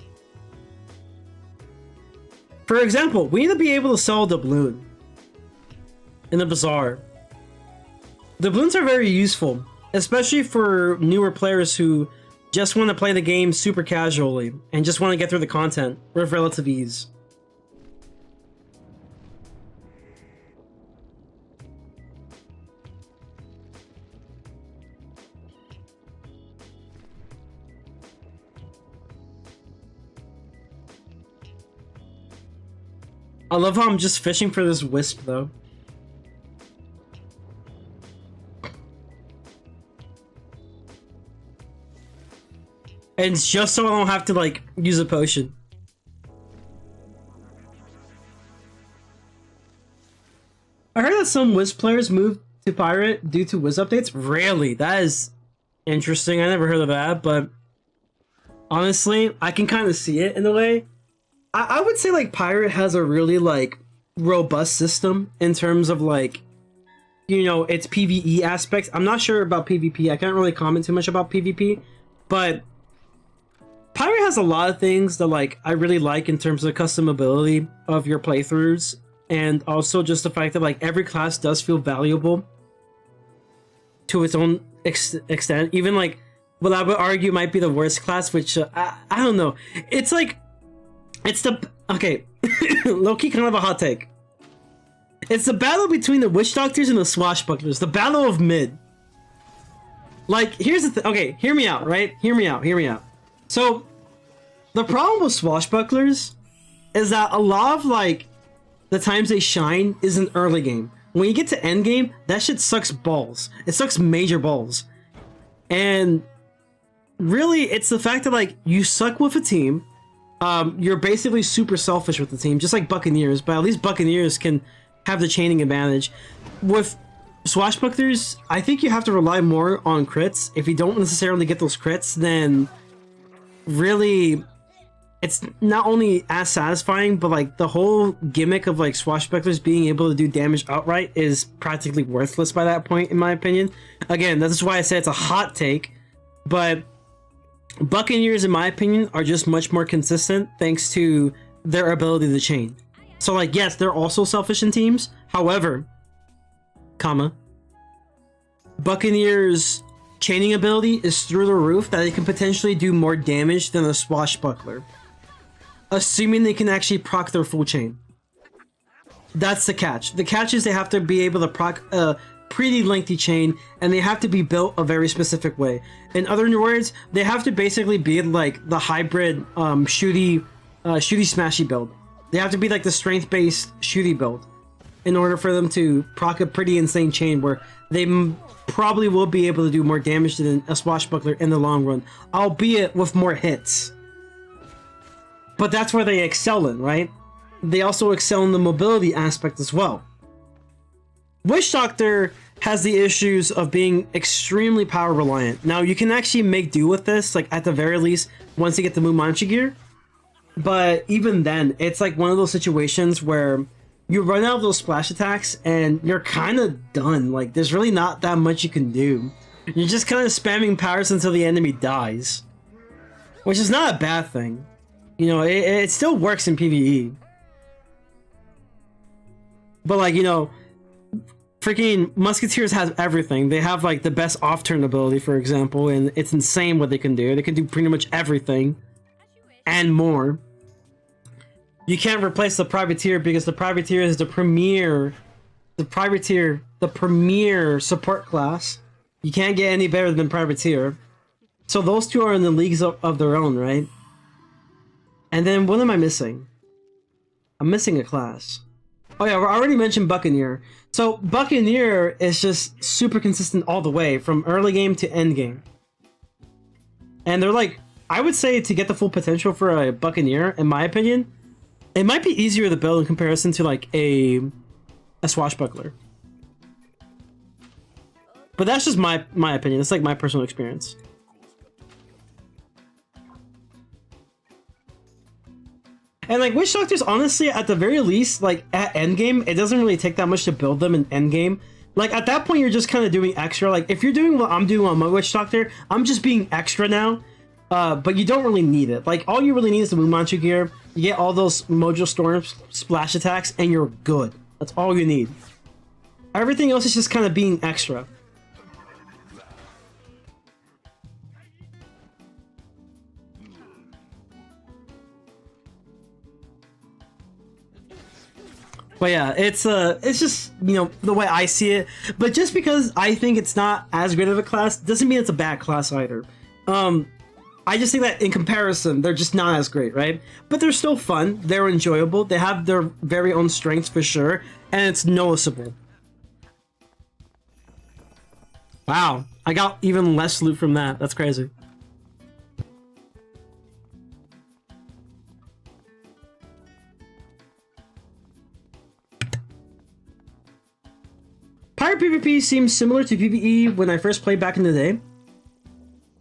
For example, we need to be able to sell a doubloon in the bazaar. Doubloons are very useful, especially for newer players who just want to play the game super casually and just want to get through the content with relative ease. I love how I'm just fishing for this wisp, though. And it's just so I don't have to, like, use a potion. I heard that some Wisp players moved to Pirate due to Wiz updates. Really? That is interesting. I never heard of that, but honestly, I can kind of see it in a way. I would say, like, Pirate has a really, like, robust system in terms of, like, you know, its PvE aspects. I'm not sure about PvP. I can't really comment too much about PvP, but Pirate has a lot of things that, like, I really like in terms of customability of your playthroughs, and also just the fact that, like, every class does feel valuable to its own extent. Even, like, what I would argue might be the worst class, which I don't know. It's like, it's the, okay, low-key kind of a hot take. It's the battle between the Witch Doctors and the Swashbucklers. The battle of mid. Like, here's the thing. Okay, hear me out, right? Hear me out. So, the problem with Swashbucklers is that a lot of, like, the times they shine is in early game. when you get to endgame, that shit sucks balls. It sucks major balls. And really, it's the fact that like you suck with a team. You're basically super selfish with the team, just like Buccaneers, but at least Buccaneers can have the chaining advantage. With Swashbucklers, I think you have to rely more on crits. If you don't necessarily get those crits, then really it's not only as satisfying, but like the whole gimmick of like Swashbucklers being able to do damage outright is practically worthless by that point, in my opinion. Again, that's why I say it's a hot take, but Buccaneers, in my opinion, are just much more consistent thanks to their ability to chain. So like, yes, they're also selfish in teams. However, Buccaneers' chaining ability is through the roof that they can potentially do more damage than a Swashbuckler, assuming they can actually proc their full chain. That's the catch. The catch is they have to be able to proc a pretty lengthy chain, and they have to be built a very specific way. In other words, they have to basically be like the hybrid shooty smashy build. They have to be like the strength-based shooty build in order for them to proc a pretty insane chain where they probably will be able to do more damage than a Swashbuckler in the long run, albeit with more hits. But that's where they excel in, right? They also excel in the mobility aspect as well. Witch Doctor has the issues of being extremely power reliant. Now, you can actually make do with this, like at the very least, once you get the Mumanchi gear. But even then, it's like one of those situations where you run out of those splash attacks and you're kind of done. Like, there's really not that much you can do. You're just kind of spamming powers until the enemy dies. Which is not a bad thing. You know, it still works in PvE. But like, you know, freaking Musketeers has everything. They have like the best off-turn ability, for example, and it's insane what they can do. They can do pretty much everything and more. You can't replace the Privateer because the Privateer is the premier support class. You can't get any better than Privateer. So those two are in the leagues of their own, right? And then what am I missing? I'm missing a class. Oh yeah, we already mentioned Buccaneer. So Buccaneer is just super consistent all the way from early game to end game. And they're like, I would say to get the full potential for a Buccaneer, in my opinion, it might be easier to build in comparison to like a Swashbuckler. But that's just my opinion. It's like my personal experience. And like Witch Doctors, honestly, at the very least, like at endgame, it doesn't really take that much to build them in endgame. Like at that point, you're just kind of doing extra. Like if you're doing what I'm doing on my Witch Doctor, I'm just being extra now. But you don't really need it. Like all you really need is the Mumanchu gear. You get all those Mojo Storm splash attacks, and you're good. That's all you need. Everything else is just kind of being extra. But yeah, it's just, you know, the way I see it. But just because I think it's not as great of a class doesn't mean it's a bad class either. I just think that in comparison, they're just not as great, right? But they're still fun. They're enjoyable. They have their very own strengths for sure, and it's noticeable. Wow, I got even less loot from that. That's crazy. Pirate PvP seems similar to PvE when I first played back in the day.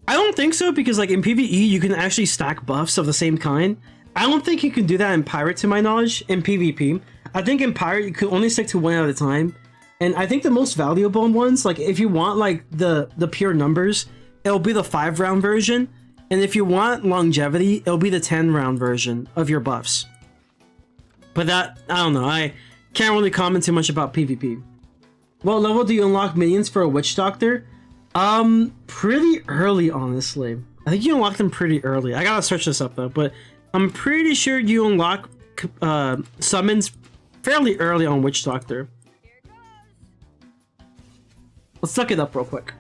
I don't think so, because like in PvE you can actually stack buffs of the same kind. I don't think you can do that in Pirate, to my knowledge. In PvP, I think in Pirate you can only stick to one at a time. And I think the most valuable ones, like if you want like the pure numbers, it'll be the 5-round version. And if you want longevity, it'll be the 10-round version of your buffs. But that, I don't know, I can't really comment too much about PvP. What level do you unlock minions for a Witch Doctor? Pretty early, honestly. I think you unlock them pretty early. I gotta search this up though, but I'm pretty sure you unlock summons fairly early on Witch Doctor. Let's suck it up real quick.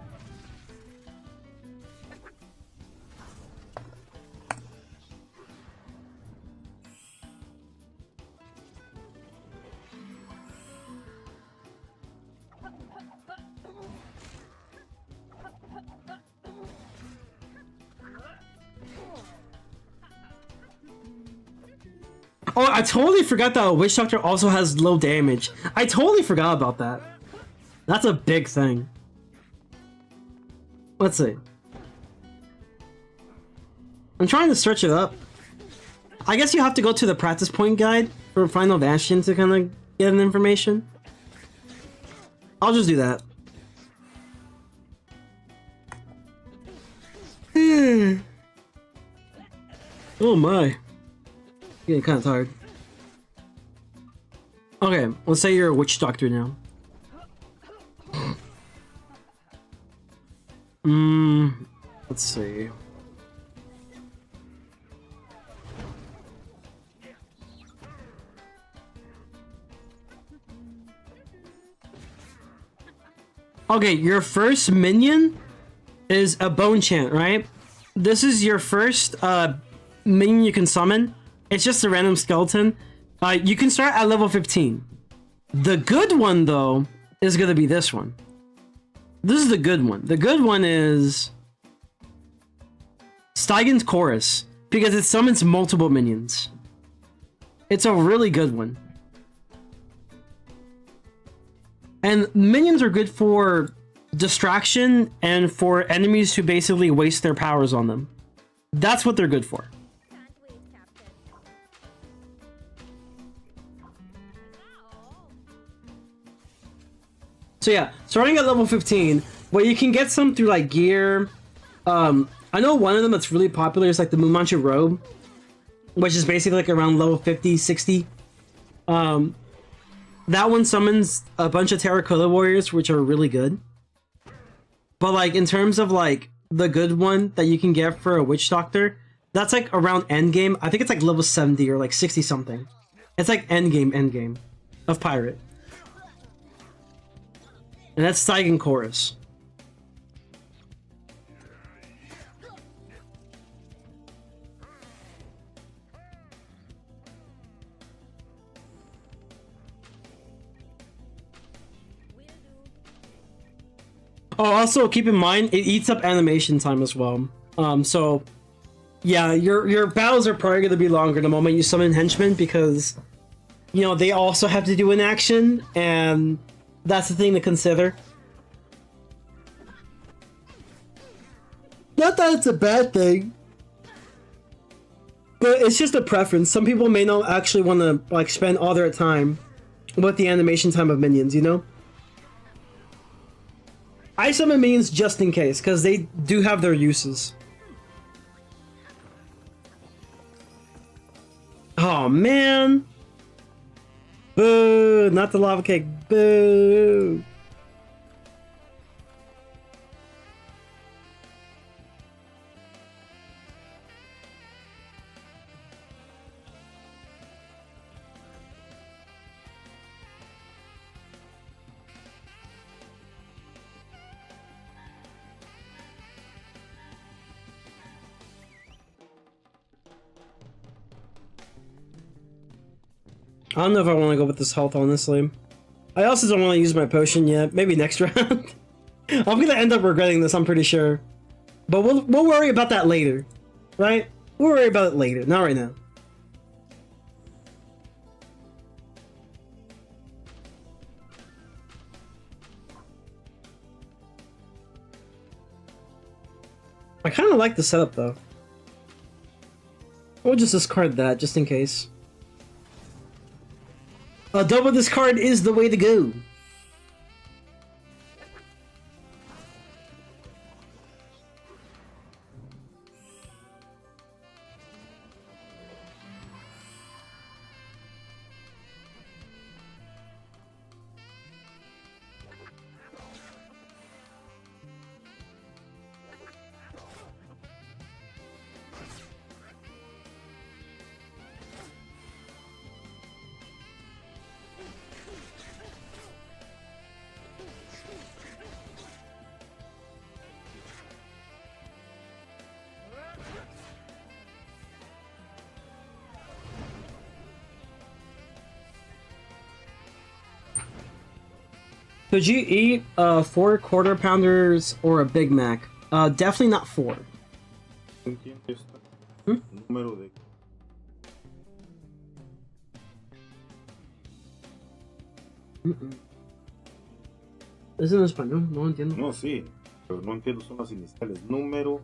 Oh, I totally forgot that a Witch Doctor also has low damage. I totally forgot about that. That's a big thing. Let's see. I'm trying to search it up. I guess you have to go to the practice point guide for Final Bastion to kind of get an information. I'll just do that. Oh my. Getting kind of tired. Okay, let's say you're a Witch Doctor now. Let's see. Okay, your first minion is a Bone Chant, right? This is your first minion you can summon. It's just a random skeleton. You can start at level 15. The good one, though, is going to be this one. This is the good one. The good one is Stygen's Chorus, because it summons multiple minions. It's a really good one. And minions are good for distraction and for enemies who basically waste their powers on them. That's what they're good for. Can't wait, Captain. So yeah, starting at level 15, well, you can get some through like gear. I know one of them that's really popular is like the Mumanchu Robe, which is basically like around level 50, 60. That one summons a bunch of Terracotta Warriors, which are really good. But like in terms of like the good one that you can get for a Witch Doctor, that's like around endgame. I think it's like level 70 or like 60 something. It's like endgame of Pirate. And that's Stygen Chorus. Oh, also keep in mind it eats up animation time as well. So yeah, your battles are probably gonna be longer the moment you summon henchmen because you know they also have to do an action, and that's the thing to consider. Not that it's a bad thing, but it's just a preference. Some people may not actually want to like spend all their time with the animation time of minions, you know? I summon minions just in case, because they do have their uses. Oh man! Boo! Not the lava cake. Boo! I don't know if I want to go with this health, honestly. I also don't want to use my potion yet. Maybe next round. I'm gonna end up regretting this, I'm pretty sure. But we'll worry about that later. Right? We'll worry about it later, not right now. I kind of like the setup, though. We'll just discard that, just in case. A double discard is the way to go. Could you eat 4 quarter pounders or a Big Mac? Definitely not 4. Es en español, no entiendo. No, sí, pero no entiendo, son las iniciales. Número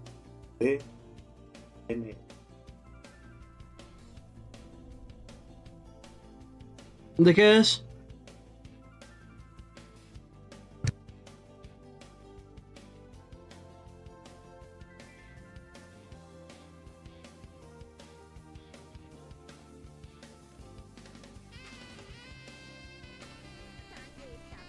de N. ¿De qué es? Can't wait, Captain.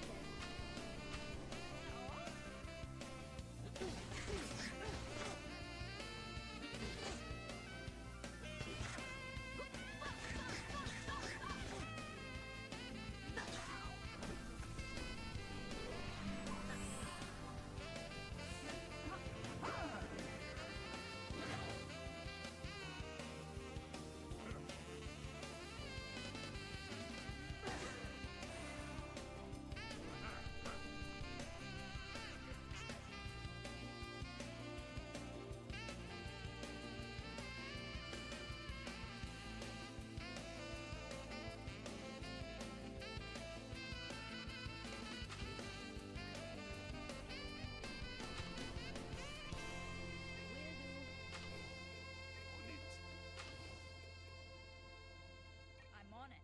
I'm on it.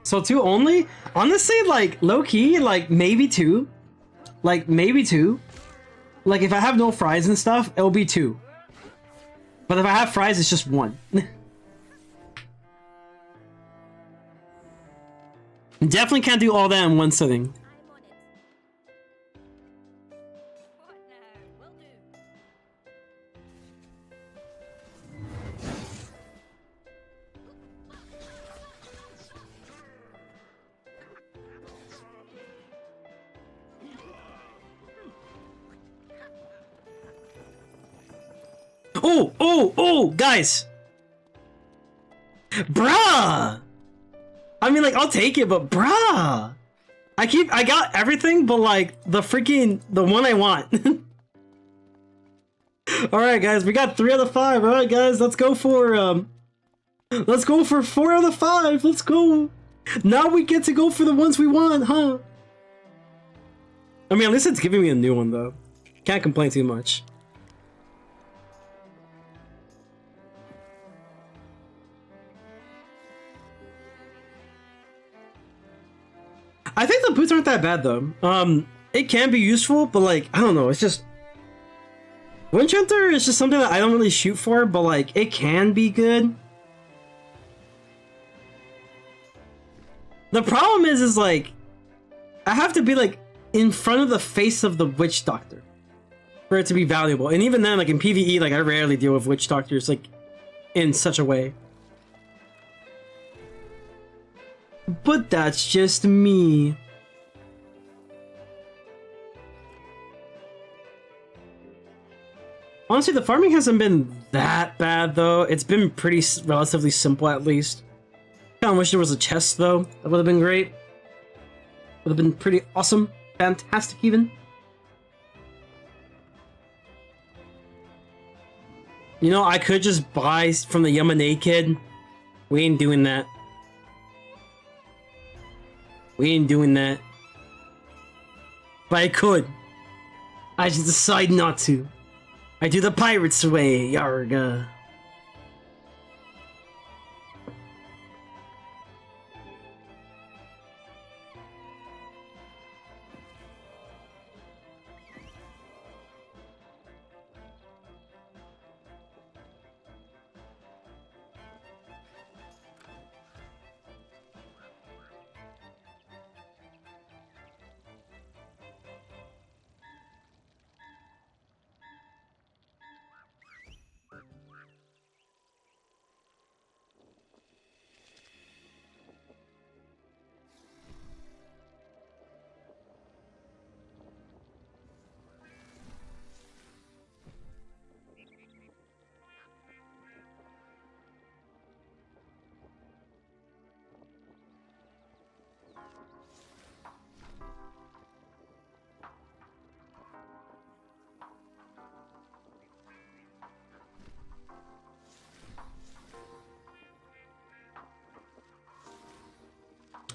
So 2 only? Honestly, like, low-key, like, maybe 2. Like, maybe 2. Like, if I have no fries and stuff, it'll be 2. But if I have fries, it's just 1. Definitely can't do all that in one sitting. I'm on it. What now? Will do. Oh, guys! Bruh! I mean, like, I'll take it, but bruh! I got everything, but like, the one I want. Alright, guys, we got 3 out of 5. Alright, guys, let's go for 4 out of 5. Let's go. Now we get to go for the ones we want, huh? I mean, at least it's giving me a new one, though. Can't complain too much. I think the boots aren't that bad, though. It can be useful, but like, I don't know, it's just... Wind Hunter is just something that I don't really shoot for, but like, it can be good. The problem is like, I have to be like, in front of the face of the Witch Doctor for it to be valuable. And even then, like in PvE, like I rarely deal with Witch Doctors like in such a way. But that's just me. Honestly, the farming hasn't been that bad though. It's been pretty relatively simple at least. Kinda wish there was a chest though. That would have been great. Would have been pretty awesome. Fantastic even. You know, I could just buy from the Yamane kid. We ain't doing that. We ain't doing that. But I could. I just decide not to. I do the pirate's way, yarga.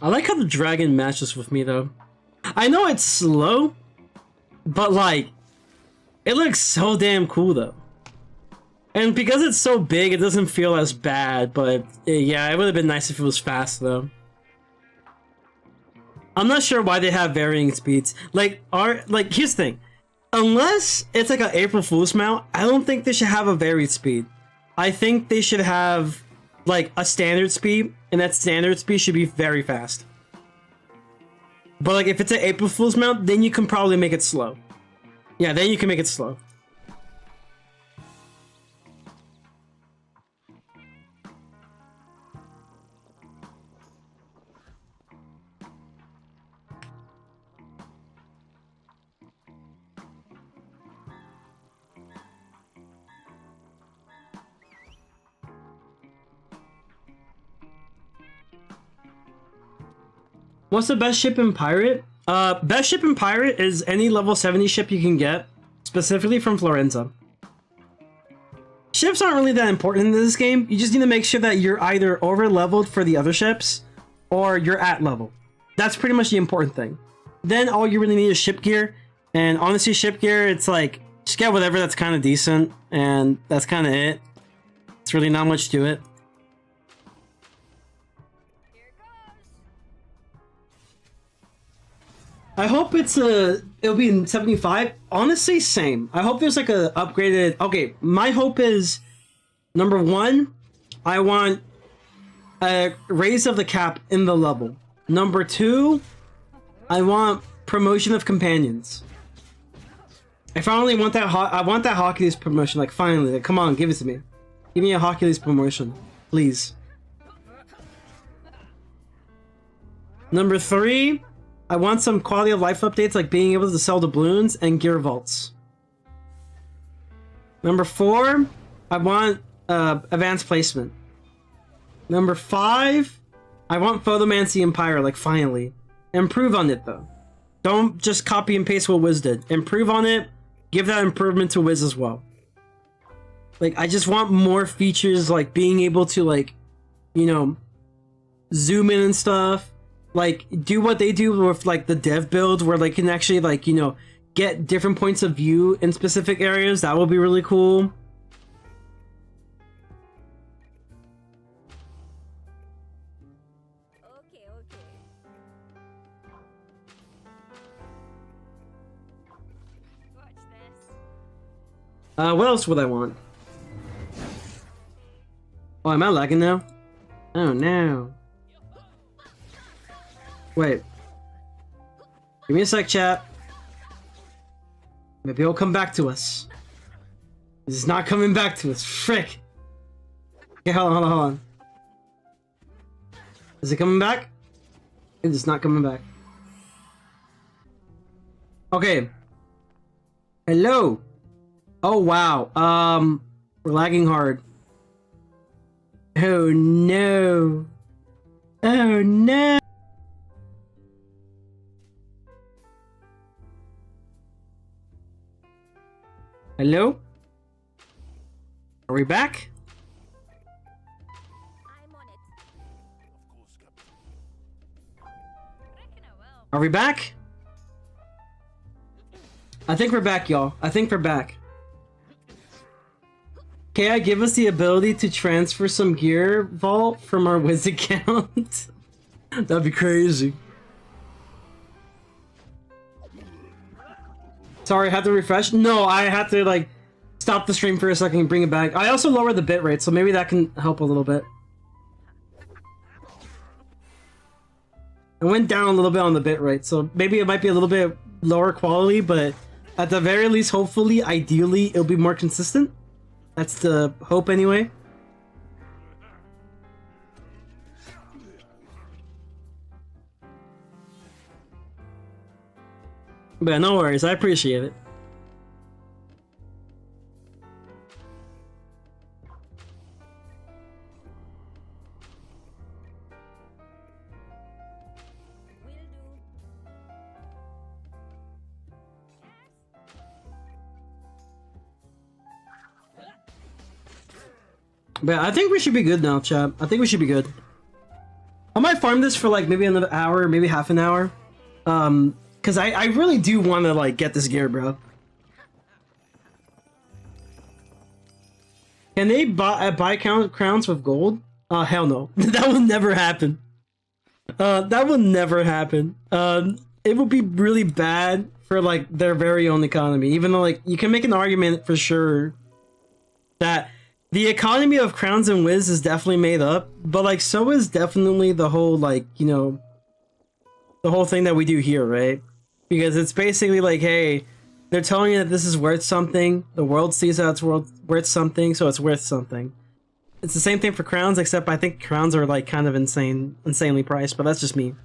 I like how the dragon matches with me though. I know it's slow, but like, it looks so damn cool though. And because it's so big, it doesn't feel as bad, but yeah, it would have been nice if it was fast though. I'm not sure why they have varying speeds. Like, here's the thing. Unless it's like an April Fool's mount, I don't think they should have a varied speed. I think they should have like a standard speed, and that standard speed should be very fast. But like if it's an April Fool's mount, then you can probably make it slow. Yeah, then you can make it slow. What's the best ship in Pirate? Best ship in Pirate is any level 70 ship you can get, specifically from Florenza. Ships aren't really that important in this game. You just need to make sure that you're either over leveled for the other ships, or you're at level. That's pretty much the important thing. Then all you really need is ship gear, and honestly ship gear, it's like, just get whatever that's kind of decent, and that's kind of it. It's really not much to it. I hope it'll be in 75. Honestly, same. I hope there's like a upgraded. Okay, my hope is number 1, I want a raise of the cap in the level. Number 2, I want promotion of companions. I finally want that. I want that Hercules promotion. Like finally, like, come on, give it to me. Give me a Hercules promotion, please. Number 3. I want some quality of life updates like being able to sell doubloons and gear vaults. Number 4, I want advanced placement. Number 5, I want photomancy and pyro, like finally. Improve on it though. Don't just copy and paste what Wiz did. Improve on it, give that improvement to Wiz as well. Like I just want more features like being able to like, you know, zoom in and stuff. Like, do what they do with, like, the dev build, where they can actually, like, you know, get different points of view in specific areas. That would be really cool. Okay. Watch this. What else would I want? Oh, am I lagging now? Oh, no. Wait. Give me a sec, chat. Maybe he'll come back to us. He's not coming back to us. Frick. Okay, hold on. Is it coming back? It is not coming back. Okay. Hello. Oh, wow. We're lagging hard. Oh, no. Oh, no. Hello? Are we back? I'm on it. Reckon I will. Are we back? I think we're back, y'all. I think we're back. Can I give us the ability to transfer some gear vault from our Wiz account? That'd be crazy. Sorry, I had to refresh. No, I had to like stop the stream for a second and bring it back. I also lowered the bitrate, so maybe that can help a little bit. I went down a little bit on the bitrate, so maybe it might be a little bit lower quality, but at the very least, hopefully, ideally, it'll be more consistent. That's the hope anyway. But no worries, I appreciate it. Will do. But I think we should be good now, chat. I think we should be good. How might farm this for like maybe another hour, maybe half an hour. Because I really do want to like get this gear, bro. Can they buy crowns with gold? Hell no. That will never happen. That will never happen. It would be really bad for like their very own economy. Even though like you can make an argument for sure that the economy of crowns and whiz is definitely made up, but like so is definitely the whole like, you know, the whole thing that we do here, right? Because it's basically like, hey, they're telling you that this is worth something. The world sees that it's worth something, so it's worth something. It's the same thing for crowns, except I think crowns are like kind of insanely priced, but that's just me.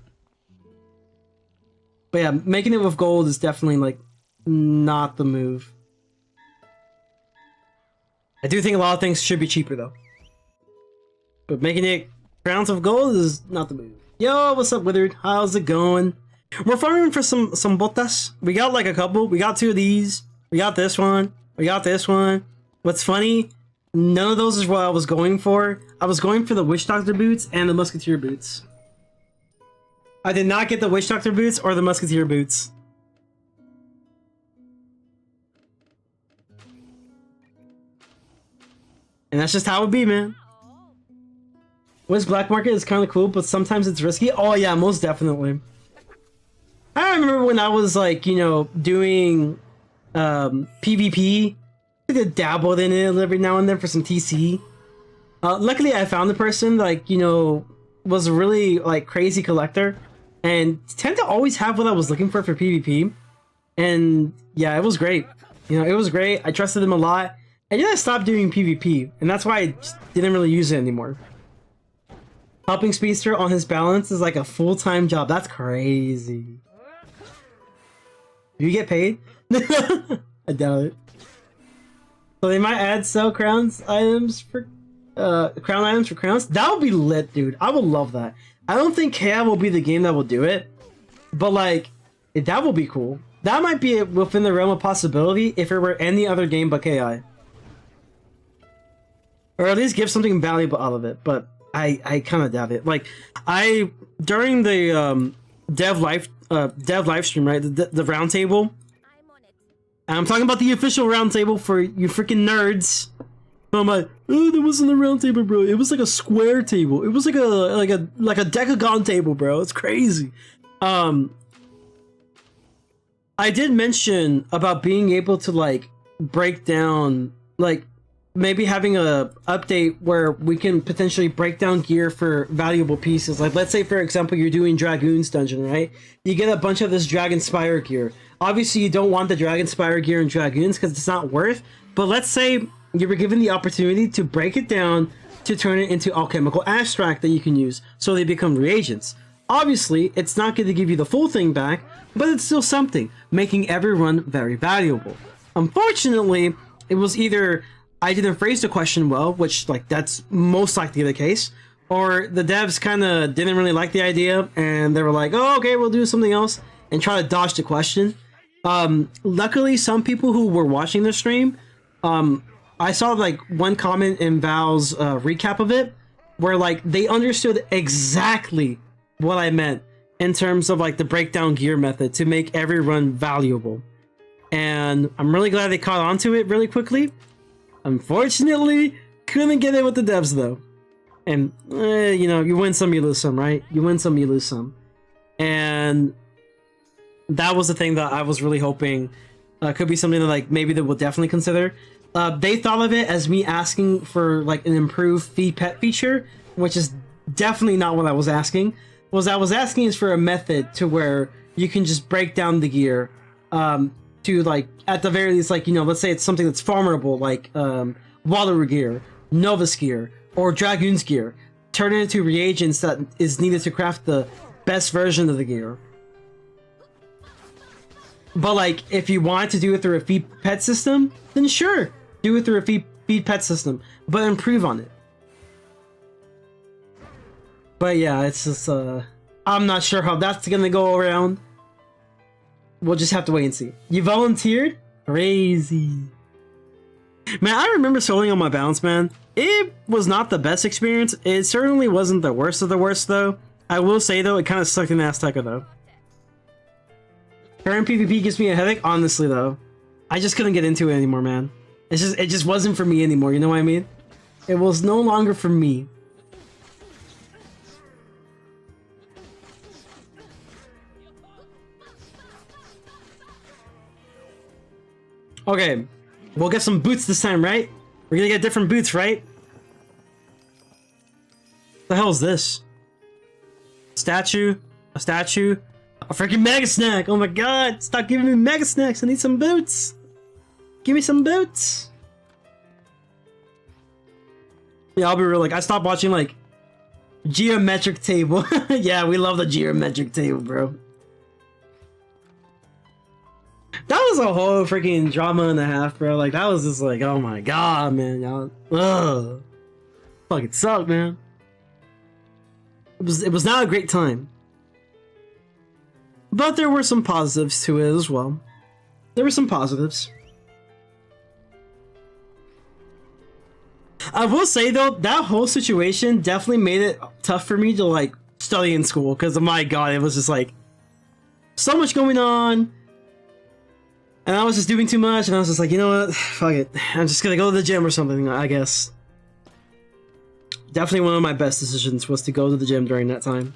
But yeah, making it with gold is definitely like not the move. I do think a lot of things should be cheaper though. But making it crowns of gold is not the move. Yo, what's up, Withered? How's it going? We're farming for some botas. We got like a couple. We got 2 of these. We got this one. We got this one. What's funny? None of those is what I was going for. I was going for the Witch Doctor boots and the Musketeer boots. I did not get the Witch Doctor boots or the Musketeer boots. And that's just how it be, man. Wiz Black Market is kind of cool, but sometimes it's risky. Oh yeah, most definitely. I remember when I was like, you know, doing PvP. I did dabbled in it every now and then for some TC. Luckily, I found the person like, you know, was a really like crazy collector and tend to always have what I was looking for PvP. And yeah, it was great. You know, it was great. I trusted him a lot. And then I stopped doing PvP, and that's why I just didn't really use it anymore. Helping Speedster on his balance is like a full-time job. That's crazy. Do you get paid? I doubt it. So they might add sell crowns items for crown items for crowns. That would be lit, dude. I would love that. I don't think KI will be the game that will do it, but like that will be cool. That might be within the realm of possibility if it were any other game but KI, or at least give something valuable out of it. But I kind of doubt it. Like during the dev live stream, right? The round table. I'm talking about the official round table for you freaking nerds. I'm like, oh, there wasn't a round table, bro. It was like a square table. It was like a decagon table, bro. It's crazy. I did mention about being able to like break down, like maybe having a update where we can potentially break down gear for valuable pieces. Like let's say for example you're doing Dragoon's dungeon, right? You get a bunch of this Dragon Spire gear. Obviously you don't want the Dragon Spire gear in Dragoons because it's not worth, but let's say you were given the opportunity to break it down to turn it into alchemical extract that you can use so they become reagents. Obviously it's not going to give you the full thing back, but it's still something, making every run very valuable. Unfortunately, it was either I didn't phrase the question well, which like that's most likely the case, or the devs kind of didn't really like the idea and they were like, oh, okay, we'll do something else and try to dodge the question. Luckily, some people who were watching the stream, I saw like one comment in Val's recap of it where like they understood exactly what I meant in terms of like the breakdown gear method to make every run valuable. And I'm really glad they caught on to it really quickly. Unfortunately, couldn't get it with the devs though. And you know, you win some, you lose some, right? You win some, you lose some. And that was the thing that I was really hoping could be something that like maybe they will definitely consider. They thought of it as me asking for like an improved feed pet feature, which is definitely not what I was asking. What I was asking is for a method to where you can just break down the gear to like at the very least, like, you know, let's say it's something that's farmable like Water gear, Novus gear, or Dragoon's gear. Turn it into reagents that is needed to craft the best version of the gear. But like, if you want to do it through a feed pet system, then sure, do it through a feed pet system, but improve on it. But yeah, it's just I'm not sure how that's gonna go around. We'll just have to wait and see. You volunteered? Crazy. Man, I remember soloing on my balance, man. It was not the best experience. It certainly wasn't the worst of the worst, though. I will say though, it kind of sucked in the Azteca though. Current PvP gives me a headache, honestly though. I just couldn't get into it anymore, man. It just wasn't for me anymore, you know what I mean? It was no longer for me. Okay, we'll get some boots this time, right? We're gonna get different boots, right? What the hell is this? Statue, a statue, a freaking mega snack. Oh my god, stop giving me mega snacks. I need some boots. Give me some boots. Yeah, I'll be real, like, I stopped watching, like, Geometric Table. Yeah, we love the Geometric Table, bro. That was a whole freaking drama and a half, bro. Like, that was just like, oh my god, man, y'all. Ugh. Fucking sucked, man. It was not a great time. But there were some positives to it as well. There were some positives. I will say though, that whole situation definitely made it tough for me to like study in school, because my god, it was just like so much going on, and I was just doing too much, and I was just like, you know what, fuck it, I'm just gonna go to the gym or something, I guess. Definitely one of my best decisions was to go to the gym during that time.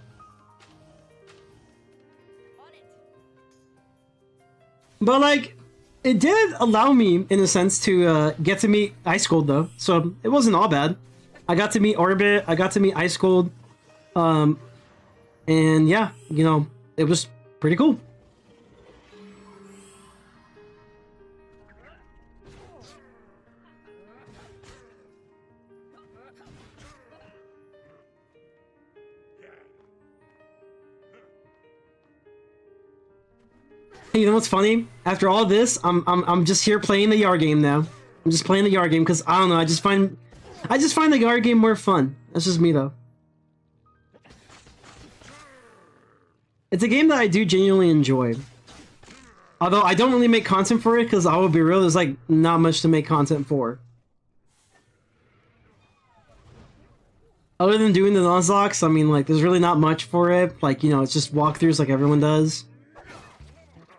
But like, it did allow me, in a sense, to get to meet Ice Cold, though, so it wasn't all bad. I got to meet Orbit, I got to meet Ice Cold, and yeah, you know, it was pretty cool. You know what's funny? After all this, I'm just here playing the Yar game now. I'm just playing the Yar game because I don't know. I just find the Yar game more fun. That's just me though. It's a game that I do genuinely enjoy. Although I don't really make content for it because I will be real, there's like not much to make content for. Other than doing the Nuzlocke, I mean, like, there's really not much for it. Like, you know, it's just walkthroughs like everyone does.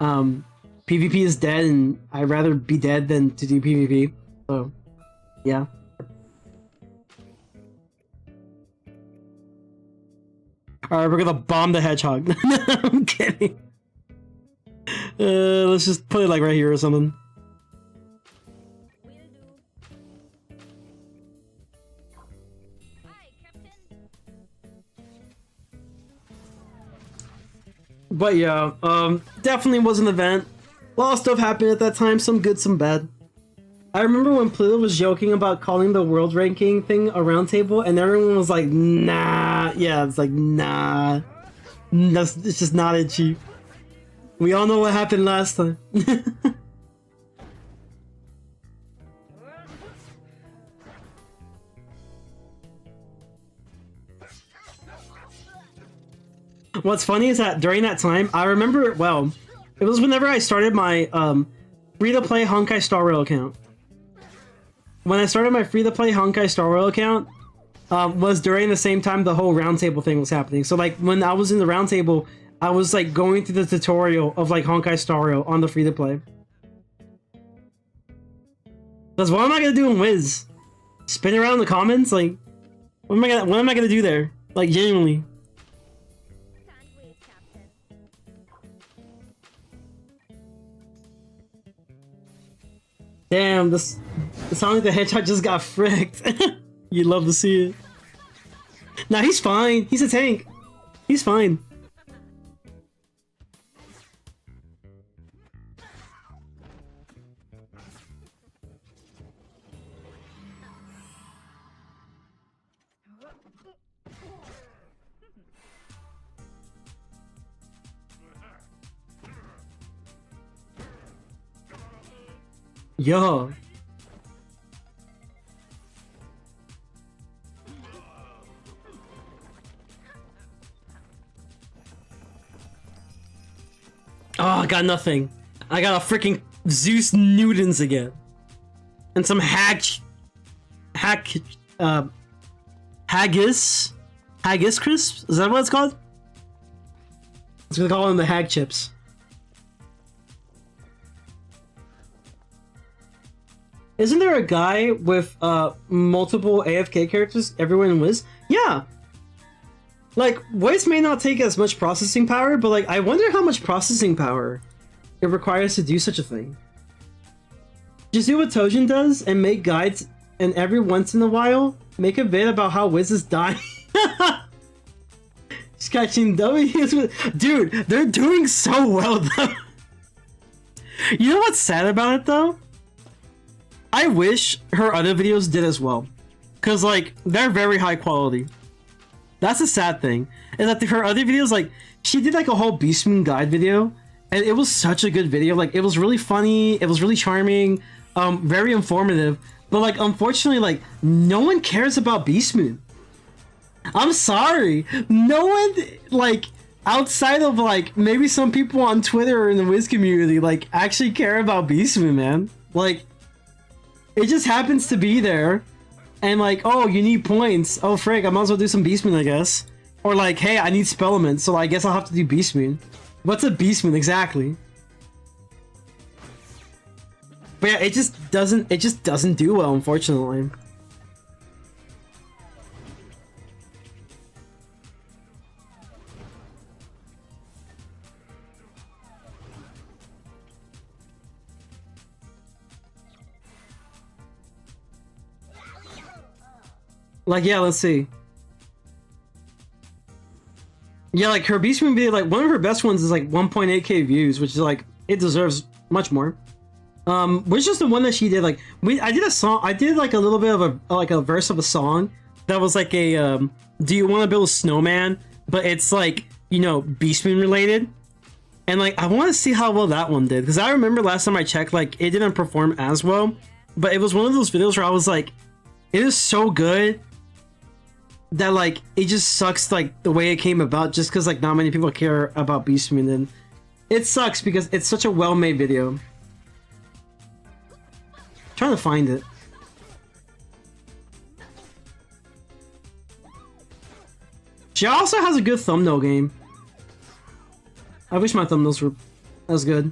PvP is dead, and I'd rather be dead than to do PvP. So, yeah. Alright, we're gonna bomb the hedgehog. I'm kidding. Let's just put it like right here or something. But yeah, definitely was an event. A lot of stuff happened at that time, some good, some bad. I remember when Pluto was joking about calling the world ranking thing a round table, and everyone was like, nah. Yeah, it's like, nah. It's just not itchy. We all know what happened last time. What's funny is that during that time, I remember it well. It was whenever I started my free-to-play Honkai Star Rail account. When I started my free-to-play Honkai Star Rail account, was during the same time the whole roundtable thing was happening. So like when I was in the roundtable, I was like going through the tutorial of like Honkai Star Rail on the free-to-play. Because what am I gonna do in Wiz? Spin around the comments? Like, what am I gonna do there? Like, genuinely. Damn, this sounds like the hedgehog just got fricked. You'd love to see it. Nah, he's fine. He's a tank. He's fine. Yo. Oh, I got nothing. I got a freaking Zeus Newtons again. And some haggis crisps? Is that what it's called? Let's gonna call them the hag chips. Isn't there a guy with multiple AFK characters? Everyone in Wiz? Yeah. Like, Wiz may not take as much processing power, but like, I wonder how much processing power it requires to do such a thing. Just do what Tojin does and make guides, and every once in a while, make a vid about how Wiz is dying. Scratching W's with... Dude, they're doing so well though. You know what's sad about it though? I wish her other videos did as well. Cause like, they're very high quality. That's a sad thing. Is that her other videos, like, she did like a whole Beast Moon guide video. And it was such a good video. Like, it was really funny. It was really charming. Very informative. But like, unfortunately, like, no one cares about Beast Moon. I'm sorry. No one, like, outside of like, maybe some people on Twitter or in the Wiz community, like, actually care about Beast Moon, man. Like, it just happens to be there. And like, oh, you need points. Oh, frick, I might as well do some Beast Moon, I guess. Or like, hey, I need Spellement, so I guess I'll have to do Beast Moon. What's a Beast Moon, exactly? But yeah, it just doesn't do well, unfortunately. Like, yeah, let's see. Yeah, like, her Beast Moon video, like, one of her best ones is, like, 1.8k views, which is, like, it deserves much more. Which is the one that she did, like, I did a song, I did, like, a little bit of a verse of a song that was, like, a, do you want to build a snowman? But it's, like, you know, Beast Moon related. And, like, I want to see how well that one did, because I remember last time I checked, like, it didn't perform as well, but it was one of those videos where I was, like, it is so good that like it just sucks like the way it came about just because like not many people care about Beast Moon, and it sucks because it's such a well-made video. I'm trying to find it. She also has a good thumbnail game. I wish my thumbnails were as good.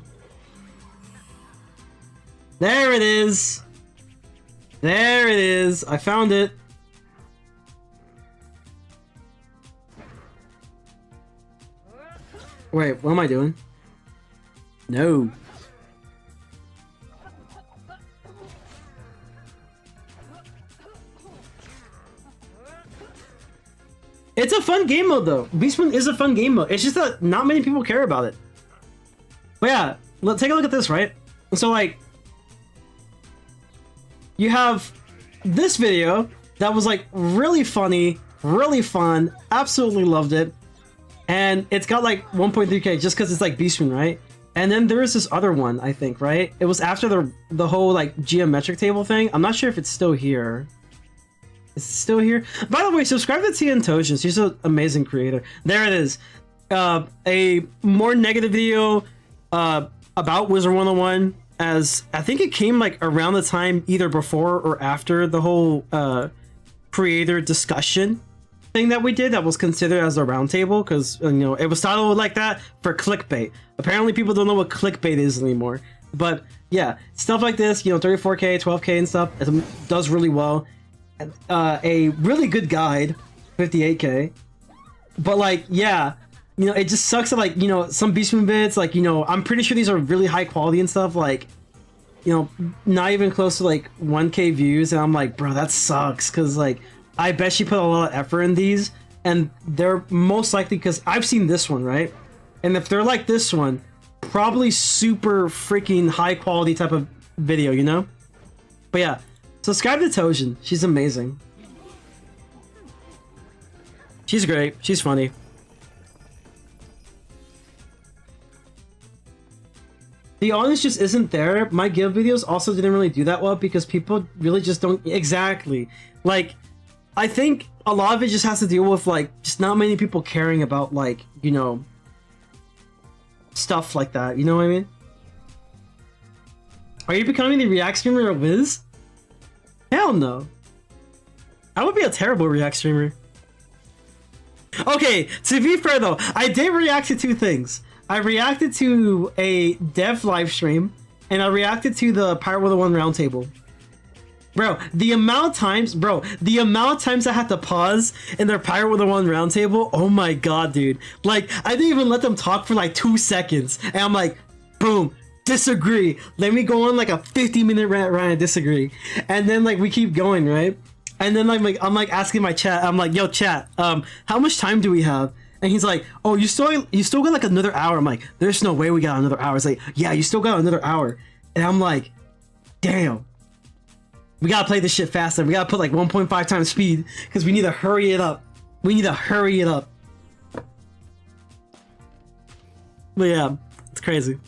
There it is. There it is. I found it. Wait, what am I doing? No. It's a fun game mode though. Beast Moon is a fun game mode. It's just that not many people care about it. But yeah, take a look at this, right? So like, you have this video that was like really funny, really fun, absolutely loved it. And it's got like 1.3k just because it's like Beast Moon, right? And then there is this other one, I think, right? It was after the whole like geometric table thing. I'm not sure if it's still here. Is it still here? By the way, subscribe to TN Toshin. She's an amazing creator. There it is. A more negative video about Wizard 101, as I think it came like around the time either before or after the whole creator discussion thing that we did that was considered as a roundtable, because you know it was titled like that for clickbait. Apparently people don't know what clickbait is anymore, but yeah, stuff like this, you know, 34k 12k and stuff, it does really well. A really good guide, 58k, but like, yeah, you know, it just sucks that like, you know, some Beast Moon vids, like, you know, I'm pretty sure these are really high quality and stuff, like, you know, not even close to like 1k views, and I'm like, bro, that sucks, because like I bet she put a lot of effort in these, and they're most likely, because I've seen this one, right? And if they're like this one, probably super freaking high quality type of video, you know? But yeah, subscribe to Tojin. She's amazing. She's great. She's funny. The audience just isn't there. My guild videos also didn't really do that well because people really just don't... Exactly. Like, I think a lot of it just has to deal with, like, just not many people caring about, like, you know, stuff like that. You know what I mean? Are you becoming the React streamer of Wiz? Hell no. I would be a terrible React streamer. Okay, to be fair though, I did react to two things. I reacted to a dev live stream, and I reacted to the Pirate101 roundtable. Bro, the amount of times I had to pause in their Pirate101 roundtable, oh my god, dude. Like, I didn't even let them talk for like 2 seconds, and I'm like, boom, disagree. Let me go on like a 50-minute rant and disagree. And then like we keep going, right? And then I'm like asking my chat, I'm like, yo chat, how much time do we have? And he's like, oh, you still got like another hour. I'm like, there's no way we got another hour. It's like, yeah, you still got another hour. And I'm like, damn. We gotta play this shit faster. We gotta put like 1.5 times speed because we need to hurry it up. We need to hurry it up. But yeah, it's crazy.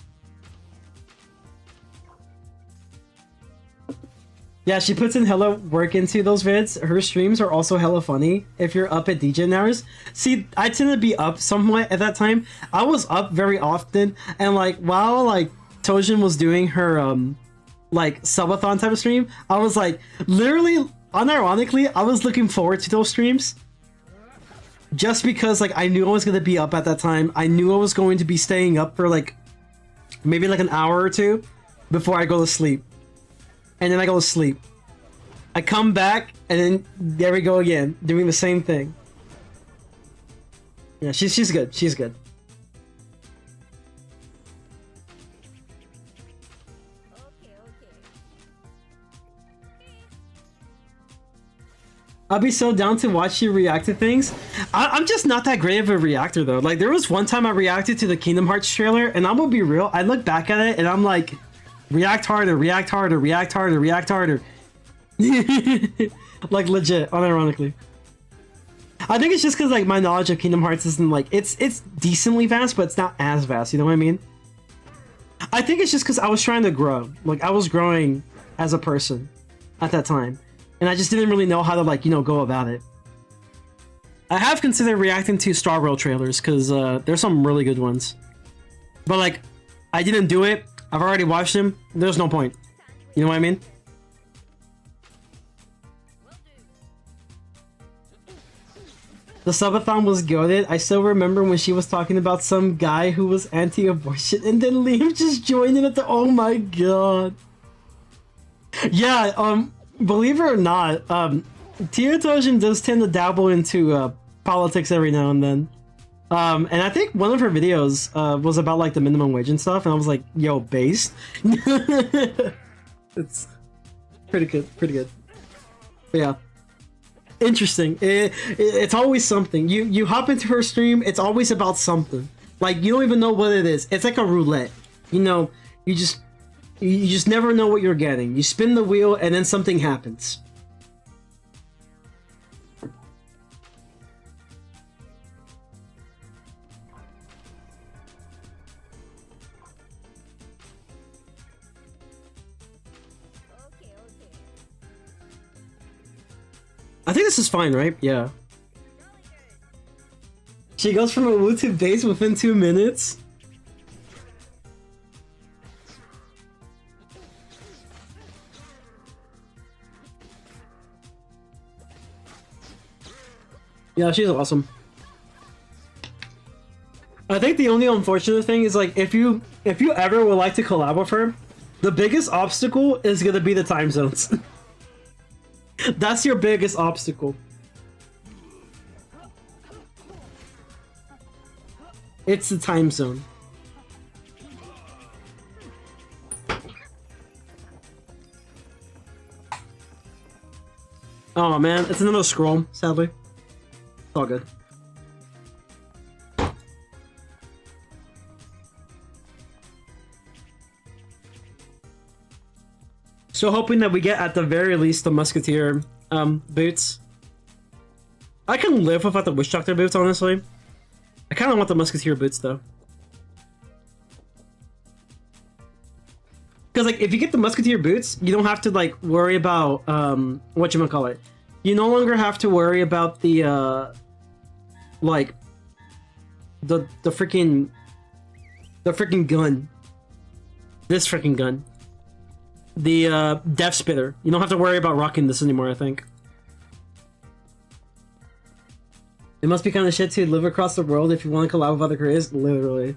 Yeah, she puts in hella work into those vids. Her streams are also hella funny if you're up at DJ hours. See, I tend to be up somewhat at that time. I was up very often, and like while like Tojin was doing her like subathon type of stream, I was like literally unironically I was looking forward to those streams. Just because like I knew I was gonna be up at that time. I knew I was going to be staying up for like maybe like an hour or two before I go to sleep. And then I go to sleep. I come back, and then there we go again, doing the same thing. Yeah, she's good. She's good. Okay, okay. I'll be so down to watch you react to things. I'm just not that great of a reactor though. Like there was one time I reacted to the Kingdom Hearts trailer, and I'm gonna be real. I look back at it, and I'm like, react harder, react harder, react harder, react harder. Like legit, unironically. I think it's just because like my knowledge of Kingdom Hearts isn't like it's decently vast, but it's not as vast. You know what I mean? I think it's just because I was trying to grow. Like I was growing as a person at that time, and I just didn't really know how to like go about it. I have considered reacting to Star Rail trailers because there's some really good ones, but like I didn't do it. I've already watched them. There's no point. You know what I mean? The subathon was goated. I still remember when she was talking about some guy who was anti-abortion, and then Liam just joined in at the. Oh my god. Yeah. Believe it or not, Tojin does tend to dabble into politics every now and then. And I think one of her videos was about like the minimum wage and stuff, and I was like, yo, based. It's pretty good, pretty good. But yeah, interesting. It's always something. You hop into her stream, it's always about something. Like you don't even know what it is. It's like a roulette. You just never know what you're getting. You spin the wheel and then something happens. I think this is fine, right? Yeah. She goes from a Wu to base within 2 minutes. Yeah, she's awesome. I think the only unfortunate thing is like if you ever would like to collab with her, the biggest obstacle is gonna be the time zones. That's your biggest obstacle. It's the time zone. Oh man, it's another scroll, sadly. It's all good. So hoping that we get at the very least the Musketeer boots. I can live without the Witch Doctor boots, honestly. I kind of want the Musketeer boots though. Because like if you get the Musketeer boots, you don't have to like worry about whatchamacallit. You no longer have to worry about the like the freaking gun. This freaking gun. The Death Spitter. You don't have to worry about rocking this anymore, I think. It must be kind of shit to live across the world if you want to collab with other creators. Literally.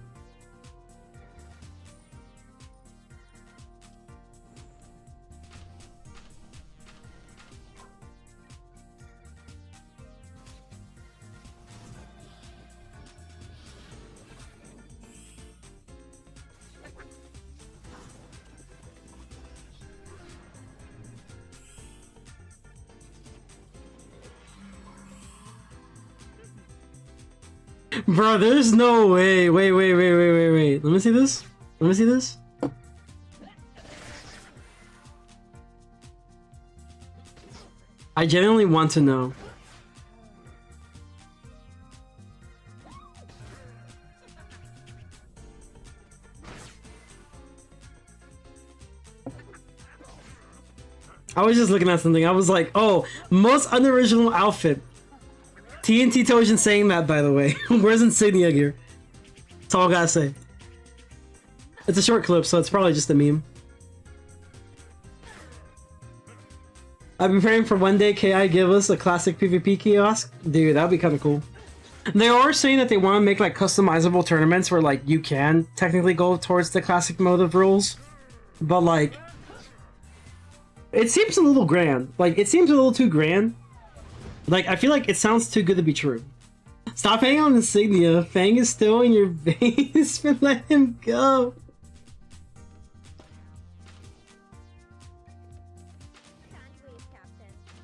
Bro, there's no way. Wait. Let me see this. Let me see this. I genuinely want to know. I was just looking at something. I was like, oh, most unoriginal outfit. TNT Tojan saying that, by the way. Where's insignia gear? That's all I gotta say. It's a short clip, so it's probably just a meme. I've been praying for one day KI give us a classic PvP kiosk. Dude, that'd be kind of cool. They are saying that they want to make like customizable tournaments where like you can technically go towards the classic mode of rules. But like, it seems a little grand. Like, it seems a little too grand. Like, I feel like it sounds too good to be true. Stop hanging on insignia. Fang is still in your basement. Let him go. Can't wait, Captain.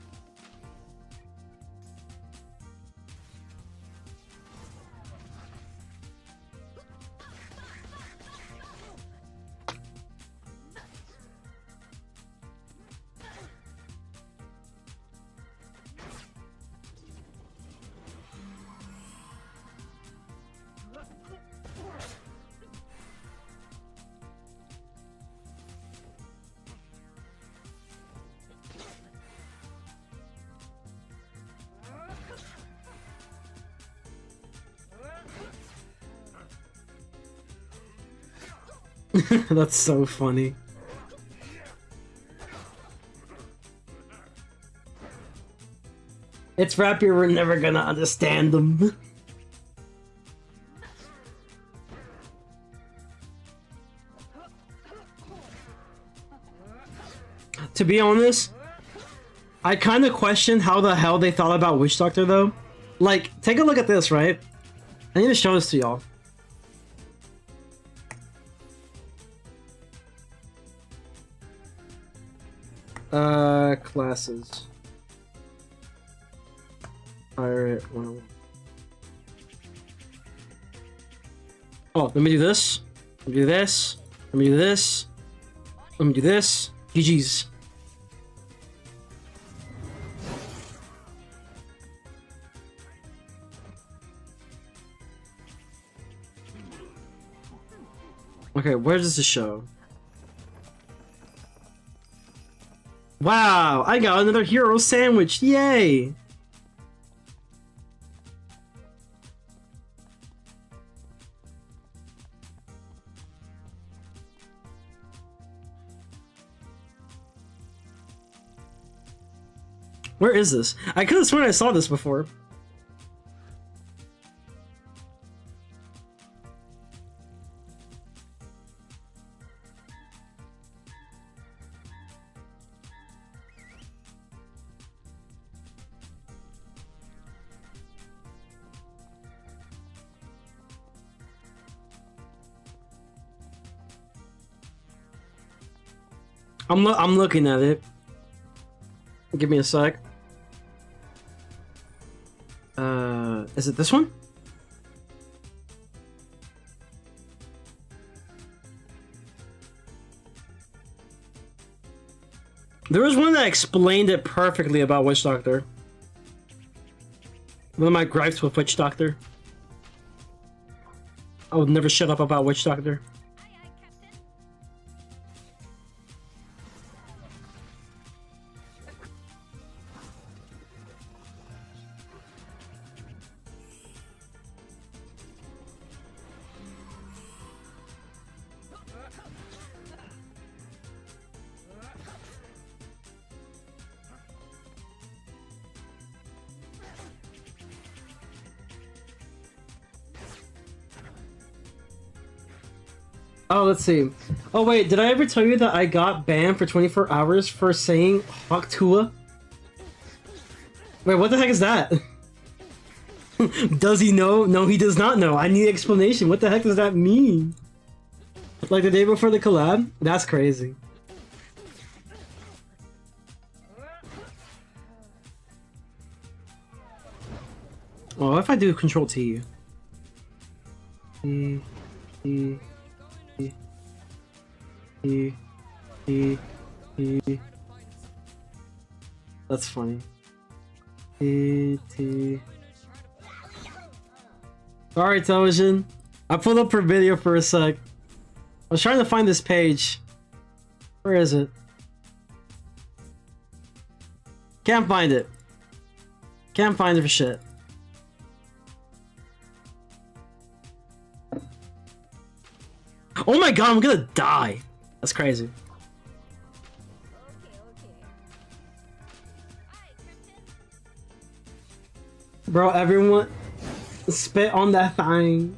That's so funny. It's Rapier, we're never gonna understand them. To be honest, I kind of question how the hell they thought about Witch Doctor though. Like, take a look at this, right? I need to show this to y'all. Classes. Pirate101. Oh, let me do this. Let me do this. Let me do this. Let me do this. GG's. Okay, where does this show? Wow, I got another hero sandwich. Yay! Where is this? I could have sworn I saw this before. I'm looking at it. Give me a sec. Is it this one? There was one that explained it perfectly about Witch Doctor. One of my gripes with Witch Doctor. I would never shut up about Witch Doctor. Aye, aye, Captain. Oh, let's see. Oh wait, did I ever tell you that I got banned for 24 hours for saying Hawktua? Wait, what the heck is that? Does he know? No, he does not know. I need explanation. What the heck does that mean? Like the day before the collab? That's crazy. Oh, what if I do Control T? E, E, E, E, E, E. That's funny. E, T. Sorry, television. I pulled up her video for a sec. I was trying to find this page. Where is it? Can't find it. Can't find it for shit. Oh my god, I'm gonna die. That's crazy. Okay, okay. Alright, Captain. Bro, everyone spit on that thing.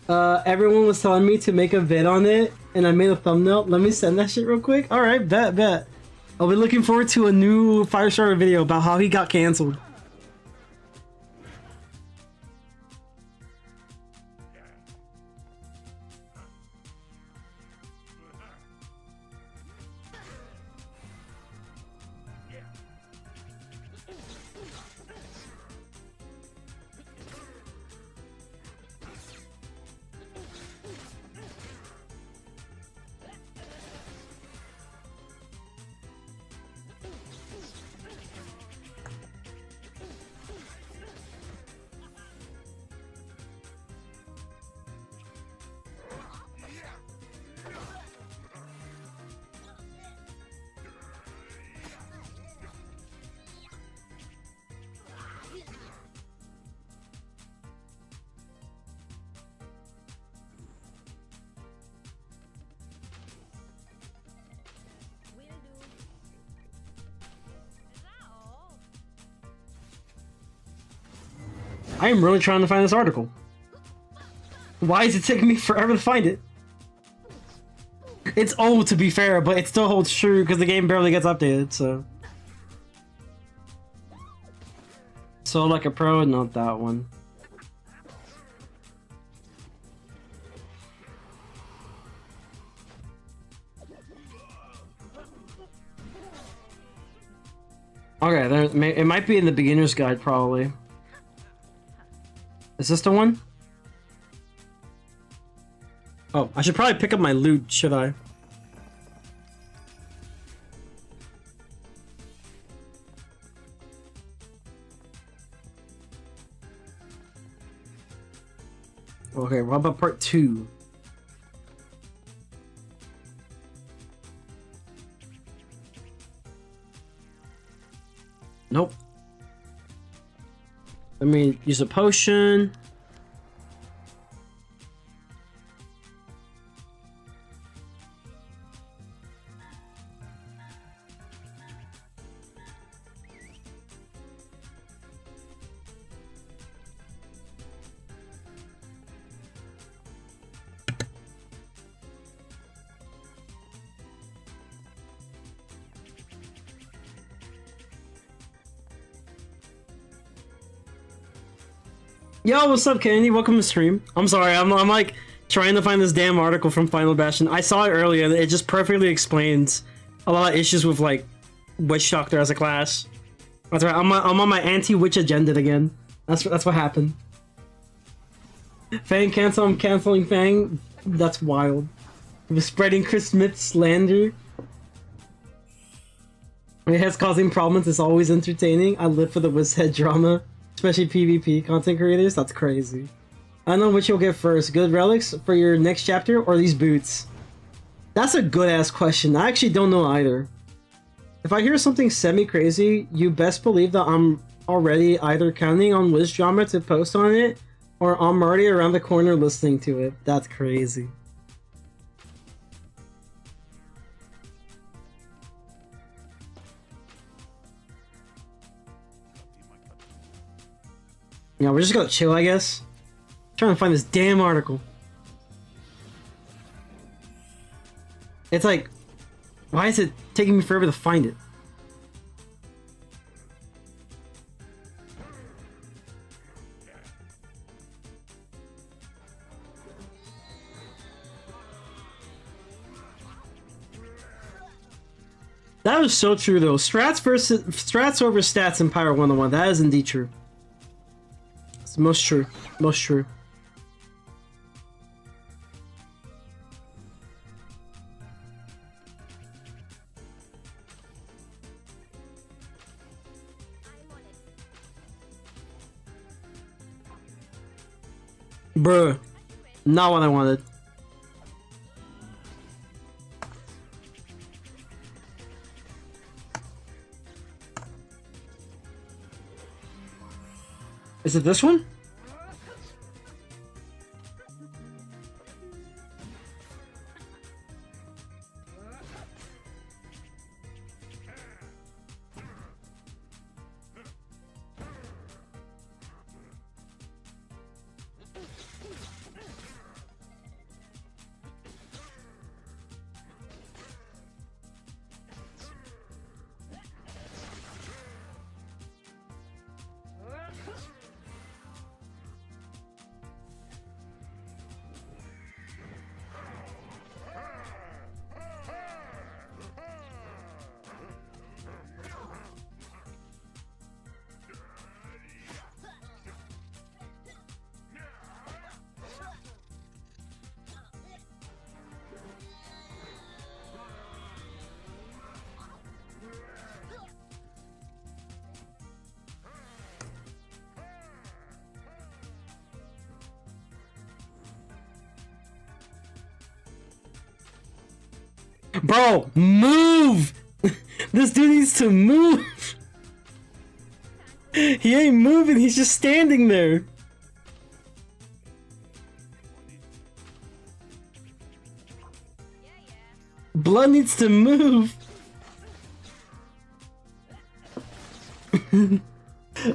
Everyone was telling me to make a vid on it, and I made a thumbnail. Let me send that shit real quick. Alright, bet. I'll be looking forward to a new Firestarter video about how he got cancelled. Will do. Is that all? I am really trying to find this article. Why is it taking me forever to find it? It's old, to be fair, but it still holds true because the game barely gets updated, so. So, like a pro, not that one. Okay, it might be in the beginner's guide, probably. Is this the one? Oh, I should probably pick up my loot, should I? Okay, what about part 2? Nope. Let me use a potion. Yo, what's up, Kennedy? Welcome to stream. I'm sorry, I'm like trying to find this damn article from Final Bastion. I saw it earlier, and it just perfectly explains a lot of issues with like Witch Doctor as a class. That's right. I'm on my anti-witch agenda again. That's what happened. Fang cancel. I'm canceling Fang. That's wild. We're spreading Chris Smith slander. It has causing problems. It's always entertaining. I live for the Wizhead drama. Especially PvP content creators, that's crazy. I don't know which you'll get first, good relics for your next chapter or these boots? That's a good ass question. I actually don't know either. If I hear something semi-crazy, you best believe that I'm already either counting on Wiz Drama to post on it, or I'm already around the corner listening to it. That's crazy. Yeah, we're just gonna chill, I guess. Trying to find this damn article. It's like, why is it taking me forever to find it? That was so true though. Strats over stats in Pirate101. That is indeed true. It's most true. Most true. Bruh. Not what I wanted. Is it this one? Bro, move! This dude needs to move! He ain't moving, he's just standing there. Blood needs to move.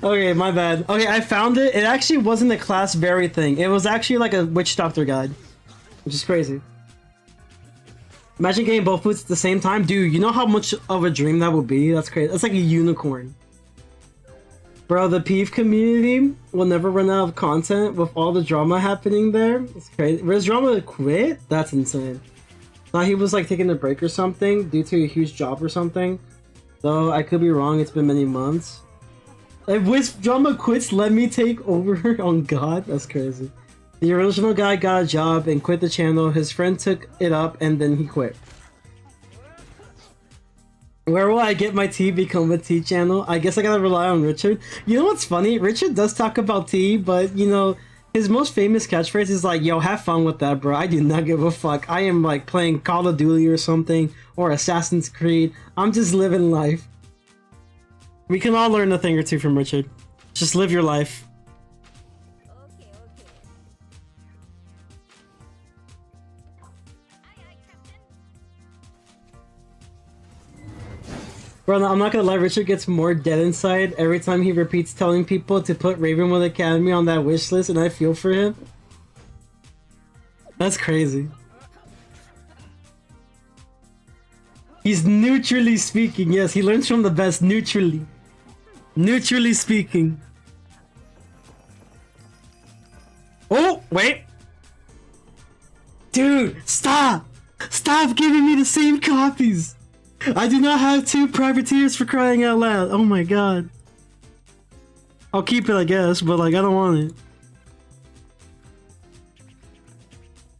Okay, my bad. Okay, I found it. It actually wasn't a class berry thing. It was actually like a witch doctor guide, which is crazy. Imagine getting both boots at the same time. Dude, you know how much of a dream that would be? That's crazy. That's like a unicorn. Bro, the Peeve community will never run out of content with all the drama happening there. It's crazy. Where's drama quit? That's insane. Thought he was like taking a break or something due to a huge job or something. Though I could be wrong, it's been many months. If Wiz drama quits, let me take over. On God, that's crazy. The original guy got a job and quit the channel. His friend took it up and then he quit. Where will I get my tea become a tea channel? I guess I gotta rely on Richard. You know what's funny? Richard does talk about tea, but you know, his most famous catchphrase is like, yo, have fun with that, bro. I do not give a fuck. I am like playing Call of Duty or something, or Assassin's Creed. I'm just living life. We can all learn a thing or two from Richard. Just live your life. Okay, okay. Aye, aye, Captain. Bro, no, I'm not gonna lie, Richard gets more dead inside every time he repeats telling people to put Ravenwood Academy on that wish list, and I feel for him. That's crazy. He's neutrally speaking, yes, he learns from the best neutrally. Neutrally speaking. Oh, wait. Dude, stop! Stop giving me the same copies! I do not have 2 privateers for crying out loud. Oh my god. I'll keep it, I guess, but like, I don't want it.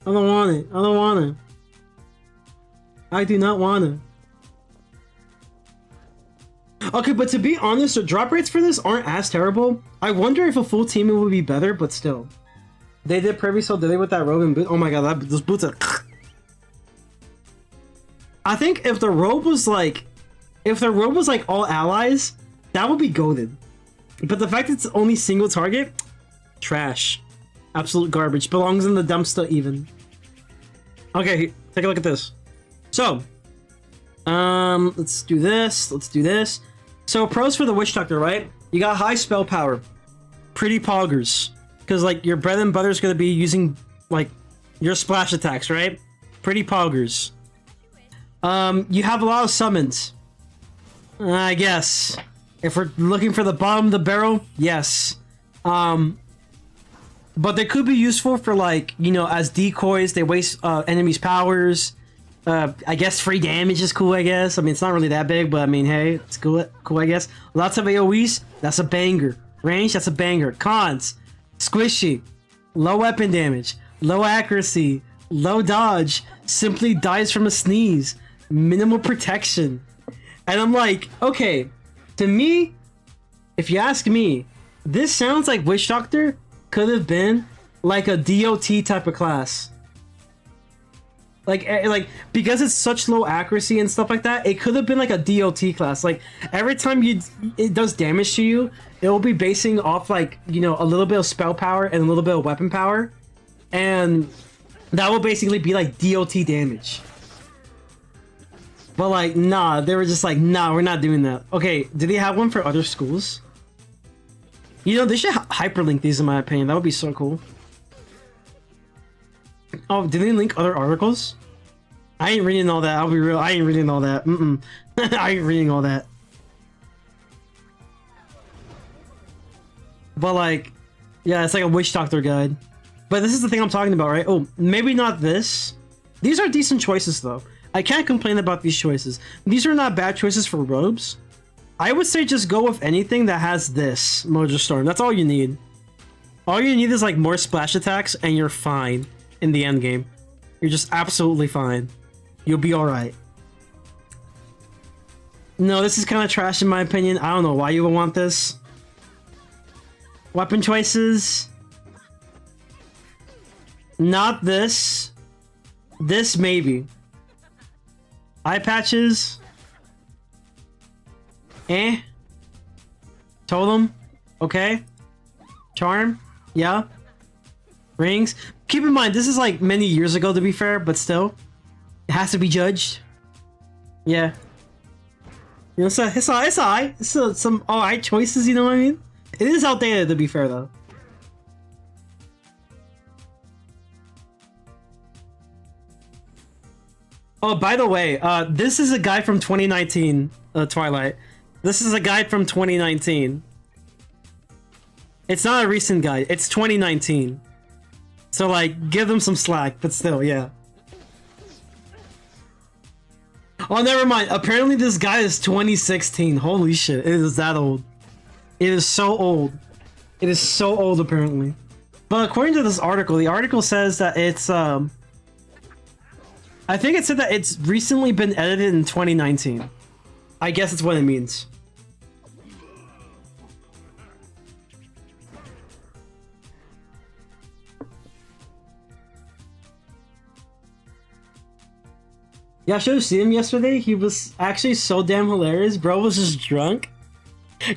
I don't want it. I don't want it. I do not want it. Okay, but to be honest, the drop rates for this aren't as terrible. I wonder if a full team would be better, but still. They did Privy Soul, did they with that robe and boot? Oh my god, those boots are... I think if the robe was like... If the robe was like all allies, that would be goated. But the fact it's only single target? Trash. Absolute garbage. Belongs in the dumpster even. Okay, take a look at this. So, let's do this. Let's do this. So, pros for the Witch Doctor, right? You got high spell power. Pretty poggers. Because, like, your bread and butter is going to be using, like, your splash attacks, right? Pretty poggers. You have a lot of summons. I guess. If we're looking for the bottom of the barrel, yes. But they could be useful for, like, you know, as decoys. They waste enemies' powers. I guess free damage is cool, I guess. I mean, it's not really that big, but I mean, hey, it's cool, I guess. Lots of AoEs, that's a banger. Range, that's a banger. Cons, squishy, low weapon damage, low accuracy, low dodge, simply dies from a sneeze, minimal protection. And I'm like, okay, to me, if you ask me, this sounds like Witch Doctor could have been like a DOT type of class. Like because it's such low accuracy and stuff like that, it could have been like a DOT class. Like every time it does damage to you, it will be basing off, like, you know, a little bit of spell power and a little bit of weapon power, and that will basically be like DOT damage. But like, nah, they were just like, nah, we're not doing that. Okay, do they have one for other schools? You know, they should hyperlink these, in my opinion. That would be so cool. Oh, did they link other articles? I ain't reading all that. I'll be real. I ain't reading all that. I ain't reading all that. But like, yeah, it's like a Witch Doctor guide. But this is the thing I'm talking about, right? Oh, maybe not this. These are decent choices, though. I can't complain about these choices. These are not bad choices for robes. I would say just go with anything that has this Mojo Storm. That's all you need. All you need is like more splash attacks, and you're fine. In the end game, you're just absolutely fine. You'll be all right. No, this is kind of trash in my opinion. I don't know why you would want this. Weapon choices. Not this. This maybe. Eye patches. Totem. Okay. Charm. Yeah. Rings. Keep in mind, this is like many years ago, to be fair, but still, it has to be judged. Yeah. You know, so it's alright. It's some alright choices, you know what I mean? It is outdated, to be fair, though. Oh, by the way, this is a guide from 2019, Twilight. This is a guide from 2019. It's not a recent guide. It's 2019. So, like, give them some slack, but still, yeah. Oh, never mind. Apparently this guy is 2016. Holy shit. It is that old. It is so old. It is so old, apparently. But according to this article, the article says that it's, I think it said that it's recently been edited in 2019. I guess that's what it means. Yeah, I should have seen him yesterday. He was actually so damn hilarious. Bro was just drunk.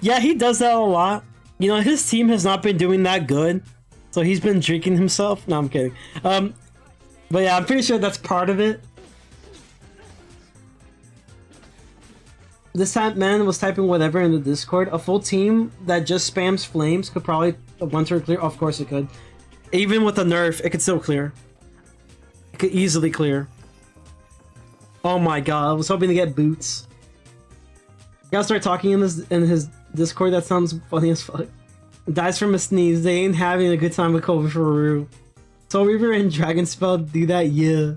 Yeah, he does that a lot. You know, his team has not been doing that good. So he's been drinking himself. No, I'm kidding. But yeah, I'm pretty sure that's part of it. This time, man was typing whatever in the Discord. A full team that just spams flames could probably once or clear. Of course it could. Even with a nerf, it could still clear. It could easily clear. Oh my god, I was hoping to get boots. You gotta start talking in his Discord. That sounds funny as fuck. Dies from a sneeze. They ain't having a good time with Kobe for Ruru. Soul Reaver and Dragon Spell do that, yeah.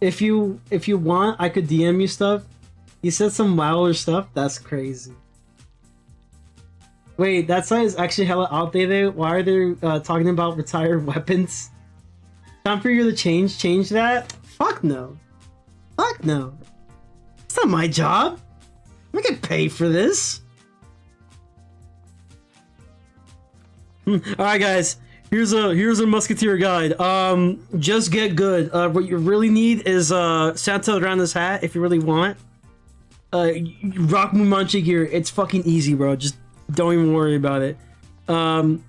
If you want, I could DM you stuff. You said some wilder stuff. That's crazy. Wait, that site is actually hella outdated. Why are they talking about retired weapons? Time for you to change that? Fuck no. Fuck no. It's not my job. I get paid for this. Alright guys, here's a musketeer guide. Just get good. What you really need is Santa around his hat if you really want. Rock Mumanchi gear. It's fucking easy, bro. Just don't even worry about it. You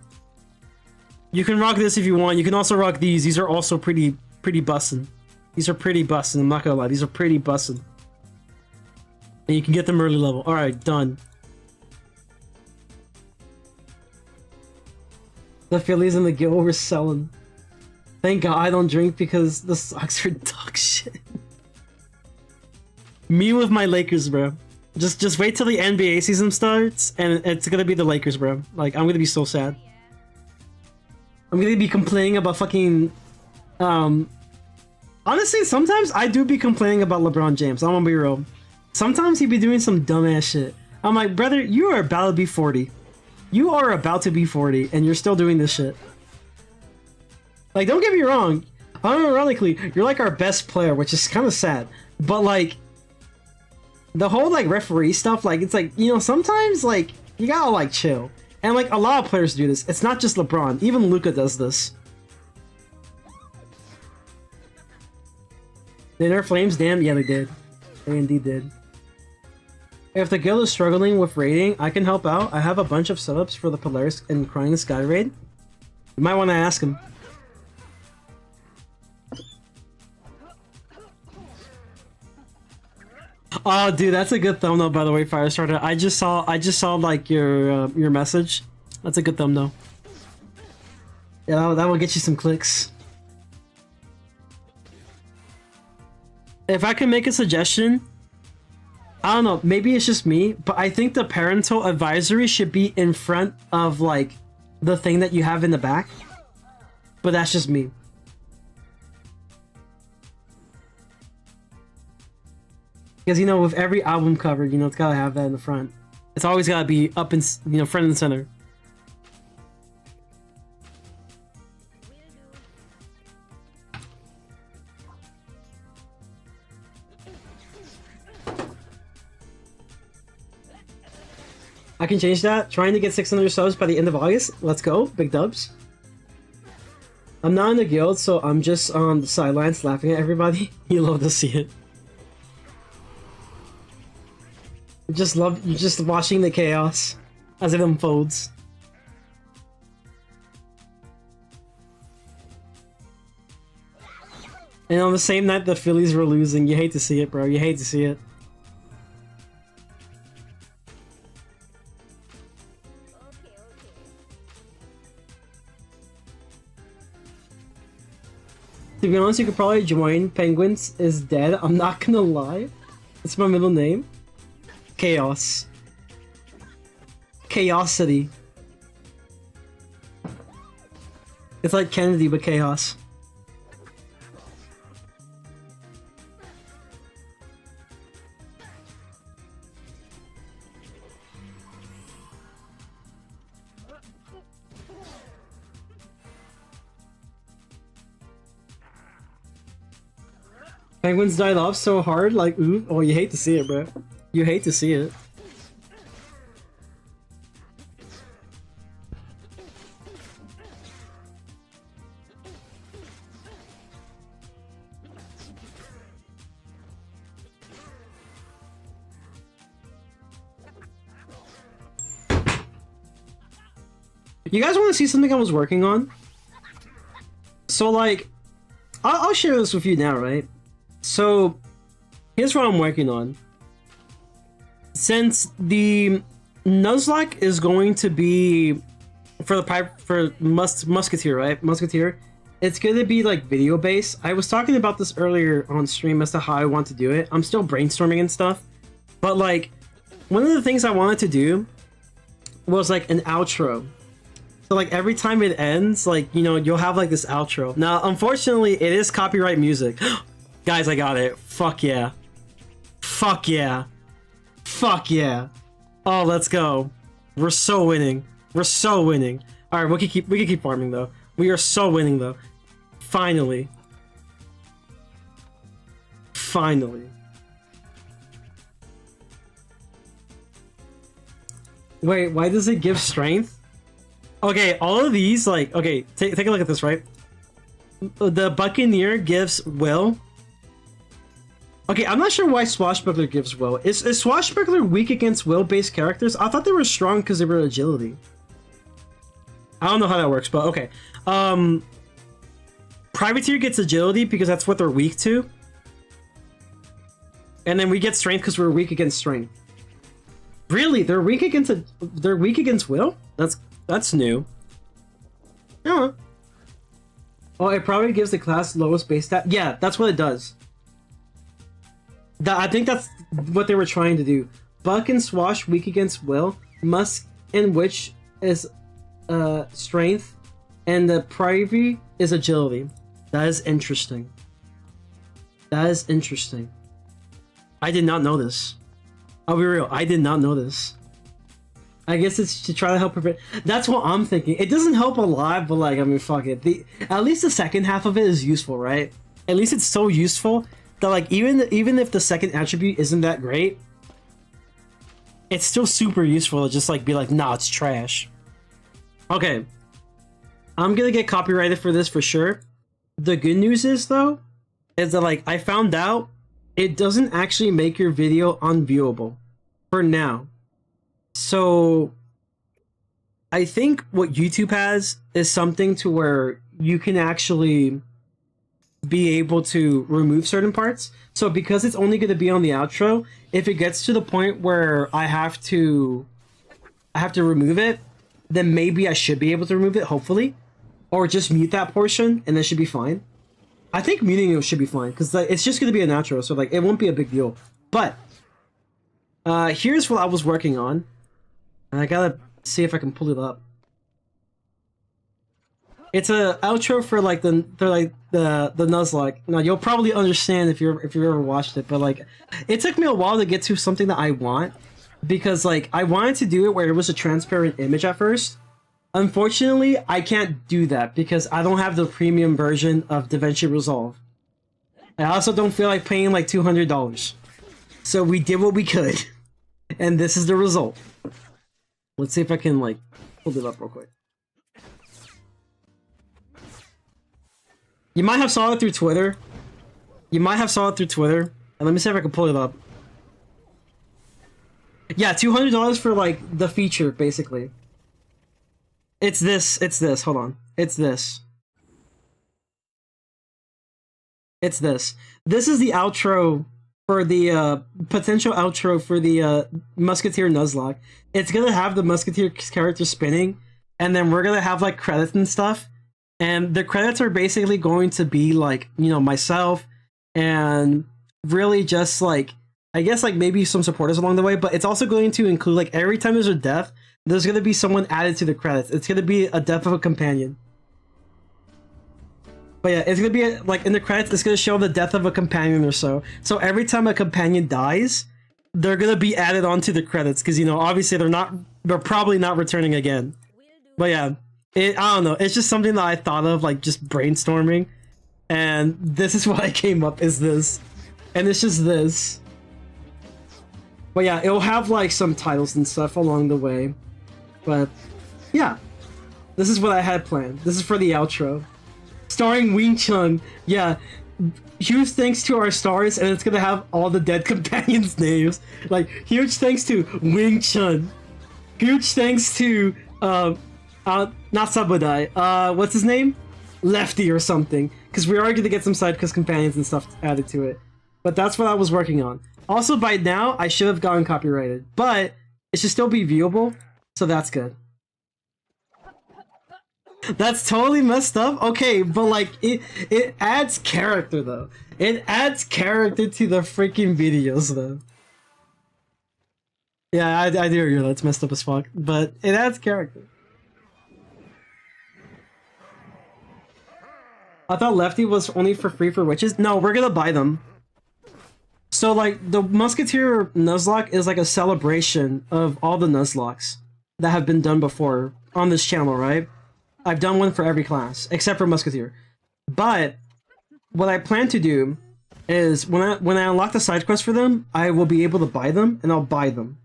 can rock this if you want. You can also rock these. These are also pretty bussin'. These are pretty bussin', I'm not gonna lie. These are pretty bussin'. And you can get them early level. Alright, done. The Phillies and the Gill were selling. Thank God I don't drink because the socks are dog shit. Me with my Lakers, bro. Just wait till the NBA season starts, and it's gonna be the Lakers, bro. Like, I'm gonna be so sad. I'm gonna be complaining about fucking, honestly, sometimes I do be complaining about LeBron James. I'm gonna be real. Sometimes he be doing some dumbass shit. I'm like, brother, you are about to be 40. You are about to be 40, and you're still doing this shit. Like, don't get me wrong. Unironically, you're like our best player, which is kind of sad. But like, the whole like referee stuff, like, it's like, you know, sometimes like you gotta like chill. And like a lot of players do this. It's not just LeBron. Even Luka does this. They nerf flames? Damn, yeah, they did. They indeed did. If the guild is struggling with raiding, I can help out. I have a bunch of setups for the Polaris and Crying Sky raid. You might want to ask him. Oh, dude, that's a good thumbnail, by the way, Firestarter. I just saw like your message. That's a good thumbnail. Yeah, that will get you some clicks. If I can make a suggestion, I don't know, maybe it's just me, but I think the parental advisory should be in front of like the thing that you have in the back. But that's just me. Because, you know, with every album cover, you know, it's gotta have that in the front. It's always gotta be up in, you know, front and center. I can change that. Trying to get 600 subs by the end of August. Let's go. Big dubs. I'm not in the guild, so I'm just on the sidelines laughing at everybody. You love to see it. Just watching the chaos as it unfolds. And on the same night the Phillies were losing, you hate to see it, bro. You hate to see it. To be honest, you could probably join. Penguins is dead. I'm not gonna lie. It's my middle name. Chaos. Chaosity. It's like Kennedy, but chaos. Penguins died off so hard, like, ooh. Oh, you hate to see it, bro. You hate to see it. You guys want to see something I was working on? So, like, I'll share this with you now, right? So, here's what I'm working on. Since the Nuzlocke is going to be for the Musketeer, right? Musketeer, it's gonna be like video based. I was talking about this earlier on stream as to how I want to do it. I'm still brainstorming and stuff, but like one of the things I wanted to do was like an outro. So like every time it ends, like, you know, you'll have like this outro. Now, unfortunately, it is copyright music. Guys, I got it. Fuck yeah. Fuck yeah. Fuck yeah. Oh, let's go. We're so winning. We're so winning. All right, we can keep farming though. We are so winning though. Finally. Finally. Wait, why does it give strength? Okay, all of these, like, okay, take a look at this, right? The Buccaneer gives will. Okay, I'm not sure why Swashbuckler gives will. Is Swashbuckler weak against will-based characters? I thought they were strong because they were agility. I don't know how that works, but okay. Privateer gets agility because that's what they're weak to. And then we get strength because we're weak against strength. Really? They're weak against will? That's new. Yeah. Oh, it probably gives the class lowest base stat. Yeah, that's what it does. I think that's what they were trying to do. Buck and Swash weak against Will. Musk and Witch is strength, and the Privy is agility. That is interesting. That is interesting. I did not know this. I'll be real, I did not know this. I guess it's to try to help prevent. That's what I'm thinking. It doesn't help a lot, but like, I mean, fuck it. At least the second half of it is useful, right? At least it's so useful that like even if the second attribute isn't that great, it's still super useful to just like be like, nah, it's trash. Okay, I'm gonna get copyrighted for this for sure. The good news is though, is that like I found out it doesn't actually make your video unviewable for now. So I think what YouTube has is something to where you can actually be able to remove certain parts. So because it's only going to be on the outro, if it gets to the point where I have to remove it, then maybe I should be able to remove it, hopefully, or just mute that portion and that should be fine. I think muting it should be fine because like, it's just going to be an outro, so like it won't be a big deal. But here's what I was working on. I gotta see if I can pull it up. It's a outro for like the Nuzlocke. Now you'll probably understand if you've ever watched it, but like it took me a while to get to something that I want because like I wanted to do it where it was a transparent image at first. Unfortunately, I can't do that because I don't have the premium version of DaVinci Resolve. I also don't feel like paying like $200. So we did what we could, and this is the result. Let's see if I can like pull it up real quick. You might have saw it through Twitter. And let me see if I can pull it up. Yeah, $200 for like the feature, basically. It's this. Hold on. It's this. This is the outro for the potential outro for the Musketeer Nuzlocke. It's gonna have the Musketeer character spinning, and then we're gonna have like credits and stuff. And the credits are basically going to be like, you know, myself and really just like, I guess like maybe some supporters along the way, but it's also going to include like every time there's a death, there's gonna be someone added to the credits. It's gonna be a death of a companion. But yeah, it's gonna be like in the credits, it's gonna show the death of a companion or so. So every time a companion dies, they're gonna be added onto the credits because, you know, obviously they're probably not returning again. But yeah, I don't know. It's just something that I thought of like just brainstorming, and this is what I came up is this, and it's just this. But yeah, it'll have like some titles and stuff along the way. But yeah, this is what I had planned. This is for the outro. Starring Wing Chun. Yeah, huge thanks to our stars, and it's gonna have all the dead companions' names. Like, huge thanks to Wing Chun. Huge thanks to, not Sabudai. What's his name? Lefty or something. Because we are gonna get some side quest companions and stuff added to it. But that's what I was working on. Also, by now, I should have gotten copyrighted. But it should still be viewable, so that's good. That's totally messed up. Okay, but like it adds character though. It adds character to the freaking videos though. Yeah, I do agree. That's messed up as fuck, but it adds character. I thought Lefty was only for free for witches. No, we're gonna buy them. So like the Musketeer Nuzlocke is like a celebration of all the Nuzlocks that have been done before on this channel, right? I've done one for every class, except for Musketeer. But what I plan to do is when I unlock the side quest for them, I will be able to buy them, and I'll buy them.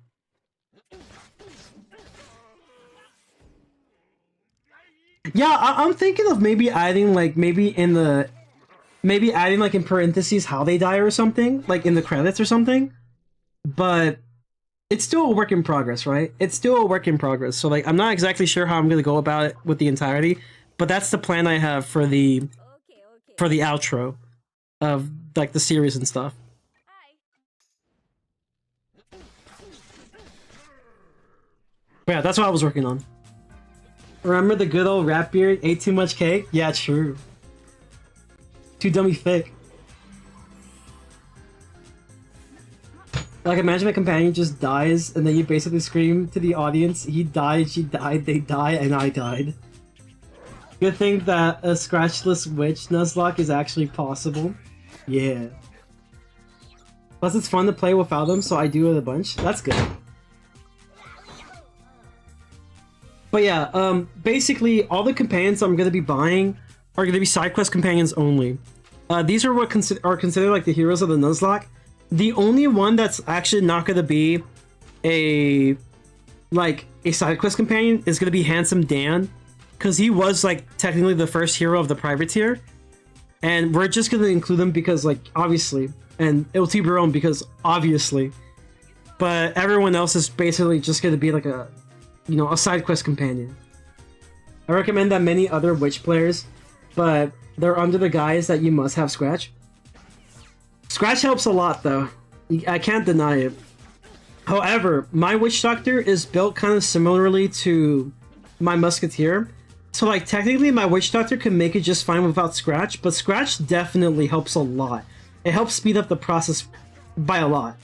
Yeah, I'm thinking of maybe adding like in parentheses how they die or something, like in the credits or something. But it's still a work in progress, right? It's still a work in progress. So like I'm not exactly sure how I'm gonna go about it with the entirety, but that's the plan I have for the outro of like the series and stuff. But yeah, that's what I was working on. Remember the good old rat beard? Ate too much cake? Yeah, true. Too dummy thick. Like, imagine a companion just dies, and then you basically scream to the audience, he died, she died, they die, and I died. Good thing that a scratchless witch Nuzlocke is actually possible. Yeah. Plus, it's fun to play without them, so I do it a bunch. That's good. But yeah, basically, all the companions I'm going to be buying are going to be side quest companions only. These are what are considered like the heroes of the Nuzlocke. The only one that's actually not going to be a side quest companion is going to be Handsome Dan, because he was like technically the first hero of the private tier, and we're just going to include him because like obviously, and Iltiber own because obviously, but everyone else is basically just going to be like a, you know, a side quest companion. I recommend that many other witch players, but they're under the guise that you must have Scratch. Scratch helps a lot though, I can't deny it. However, my Witch Doctor is built kind of similarly to my Musketeer, so like technically my Witch Doctor can make it just fine without Scratch, but Scratch definitely helps a lot. It helps speed up the process by a lot.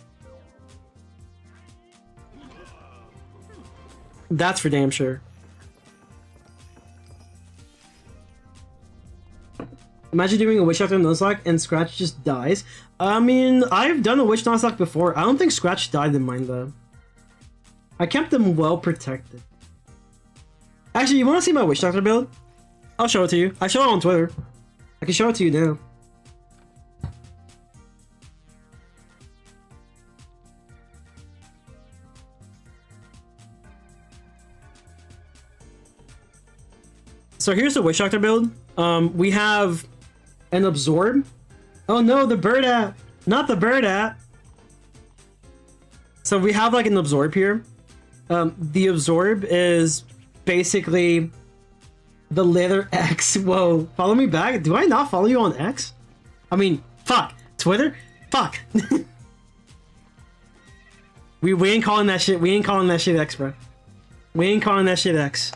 That's for damn sure. Imagine doing a Witch Doctor Nuzlocke and Scratch just dies. I mean, I've done a Witch Nuzlocke before. I don't think Scratch died in mine though. I kept them well protected. Actually, you want to see my Witch Doctor build? I'll show it to you. I show it on Twitter. I can show it to you now. So here's the Witch Doctor build. We have an Absorb. Oh no, the bird app! Not the bird app! So we have like an Absorb here. The Absorb is basically the letter X. Whoa, follow me back? Do I not follow you on X? I mean, fuck. Twitter? Fuck. we ain't calling that shit. We ain't calling that shit X, bro. We ain't calling that shit X.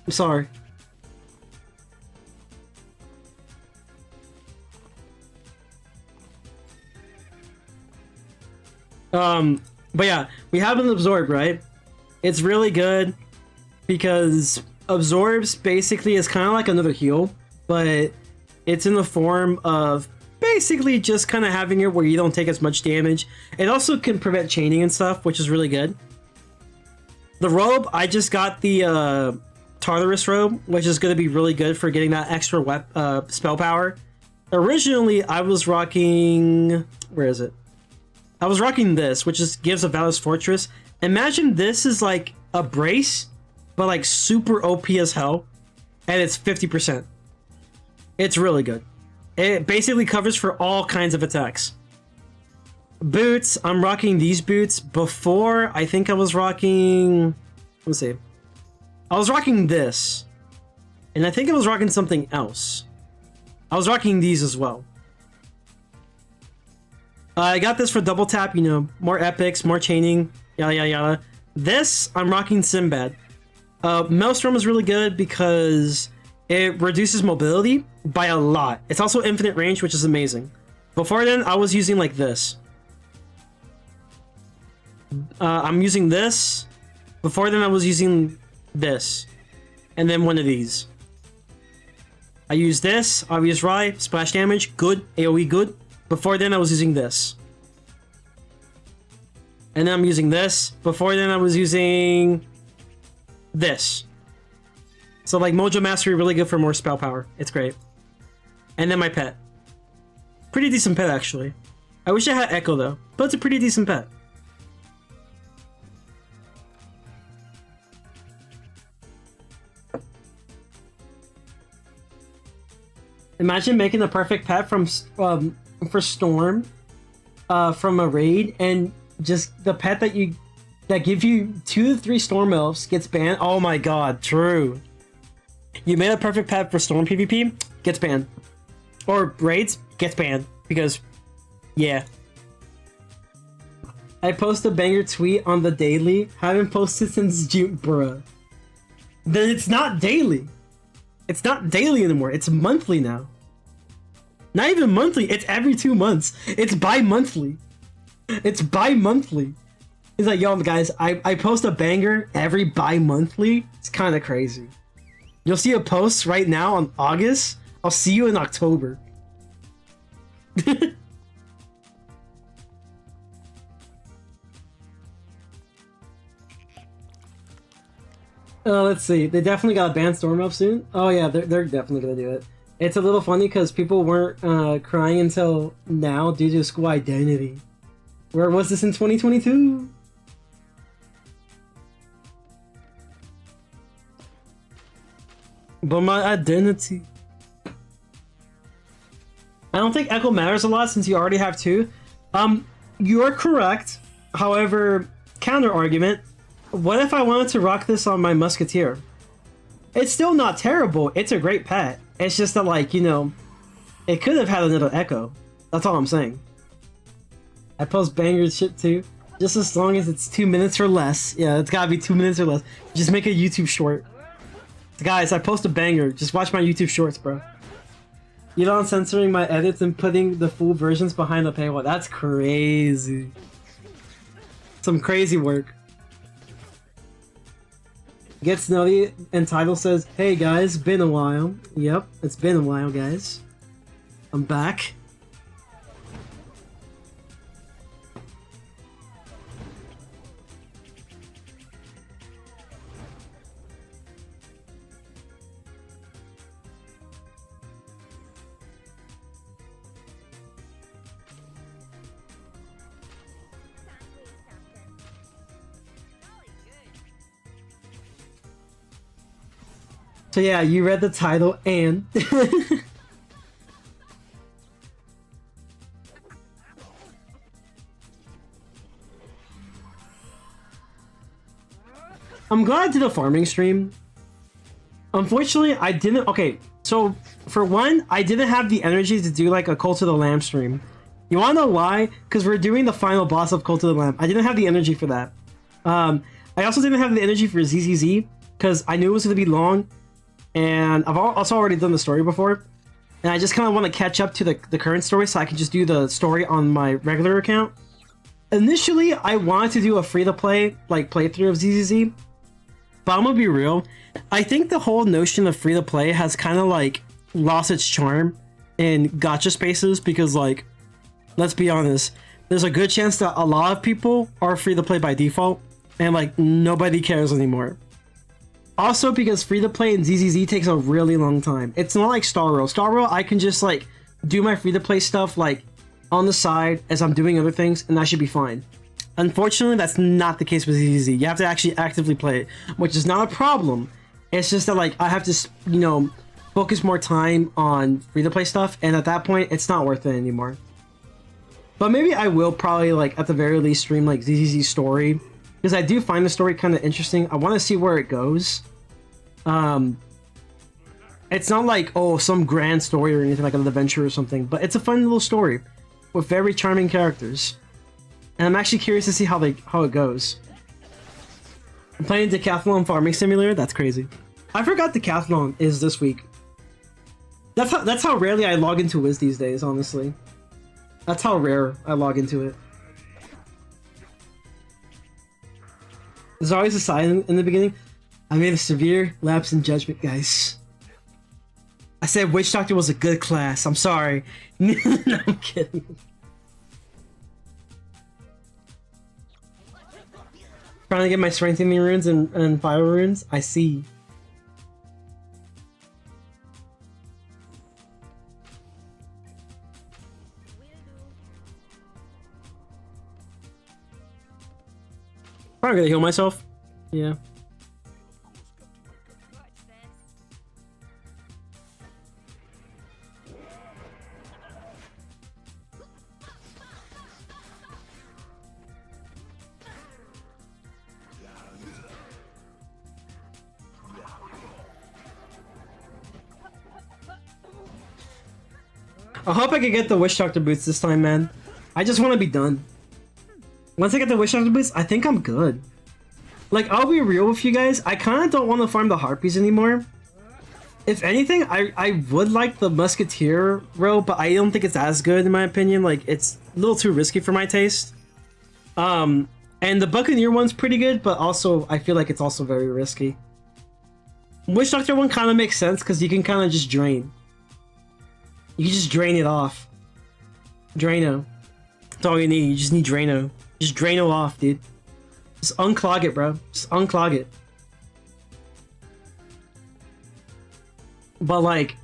I'm sorry. But yeah, we have an Absorb, right? It's really good because Absorbs basically is kind of like another heal, but it's in the form of basically just kind of having it where you don't take as much damage. It also can prevent chaining and stuff, which is really good. The robe, I just got the Tartarus robe, which is going to be really good for getting that extra spell power. Originally, I was rocking... Where is it? I was rocking this, which is gives a Valor's Fortress. Imagine this is like a brace, but like super OP as hell, and it's 50%. It's really good. It basically covers for all kinds of attacks. Boots, I'm rocking these boots. Before, I think I was rocking... Let's see. I was rocking this, and I think I was rocking something else. I was rocking these as well. I got this for double tap, you know, more epics, more chaining, yada yada yada. This, I'm rocking Sinbad. Maelstrom is really good because it reduces mobility by a lot. It's also infinite range, which is amazing. Before then, I was using like this. I'm using this. Before then, I was using this. And then one of these. I use this, obvious Rye, splash damage, good, AoE good. Before then, I was using this. And then I'm using this. Before then, I was using this. So, like, Mojo Mastery, really good for more spell power. It's great. And then my pet. Pretty decent pet, actually. I wish I had Echo, though. But it's a pretty decent pet. Imagine making the perfect pet from for Storm from a raid, and just the pet that give you 2 to 3 Storm Elves gets banned. Oh my god, true. You made a perfect pet for Storm PvP, gets banned. Or raids, gets banned. Because, yeah. I post a banger tweet on the daily. Haven't posted since June, bruh. Then it's not daily. It's not daily anymore, it's monthly now. Not even monthly, it's every 2 months. It's bi-monthly. It's bi-monthly. He's like, yo, guys, I post a banger every bi-monthly. It's kind of crazy. You'll see a post right now on August. I'll see you in October. Let's see. They definitely got a ban Storm up soon. Oh yeah, they're definitely gonna do it. It's a little funny because people weren't crying until now due to school identity. Where was this in 2022? But my identity. I don't think Echo matters a lot since you already have two. You're correct. However, counter argument. What if I wanted to rock this on my Musketeer? It's still not terrible. It's a great pet. It's just that, like, you know, it could have had another Echo. That's all I'm saying. I post banger shit too. Just as long as it's 2 minutes or less. Yeah, it's gotta be 2 minutes or less. Just make a YouTube short. Guys, I post a banger. Just watch my YouTube shorts, bro. You know, I'm censoring my edits and putting the full versions behind the paywall. That's crazy. Some crazy work. Gets Nutty and Title says, hey guys, been a while. Yep, it's been a while, guys. I'm back. So yeah, you read the title and... I'm glad I did a farming stream. Unfortunately, I didn't... Okay, so for one, I didn't have the energy to do like a Cult of the Lamb stream. You wanna know why? Because we're doing the final boss of Cult of the Lamb. I didn't have the energy for that. I also didn't have the energy for ZZZ because I knew it was going to be long. And I've also already done the story before. And I just kind of want to catch up to the current story so I can just do the story on my regular account. Initially, I wanted to do a free-to-play like playthrough of ZZZ. But I'm gonna be real. I think the whole notion of free-to-play has kind of like lost its charm in gacha spaces because, like, let's be honest, there's a good chance that a lot of people are free-to-play by default and like nobody cares anymore. Also, because free-to-play in ZZZ takes a really long time. It's not like Star Rail. Star Rail, I can just, like, do my free-to-play stuff, like, on the side as I'm doing other things, and that should be fine. Unfortunately, that's not the case with ZZZ. You have to actually actively play it, which is not a problem. It's just that, like, I have to, you know, focus more time on free-to-play stuff, and at that point, it's not worth it anymore. But maybe I will probably, like, at the very least stream, like, ZZZ story, because I do find the story kind of interesting. I want to see where it goes. It's not like, oh, some grand story or anything like an adventure or something, but it's a fun little story with very charming characters. And I'm actually curious to see how it goes. I'm playing Decathlon Farming Simulator. That's crazy. I forgot Decathlon is this week. That's how rarely I log into Wiz these days, honestly. That's how rare I log into it. There's always a sign in the beginning. I made a severe lapse in judgment, guys. I said Witch Doctor was a good class. I'm sorry. No, I'm kidding. Trying to get my strengthening runes and fire runes. I see. Probably gonna heal myself. Yeah. I hope I can get the Witch Doctor boots this time, man. I just want to be done. Once I get the Witch Doctor boots, I think I'm good. Like, I'll be real with you guys. I kind of don't want to farm the Harpies anymore. If anything, I would like the Musketeer row, but I don't think it's as good in my opinion. Like, it's a little too risky for my taste. And the Buccaneer one's pretty good, but also I feel like it's also very risky. Witch Doctor one kind of makes sense because you can kind of just drain. You can just drain it off. Drano. That's all you need. You just need Drano. Just Drano off, dude. Just unclog it, bro. Just unclog it. But like,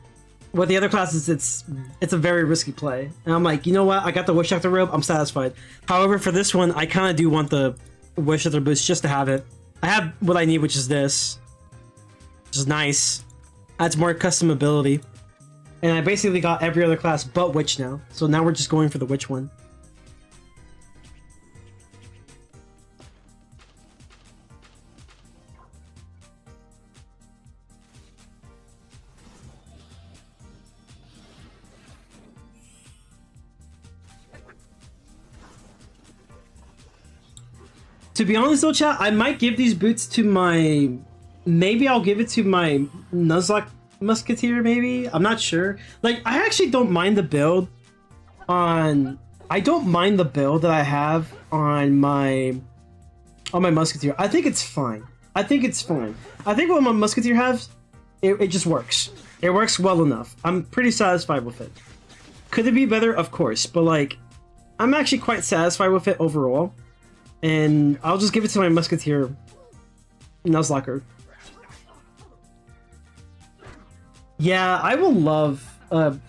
with the other classes, it's a very risky play. And I'm like, you know what? I got the Witch Doctor robe. I'm satisfied. However, for this one, I kind of do want the Witch Doctor boost just to have it. I have what I need, which is this. Which is nice. Adds more custom ability. And I basically got every other class but Witch now. So now we're just going for the Witch one. To be honest though, chat, I might give these boots to my... Maybe I'll give it to my Nuzlocke Musketeer, maybe? I'm not sure. Like, I actually don't mind the build on... I don't mind the build that I have on my Musketeer. I think it's fine. I think it's fine. I think what my Musketeer has, it just works. It works well enough. I'm pretty satisfied with it. Could it be better? Of course. But like, I'm actually quite satisfied with it overall. And I'll just give it to my Musketeer Nuzlocke. Yeah, I will love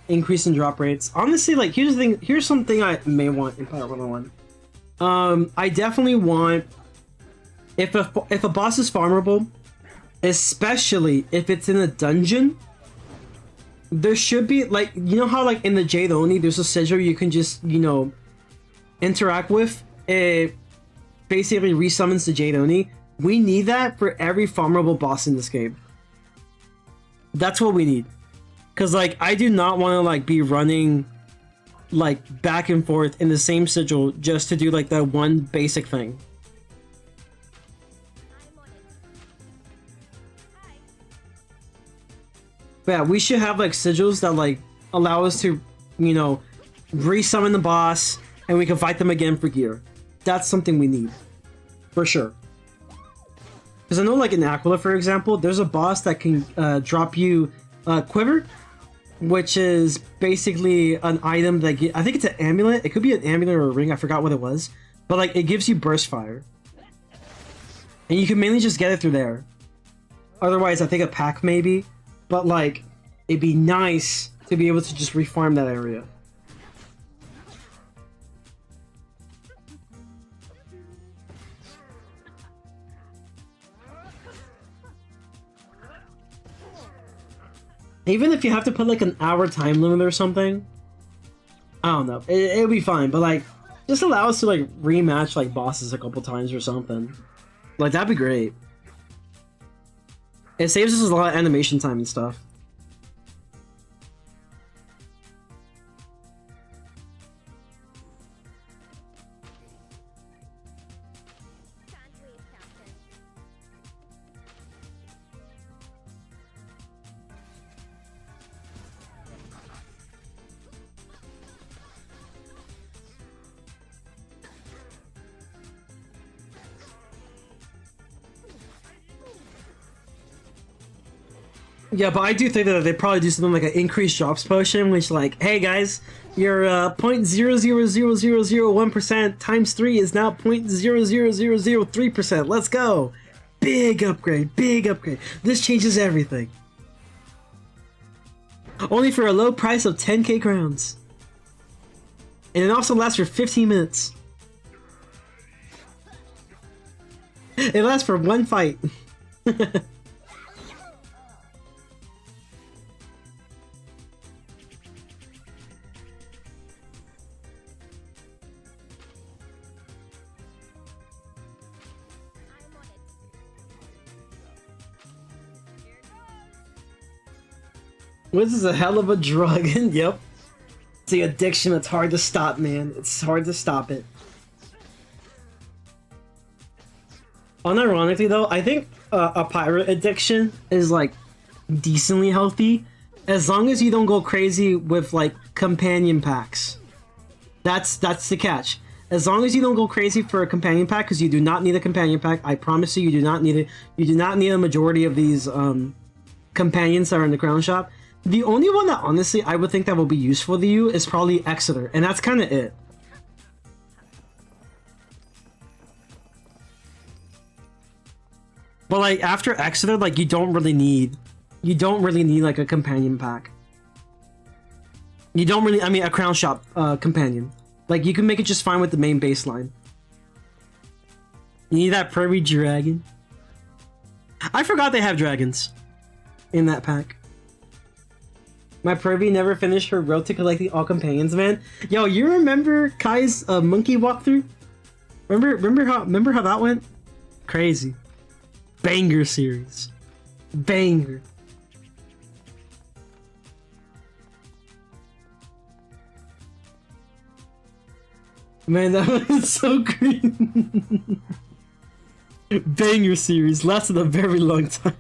increase in drop rates. Honestly, like, here's the thing. Here's something I may want in Pirate101. I definitely want, if a boss is farmable, especially if it's in a dungeon, there should be, like, you know how like in the Jade Oni there's a sigil you can just, you know, interact with. It basically resummons the Jade Oni. We need that for every farmable boss in this game. That's what we need. Cause like, I do not want to like be running like back and forth in the same sigil just to do like that one basic thing. But yeah, we should have like sigils that like allow us to, you know, resummon the boss and we can fight them again for gear. That's something we need. For sure. Because I know like in Aquila, for example, there's a boss that can drop you Quiver, which is basically an item that I think it's an amulet. It could be an amulet or a ring. I forgot what it was. But like, it gives you burst fire. And you can mainly just get it through there. Otherwise, I think a pack maybe. But like, it'd be nice to be able to just refarm that area. Even if you have to put like an hour time limit or something, I don't know, it'll be fine. But like, just allow us to like rematch like bosses a couple times or something. Like, that'd be great. It saves us a lot of animation time and stuff. Yeah, but I do think that they probably do something like an increased drops potion, which like, hey guys, your 0.00001% times 3 is now 0.00003%. Let's go! Big upgrade, big upgrade. This changes everything. Only for a low price of 10k crowns. And it also lasts for 15 minutes. It lasts for one fight. This is a hell of a drug. Yep. It's the addiction that's hard to stop, man. It's hard to stop it. Unironically though, I think a pirate addiction is like decently healthy as long as you don't go crazy with like companion packs. That's the catch. As long as you don't go crazy for a companion pack, because you do not need a companion pack. I promise you, you do not need it. You do not need a majority of these companions that are in the crown shop. The only one that honestly I would think that will be useful to you is probably Exeter, and that's kind of it. But like after Exeter, like you don't really need like a companion pack. You don't really, I mean, a crown shop companion. Like you can make it just fine with the main baseline. You need that prairie dragon. I forgot they have dragons in that pack. My Pervy never finished her road to collecting all companions, man. Yo, you remember Kai's monkey walkthrough? Remember how that went? Crazy. Banger series. Banger. Man, that was so green. Banger series. Lasted a very long time.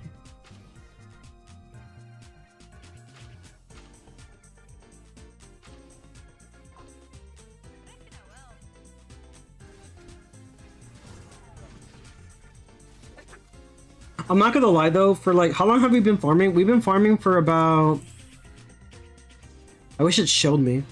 I'm not gonna lie though, for like, how long have we been farming? We've been farming for about... I wish it showed me.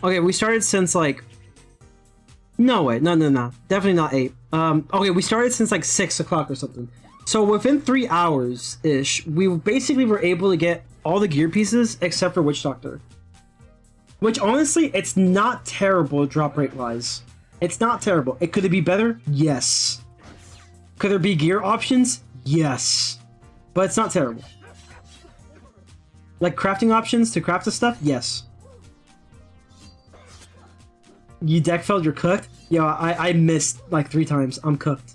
Okay, we started since like... No way, no. Definitely not 8. Okay, we started since like 6 o'clock or something. So within 3 hours-ish, we basically were able to get all the gear pieces except for Witch Doctor. Which honestly, it's not terrible drop rate-wise. It's not terrible. Could it be better? Yes. Could there be gear options? Yes. But it's not terrible. Like crafting options to craft the stuff? Yes. You deck felled, you're cooked? Yo, I missed like 3 times. I'm cooked.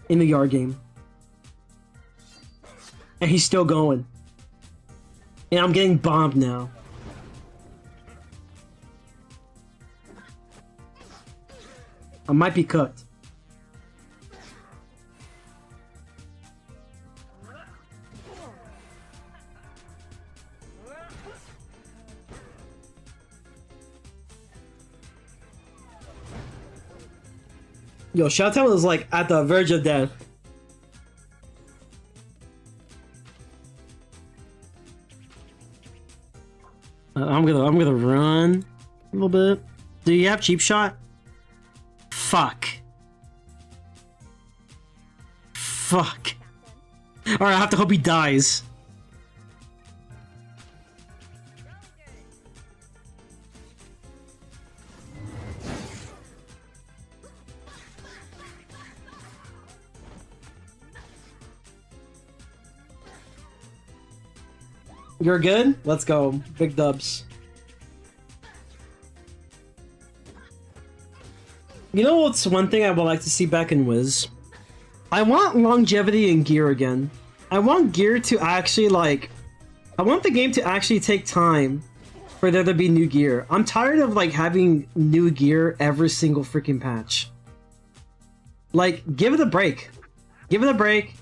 In the yard game. And he's still going. And I'm getting bombed now. I might be cooked. Yo, Shoutout is like at the verge of death. I'm gonna run a little bit. Do you have cheap shot? Fuck. Fuck. Alright, I have to hope he dies. You're good? Let's go. Big dubs. You know what's one thing I would like to see back in Wiz? I want longevity in gear again. I want gear to actually like... I want the game to actually take time for there to be new gear. I'm tired of like having new gear every single freaking patch. Like, give it a break. Give it a break.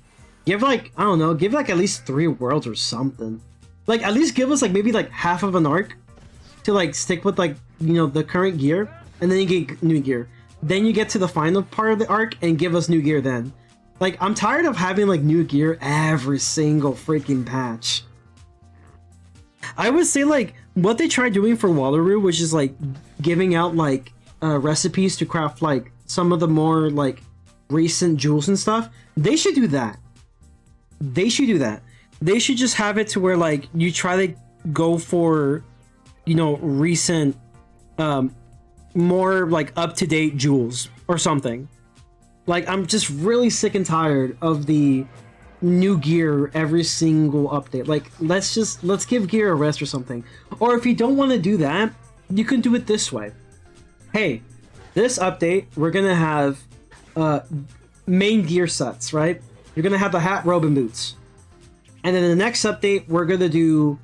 Give like, I don't know, give like at least 3 worlds or something. Like, at least give us, like, maybe, like, half of an arc to, like, stick with, like, you know, the current gear, and then you get new gear. Then you get to the final part of the arc and give us new gear then. Like, I'm tired of having, like, new gear every single freaking patch. I would say, like, what they tried doing for Wallaroo, which is, like, giving out, like, recipes to craft, like, some of the more, like, recent jewels and stuff, they should do that. They should do that. They should just have it to where, like, you try to go for, you know, recent, more, like, up-to-date jewels or something. Like, I'm just really sick and tired of the new gear every single update. Like, let's give gear a rest or something. Or if you don't want to do that, you can do it this way. Hey, this update, we're gonna have, main gear sets, right? You're gonna have the hat, robe, and boots. And then the next update, we're gonna do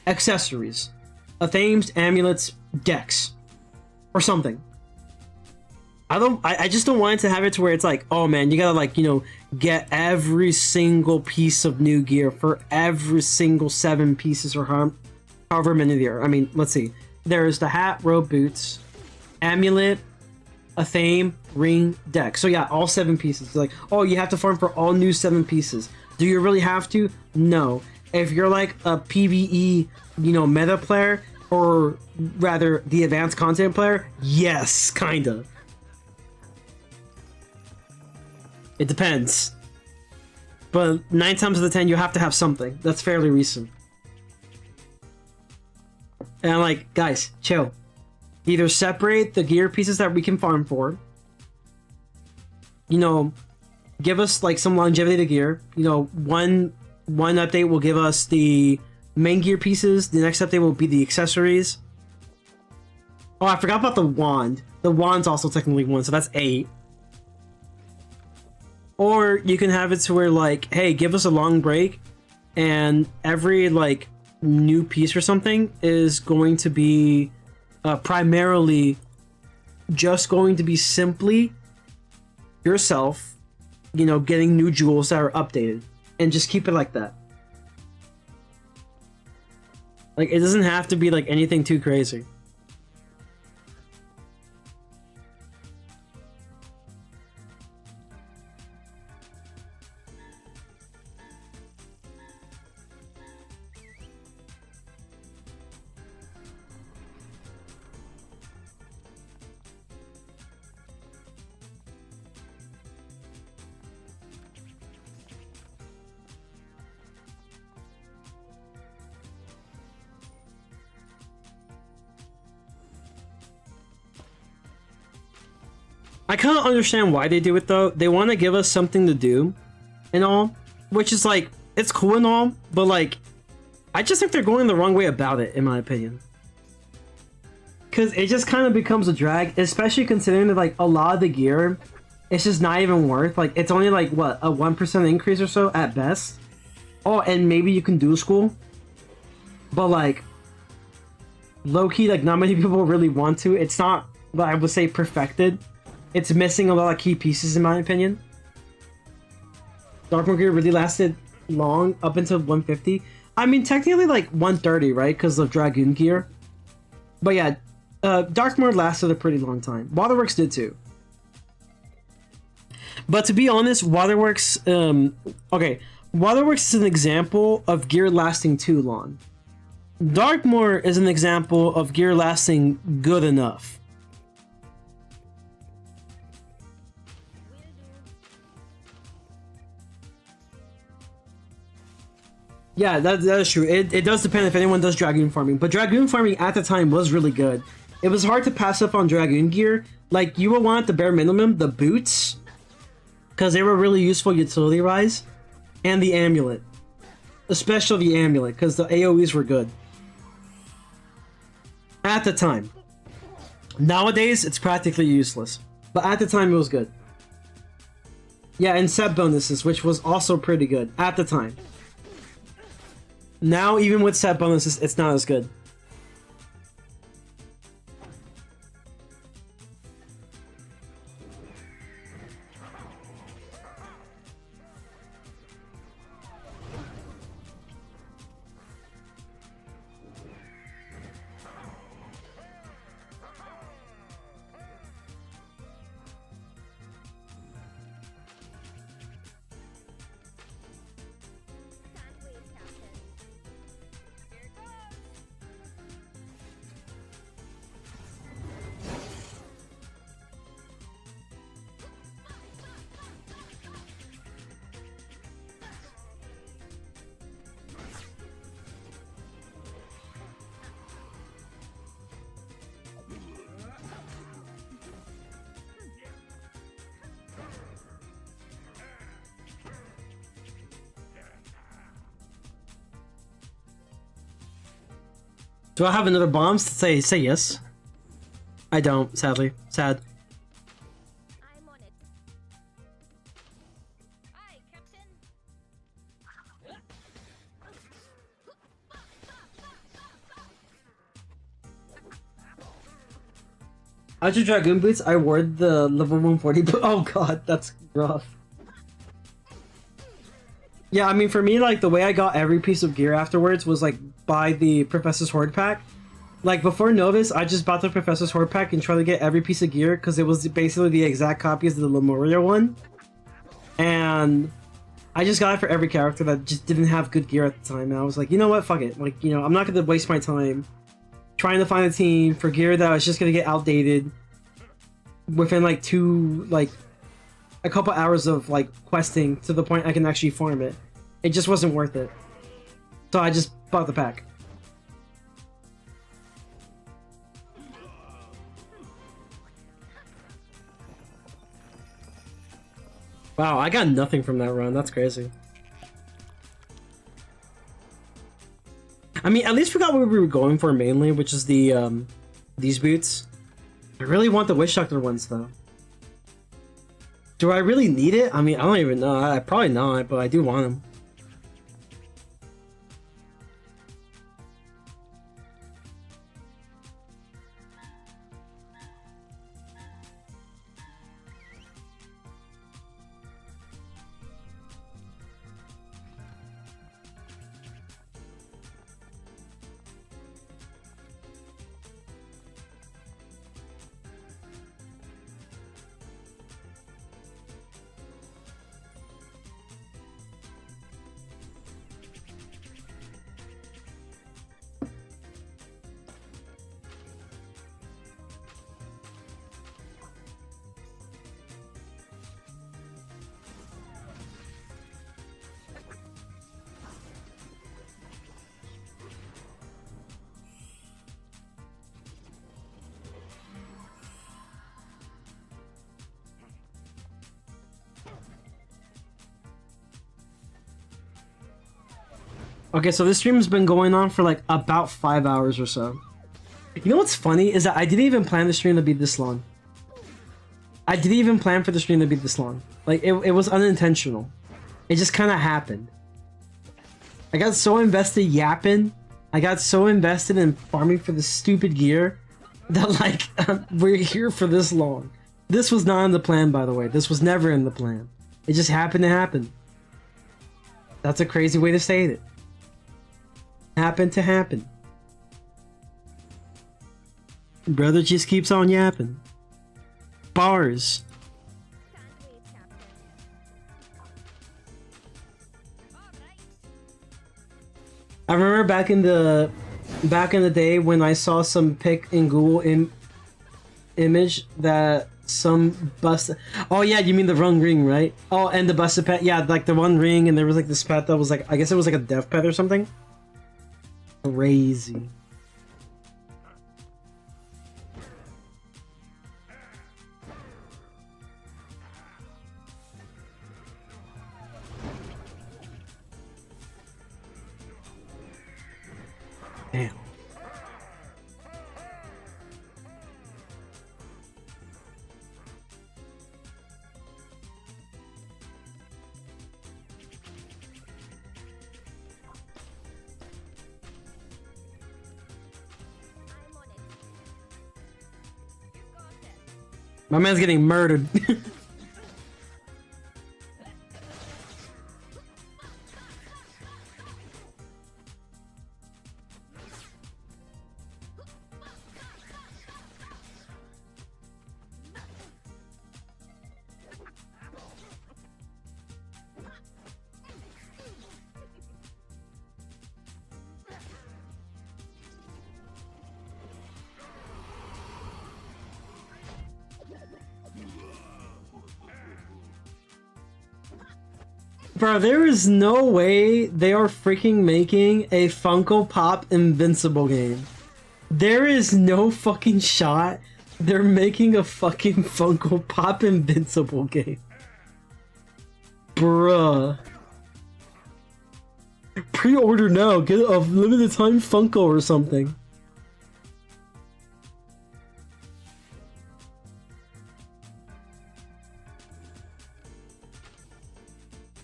accessories, themes, amulets, decks, or something. I just don't want it to have it to where it's like, oh man, you gotta like, you know, get every single piece of new gear for every single 7 pieces or however many there are. I mean, let's see. There's the hat, robe, boots, amulet, a theme, ring, deck. So yeah, all 7 pieces. It's like, oh, you have to farm for all new 7 pieces. Do you really have to? No. If you're like a PvE, you know, meta player, or rather the advanced content player, yes, kinda. It depends. But 9 times out of 10, you have to have something. That's fairly recent. And I'm like, guys, chill. Either separate the gear pieces that we can farm for. You know, give us like some longevity to gear. You know, one update will give us the main gear pieces. The next update will be the accessories. Oh, I forgot about the wand. The wand's also technically 1, so that's 8. Or you can have it to where like, hey, give us a long break, and every like new piece or something is going to be primarily just going to be simply yourself, you know, getting new jewels that are updated, and just keep it like that. Like, it doesn't have to be like anything too crazy. I kind of understand why they do it though. They want to give us something to do and all, which is like, it's cool and all, but like, I just think they're going the wrong way about it, in my opinion. Because it just kind of becomes a drag, especially considering that like a lot of the gear, it's just not even worth, like, it's only like, what, a 1% increase or so at best? Oh, and maybe you can do school, but like, low-key, like, not many people really want to. It's not, what I would say, perfected. It's missing a lot of key pieces, in my opinion. Dark Mode gear really lasted long, up until 150. I mean, technically, like, 130, right? Because of Dragoon gear. But yeah, Dark Mode lasted a pretty long time. Waterworks did too. But to be honest, Waterworks... okay, Waterworks is an example of gear lasting too long. Darkmoor is an example of gear lasting good enough. Yeah, that is true. It does depend if anyone does Dragoon farming, but Dragoon farming at the time was really good. It was hard to pass up on Dragoon gear. Like, you would want the bare minimum, the boots, because they were really useful utility-wise, and the amulet. Especially the amulet, because the AoEs were good. At the time. Nowadays, it's practically useless. But at the time, it was good. Yeah, and set bonuses, which was also pretty good at the time. Now, even with set bonuses, it's not as good. Do I have another bombs to say yes? I don't, sadly. Sad. I'm on it. Aye, Captain. After Dragoon Boots, I wore the level 140, but oh god, that's rough. Yeah, I mean, for me, like, the way I got every piece of gear afterwards was, like, buy the Professor's Horde pack. Like, before Novus, I just bought the Professor's Horde pack and tried to get every piece of gear, because it was basically the exact copies of the Lemuria one. And I just got it for every character that just didn't have good gear at the time, and I was like, you know what, fuck it. Like, you know, I'm not going to waste my time trying to find a team for gear that was just going to get outdated within, like, a couple hours of, like, questing to the point I can actually farm it. It just wasn't worth it. So I just bought the pack. Wow, I got nothing from that run. That's crazy. I mean, at least forgot what we were going for mainly, which is the, these boots. I really want the Witch Doctor ones, though. Do I really need it? I mean, I don't even know. I probably not, but I do want them. Okay, so this stream's been going on for like about 5 hours or so. You know what's funny is that I didn't even plan the stream to be this long. I didn't even plan for the stream to be this long. Like, it was unintentional. It just kind of happened. I got so invested yapping. I got so invested in farming for the stupid gear that, like, we're here for this long. This was not in the plan, by the way. This was never in the plan. It just happened to happen. That's a crazy way to state it. Happened to happen. Brother just keeps on yapping. Bars. Can't wait, Captain. Alright. I remember back in the day when I saw some pic in Google image that some bust. Oh yeah, you mean the wrong ring, right? Oh, and the busted pet. Yeah, like the one ring, and there was like this pet that was like, I guess it was like a death pet or something. Crazy. Damn. I'm on it. You got it. My man's getting murdered. Bro, there is no way they are freaking making a Funko Pop Invincible game. There is no fucking shot they're making a fucking Funko Pop Invincible game. Bruh. Pre-order now, get a limited time Funko or something.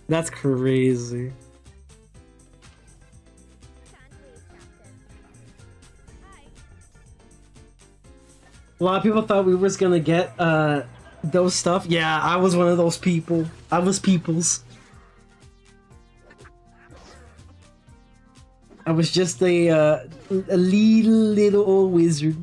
That's crazy. Can't wait, Captain. Hi. A lot of people thought we was gonna get those stuff. Yeah, I was one of those people. I was peoples. I was just a little old wizard.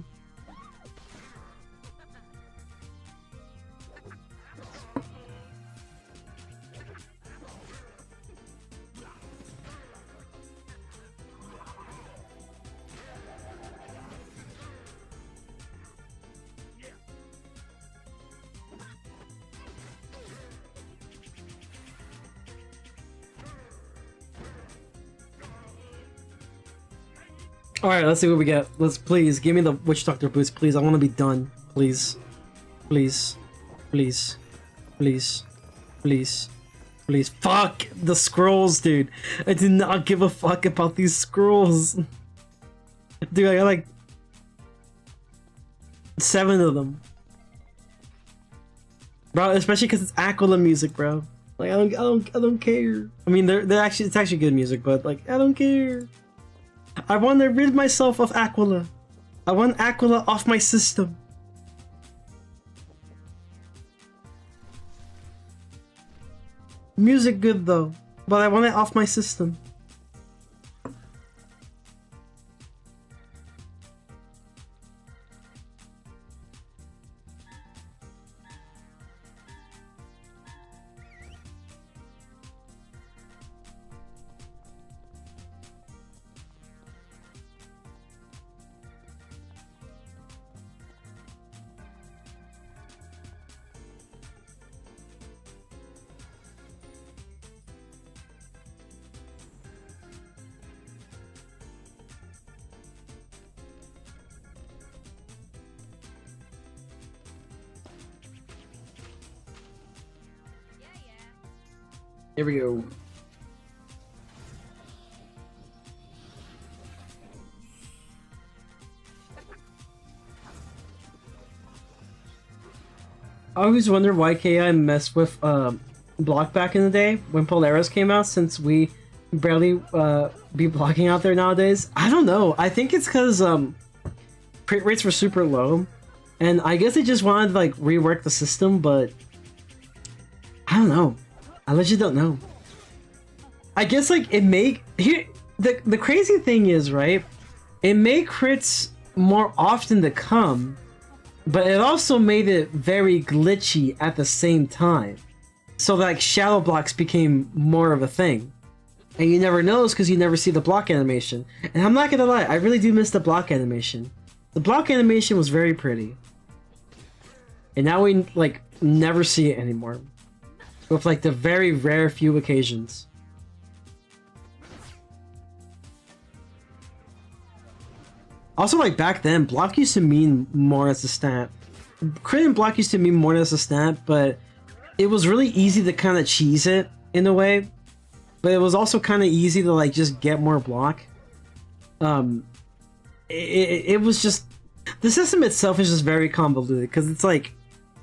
Alright, let's see what we get. Let's please give me the witch doctor boost, please. I want to be done. Please. Please. Please. Please. Please. Please. Fuck the scrolls, dude. I did not give a fuck about these scrolls. Dude, I got like 7 of them. Bro, especially because it's Aquila music, bro. Like I don't care. I mean, it's actually good music, but like I don't care. I want to rid myself of Aquila. I want Aquila off my system. Music good though, but I want it off my system. Here we go. I always wonder why KI messed with block back in the day when Polaris came out, since we barely be blocking out there nowadays. I don't know. I think it's because crit rates were super low, and I guess they just wanted to like rework the system, but I don't know. I legit don't know. I guess like it made the crazy thing is, right? It made crits more often to come, but it also made it very glitchy at the same time. So like shadow blocks became more of a thing. And you never notice because you never see the block animation. And I'm not gonna lie, I really do miss the block animation. The block animation was very pretty. And now we like never see it anymore. With like the very rare few occasions. Also, like back then, block used to mean more as a stat. Crit and block used to mean more as a stat, but it was really easy to kind of cheese it in a way. But it was also kind of easy to like just get more block. It was just, the system itself is just very convoluted because it's like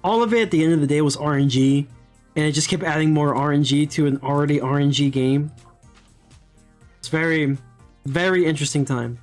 all of it at the end of the day was RNG. And it just kept adding more RNG to an already RNG game. It's very, very interesting time.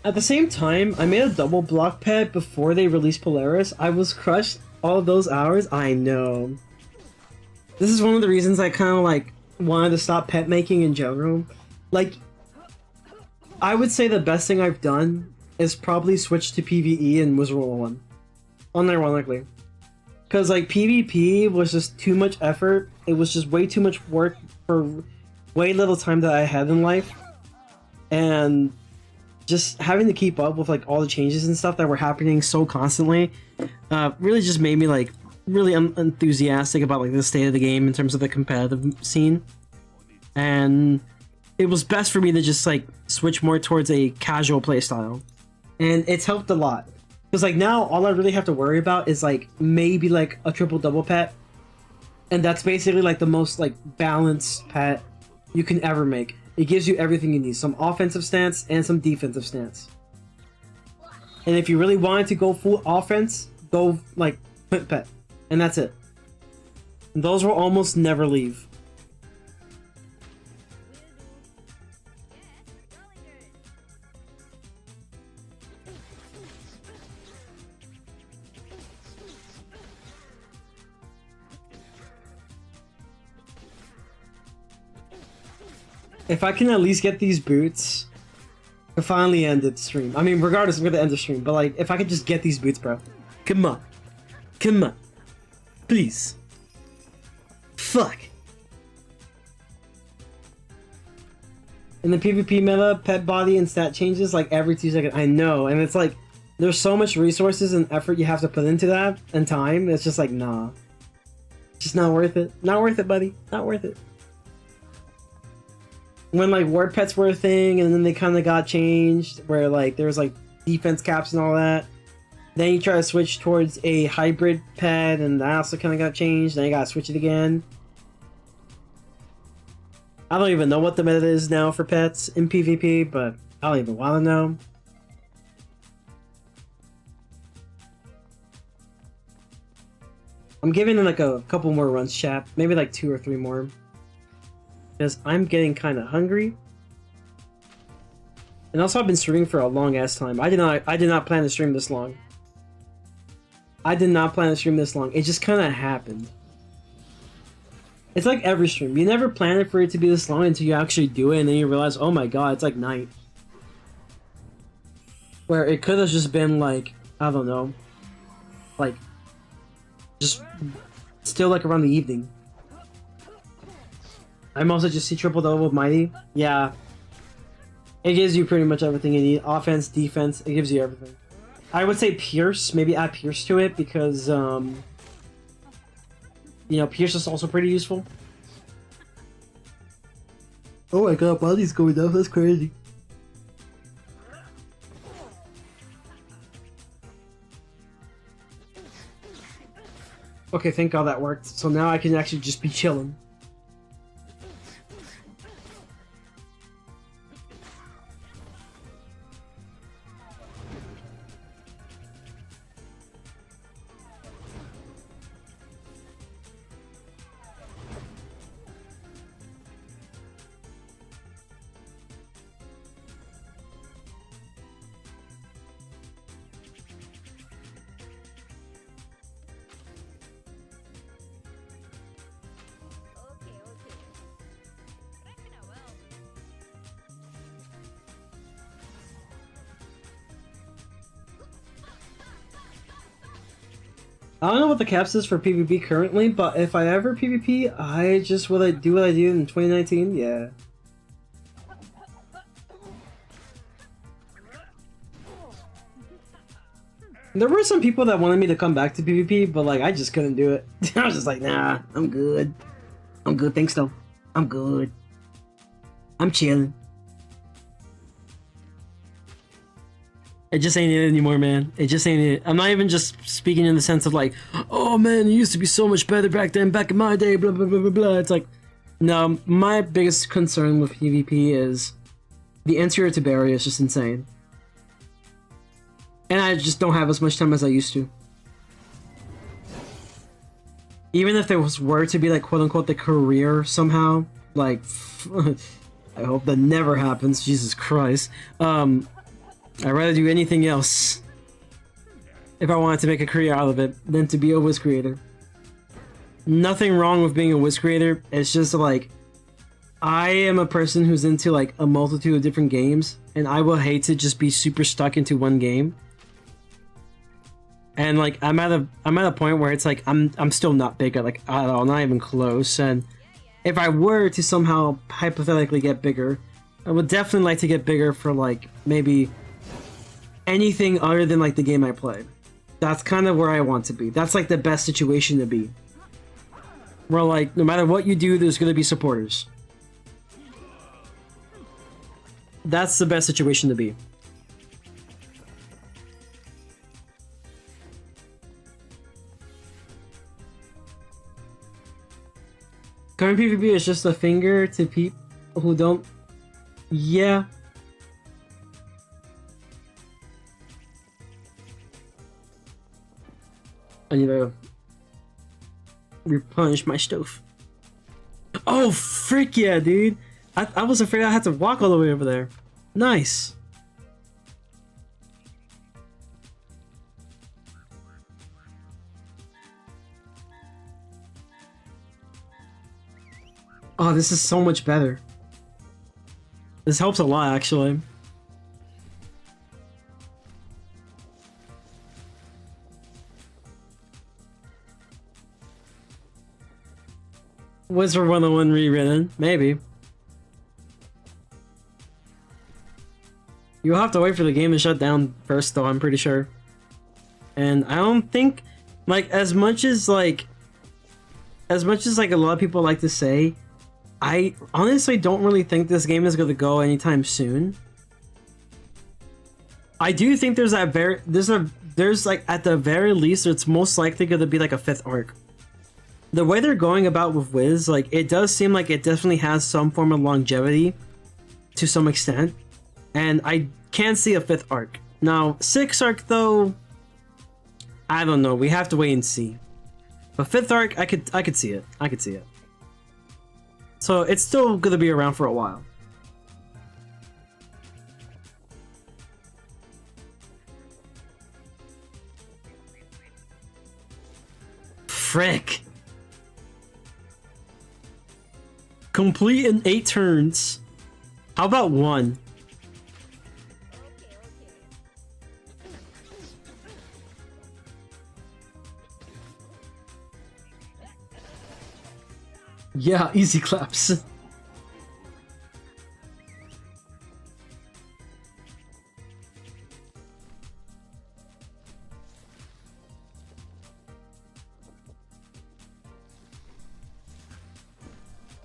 At the same time, I made a double block pet before they released Polaris. I was crushed all those hours. I know. This is one of the reasons I kind of like wanted to stop pet making in general. Like, I would say the best thing I've done is probably switch to PvE in Wizard 101. Unironically. Because like PvP was just too much effort. It was just way too much work for way little time that I had in life. And just having to keep up with like all the changes and stuff that were happening so constantly really just made me like really enthusiastic about like the state of the game in terms of the competitive scene. And it was best for me to just like switch more towards a casual playstyle. And it's helped a lot. Because like now all I really have to worry about is like maybe like a triple double pet. And that's basically like the most like balanced pet you can ever make. It gives you everything you need. Some offensive stance and some defensive stance. And if you really wanted to go full offense, go like Quint Pet. And that's it. And those will almost never leave. If I can at least get these boots, I finally end the stream. I mean, regardless, I'm gonna end the stream, but like, if I could just get these boots, bro. Come on. Come on. Please. Fuck. In the PvP meta, pet body and stat changes like every 2 seconds. I know, and it's like, there's so much resources and effort you have to put into that, and time, it's just like, nah. Just not worth it. Not worth it, buddy. Not worth it. When like ward pets were a thing, and then they kind of got changed, where like there was like defense caps and all that. Then you try to switch towards a hybrid pet, and that also kind of got changed. Then you gotta switch it again. I don't even know what the meta is now for pets in PvP, but I don't even want to know. I'm giving it like a couple more runs, chat. Maybe like 2 or 3 more. Because I'm getting kind of hungry. And also I've been streaming for a long ass time. I did not plan to stream this long. I did not plan to stream this long. It just kind of happened. It's like every stream. You never plan it for it to be this long until you actually do it, and then you realize, oh my god, it's like night. Where it could have just been like, I don't know, like, just still like around the evening. I'm also just see triple double with Mighty. Yeah. It gives you pretty much everything you need. Offense, defense, it gives you everything. I would say Pierce, maybe add Pierce to it because, you know, Pierce is also pretty useful. Oh my god, body's going up, that's crazy. Okay, thank god that worked. So now I can actually just be chilling. I don't know what the caps is for PvP currently, but if I ever PvP, I just will do what I did in 2019, yeah. There were some people that wanted me to come back to PvP, but like, I just couldn't do it. I was just like, nah, I'm good. I'm good, thanks though. I'm good. I'm chilling. It just ain't it anymore, man. It just ain't it. I'm not even just speaking in the sense of like, oh man, it used to be so much better back then, back in my day, blah, blah, blah, blah, blah. It's like, no, my biggest concern with PvP is the entry to barrier is just insane. And I just don't have as much time as I used to. Even if there were to be like, quote unquote, the career somehow, like, I hope that never happens, Jesus Christ. I'd rather do anything else if I wanted to make a career out of it than to be a Wiz creator. Nothing wrong with being a Wiz creator, it's just like, I am a person who's into like a multitude of different games, and I will hate to just be super stuck into one game. and like I'm at a point where it's like I'm still not big at like at all, not even close. And if I were to somehow hypothetically get bigger, I would definitely like to get bigger for like maybe anything other than like the game I play. That's kind of where I want to be. That's like the best situation to be. Where like no matter what you do, there's gonna be supporters. That's the best situation to be. Current PvP is just a finger to people who don't. Yeah. I need to replenish my stove. Oh, frick yeah, dude. I was afraid I had to walk all the way over there. Nice. Oh, this is so much better. This helps a lot, actually. Wizard 101 rewritten? Maybe. You'll have to wait for the game to shut down first, though, I'm pretty sure. And I don't think, like, as much as like a lot of people like to say, I honestly don't really think this game is going to go anytime soon. I do think there's like at the very least it's most likely going to be like a 5th arc. The way they're going about with Wiz, like it does seem like it definitely has some form of longevity to some extent, and I can't see a 5th arc. Now 6th arc though, I don't know. We have to wait and see. But 5th arc, I could see it. I could see it. So it's still gonna be around for a while. Frick! Complete in 8 turns. How about 1? Yeah, easy claps.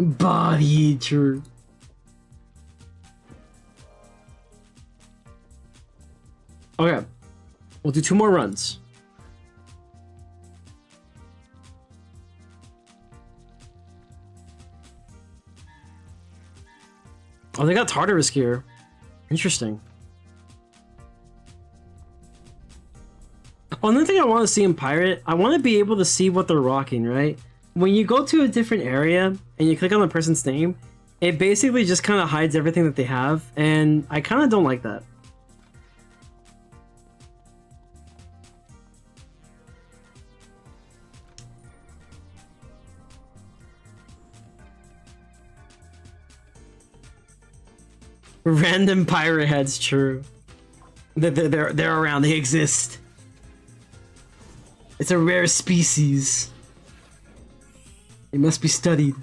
Body eater. Okay, we'll do 2 more runs. Oh, they got Tartarus here. Interesting. Another thing I want to see in Pirate, I want to be able to see what they're rocking, right? When you go to a different area and you click on the person's name, it basically just kind of hides everything that they have, and I kind of don't like that. Random pirate heads, true. They're around, they exist. It's a rare species. It must be studied.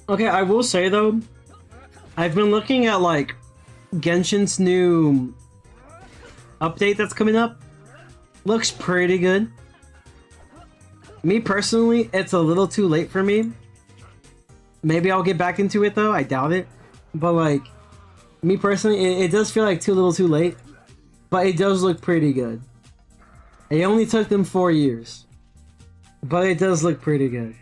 Okay, I will say though, I've been looking at like Genshin's new update that's coming up. Looks pretty good. Me personally, it's a little too late for me. Maybe I'll get back into it though, I doubt it. But like, me personally, it does feel like too little too late. But it does look pretty good. It only took them 4 years. But it does look pretty good.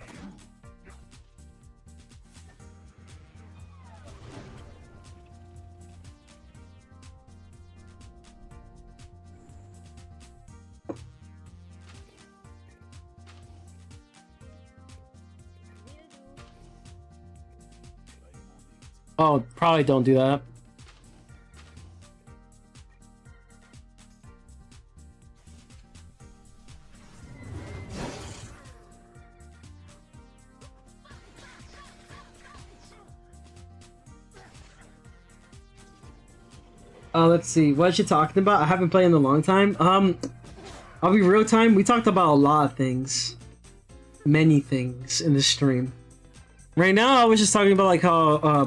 Oh, probably don't do that. Let's see. What is she talking about? I haven't played in a long time. I'll be real time. We talked about a lot of things. Many things in this stream. Right now, I was just talking about like how,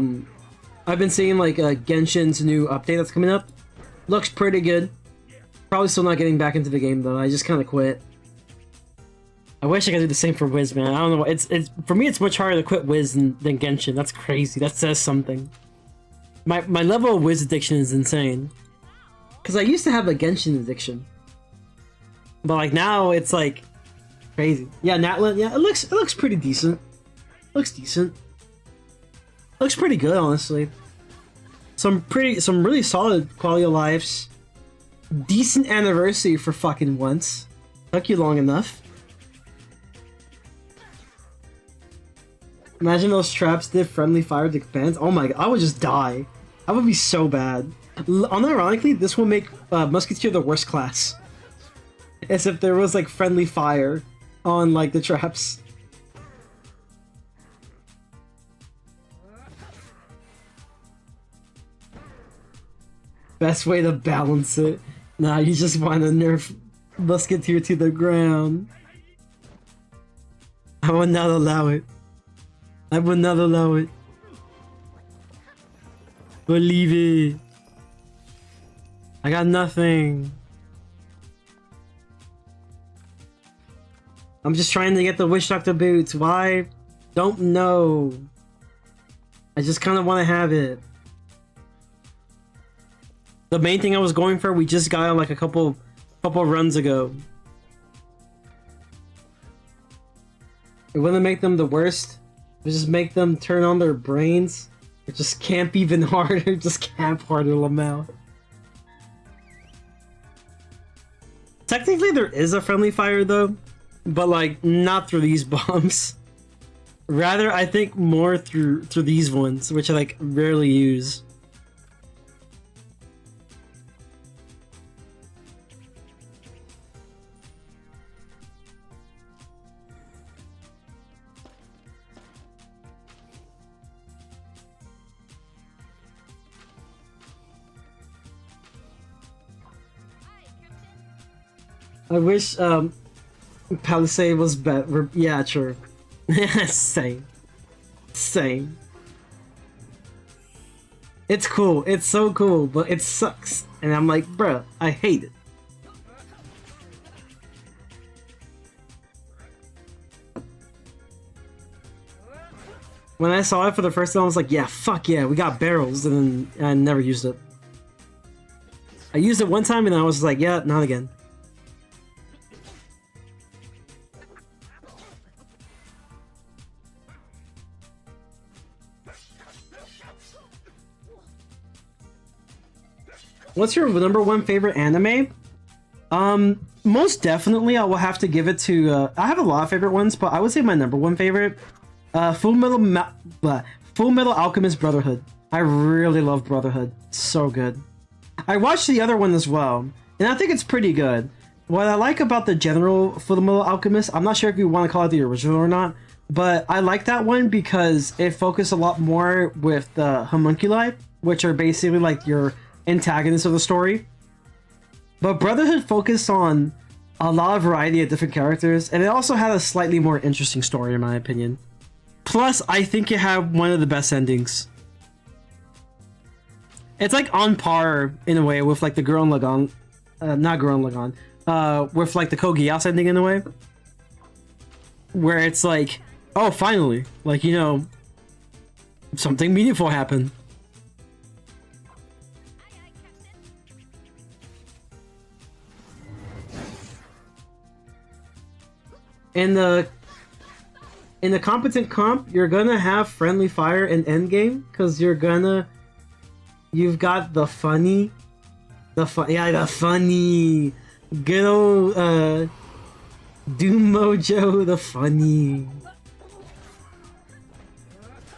I've been seeing like Genshin's new update that's coming up. Looks pretty good. Probably still not getting back into the game though. I just kind of quit. I wish I could do the same for Wiz, man. I don't know. It's for me. It's much harder to quit Wiz than Genshin. That's crazy. That says something. My level of Wiz addiction is insane. Cause I used to have a Genshin addiction, but like now it's like crazy. Yeah, Natlan. Yeah, it looks pretty decent. Looks decent. Looks pretty good, honestly. Some really solid quality of lives. Decent anniversary for fucking once. Took you long enough. Imagine those traps did friendly fire to fans. Oh my god, I would just die. I would be so bad. Unironically, this will make Musketeer the worst class. As if there was like friendly fire on like the traps. Best way to balance it. Nah, you just want to nerf Musketeer to the ground. I would not allow it. I would not allow it. Believe it. I got nothing. I'm just trying to get the Witch Doctor boots. Why? Don't know. I just kind of want to have it. The main thing I was going for, we just got like a couple runs ago. It wouldn't make them the worst. It just make them turn on their brains. Or just camp even harder. Just camp harder, Lamau. Technically, there is a friendly fire though, but like not through these bombs. Rather, I think more through these ones, which I like rarely use. I wish Palisade was better. Yeah, true. Same. Same. It's cool. It's so cool, but it sucks. And I'm like, bruh, I hate it. When I saw it for the first time, I was like, yeah, fuck yeah, we got barrels, and then I never used it. I used it one time and I was like, yeah, not again. What's your #1 favorite anime? Most definitely I will have to give it to, I have a lot of favorite ones, but I would say my #1 favorite, Full Metal Alchemist Brotherhood. I really love Brotherhood. So good. I watched the other one as well, and I think it's pretty good. What I like about the general Full Metal Alchemist, I'm not sure if you want to call it the original or not, but I like that one because it focused a lot more with the homunculi, which are basically like your antagonists of the story. But Brotherhood focused on a lot of variety of different characters, and it also had a slightly more interesting story in my opinion. Plus, I think it had one of the best endings. It's like on par in a way with like the Gurren Lagann, not Gurren Lagann, with like the Code Geass ending in a way, where it's like, oh, finally, like, you know, something meaningful happened. In the competent comp, you're gonna have friendly fire in endgame because you've got the funny, the funny, good old Doom Mojo, the funny.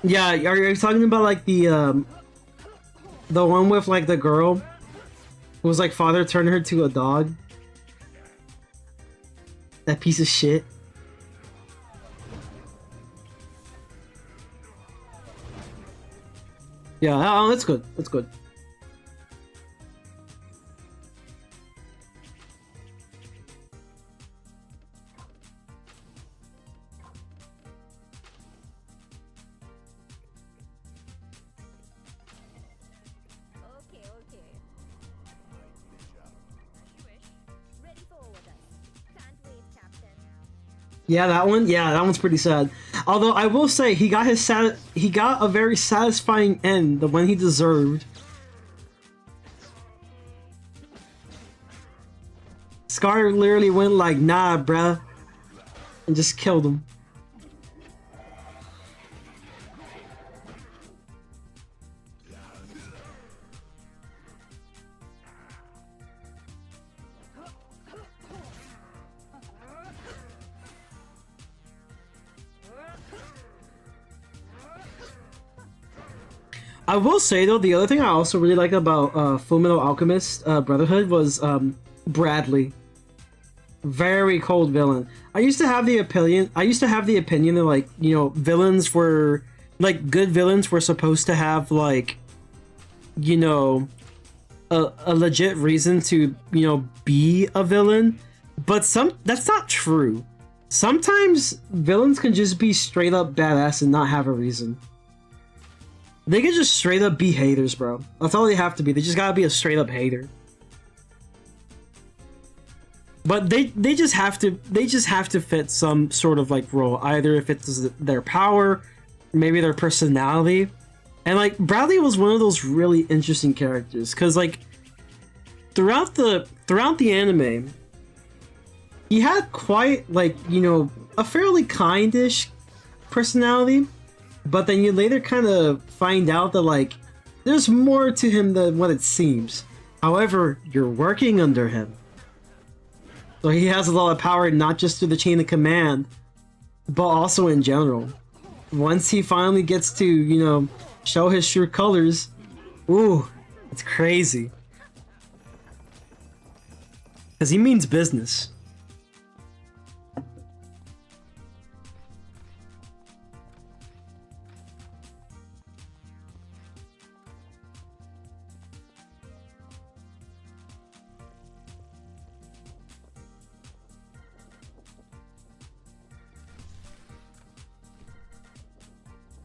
Yeah, are you talking about like the one with like the girl who was like father turned her to a dog? That piece of shit. Yeah, oh, that's good. That's good. Okay, okay. You wish. Ready for overdose. Can't wait, Captain. Yeah, that one. Yeah, that one's pretty sad. Although I will say he got he got a very satisfying end, the one he deserved. Scar literally went like, "Nah, bruh," and just killed him. I will say though, the other thing I also really liked about Fullmetal Alchemist Brotherhood was Bradley. Very cold villain. I used to have the opinion. I used to have the opinion that like villains were like good villains were supposed to have like a legit reason to be a villain, but that's not true. Sometimes villains can just be straight up badass and not have a reason. They can just straight up be haters, bro. That's all they have to be. They just gotta be a straight up hater. But they just have to fit some sort of like role, either if it's their power, maybe their personality. And like Bradley was one of those really interesting characters because like throughout the anime, he had quite like a fairly kindish personality, but then you later kind of find out that like there's more to him than what it seems. However, you're working under him. So he has a lot of power, not just through the chain of command, but also in general. Once he finally gets to, show his true colors, ooh, it's crazy. Because he means business.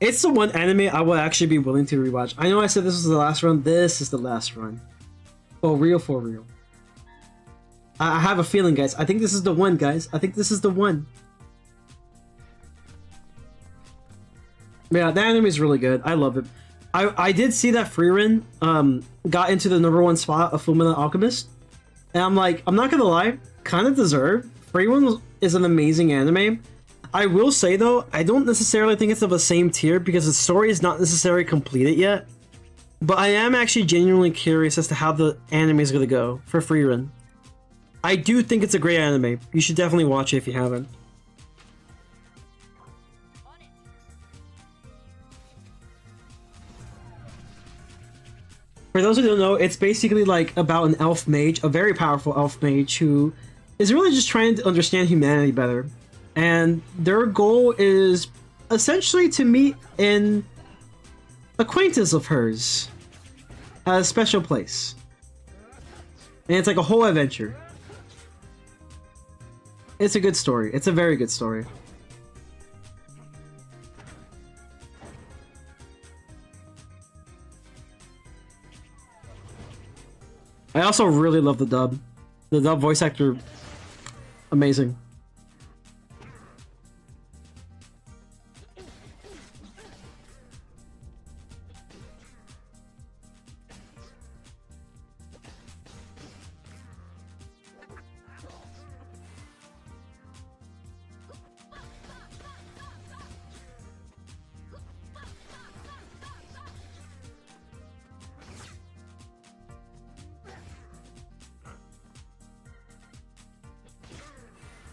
It's the one anime I will actually be willing to rewatch. I know I said this was the last run. This is the last run. For real. I have a feeling, guys. I think this is the one, guys. I think this is the one. Yeah, the anime is really good. I love it. I did see that Frieren got into the #1 spot of Fullmetal Alchemist. And I'm like, I'm not gonna lie, kind of deserved. Frieren is an amazing anime. I will say though, I don't necessarily think it's of the same tier because the story is not necessarily completed yet. But I am actually genuinely curious as to how the anime is going to go for Frieren. I do think it's a great anime. You should definitely watch it if you haven't. For those who don't know, it's basically like about an elf mage, a very powerful elf mage who is really just trying to understand humanity better. And their goal is essentially to meet an acquaintance of hers at a special place. And it's like a whole adventure. It's a good story. It's a very good story. I also really love the dub. The dub voice actor, amazing.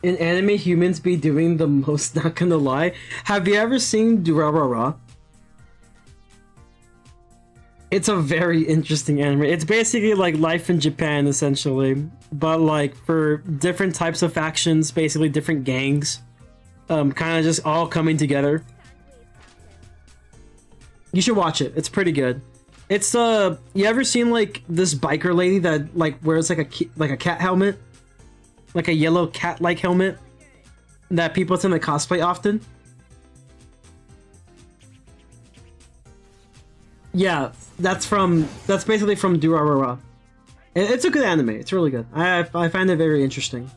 In anime, humans be doing the most, not gonna lie. Have you ever seen Durarara? It's a very interesting anime. It's basically like life in Japan, essentially, but like for different types of factions, basically different gangs, kind of just all coming together. You should watch it. It's pretty good. It's you ever seen like this biker lady that like wears like a cat helmet, like a yellow cat-like helmet that people tend to cosplay often? Yeah, that's basically from Durarara. It's a good anime. It's really good. I find it very interesting.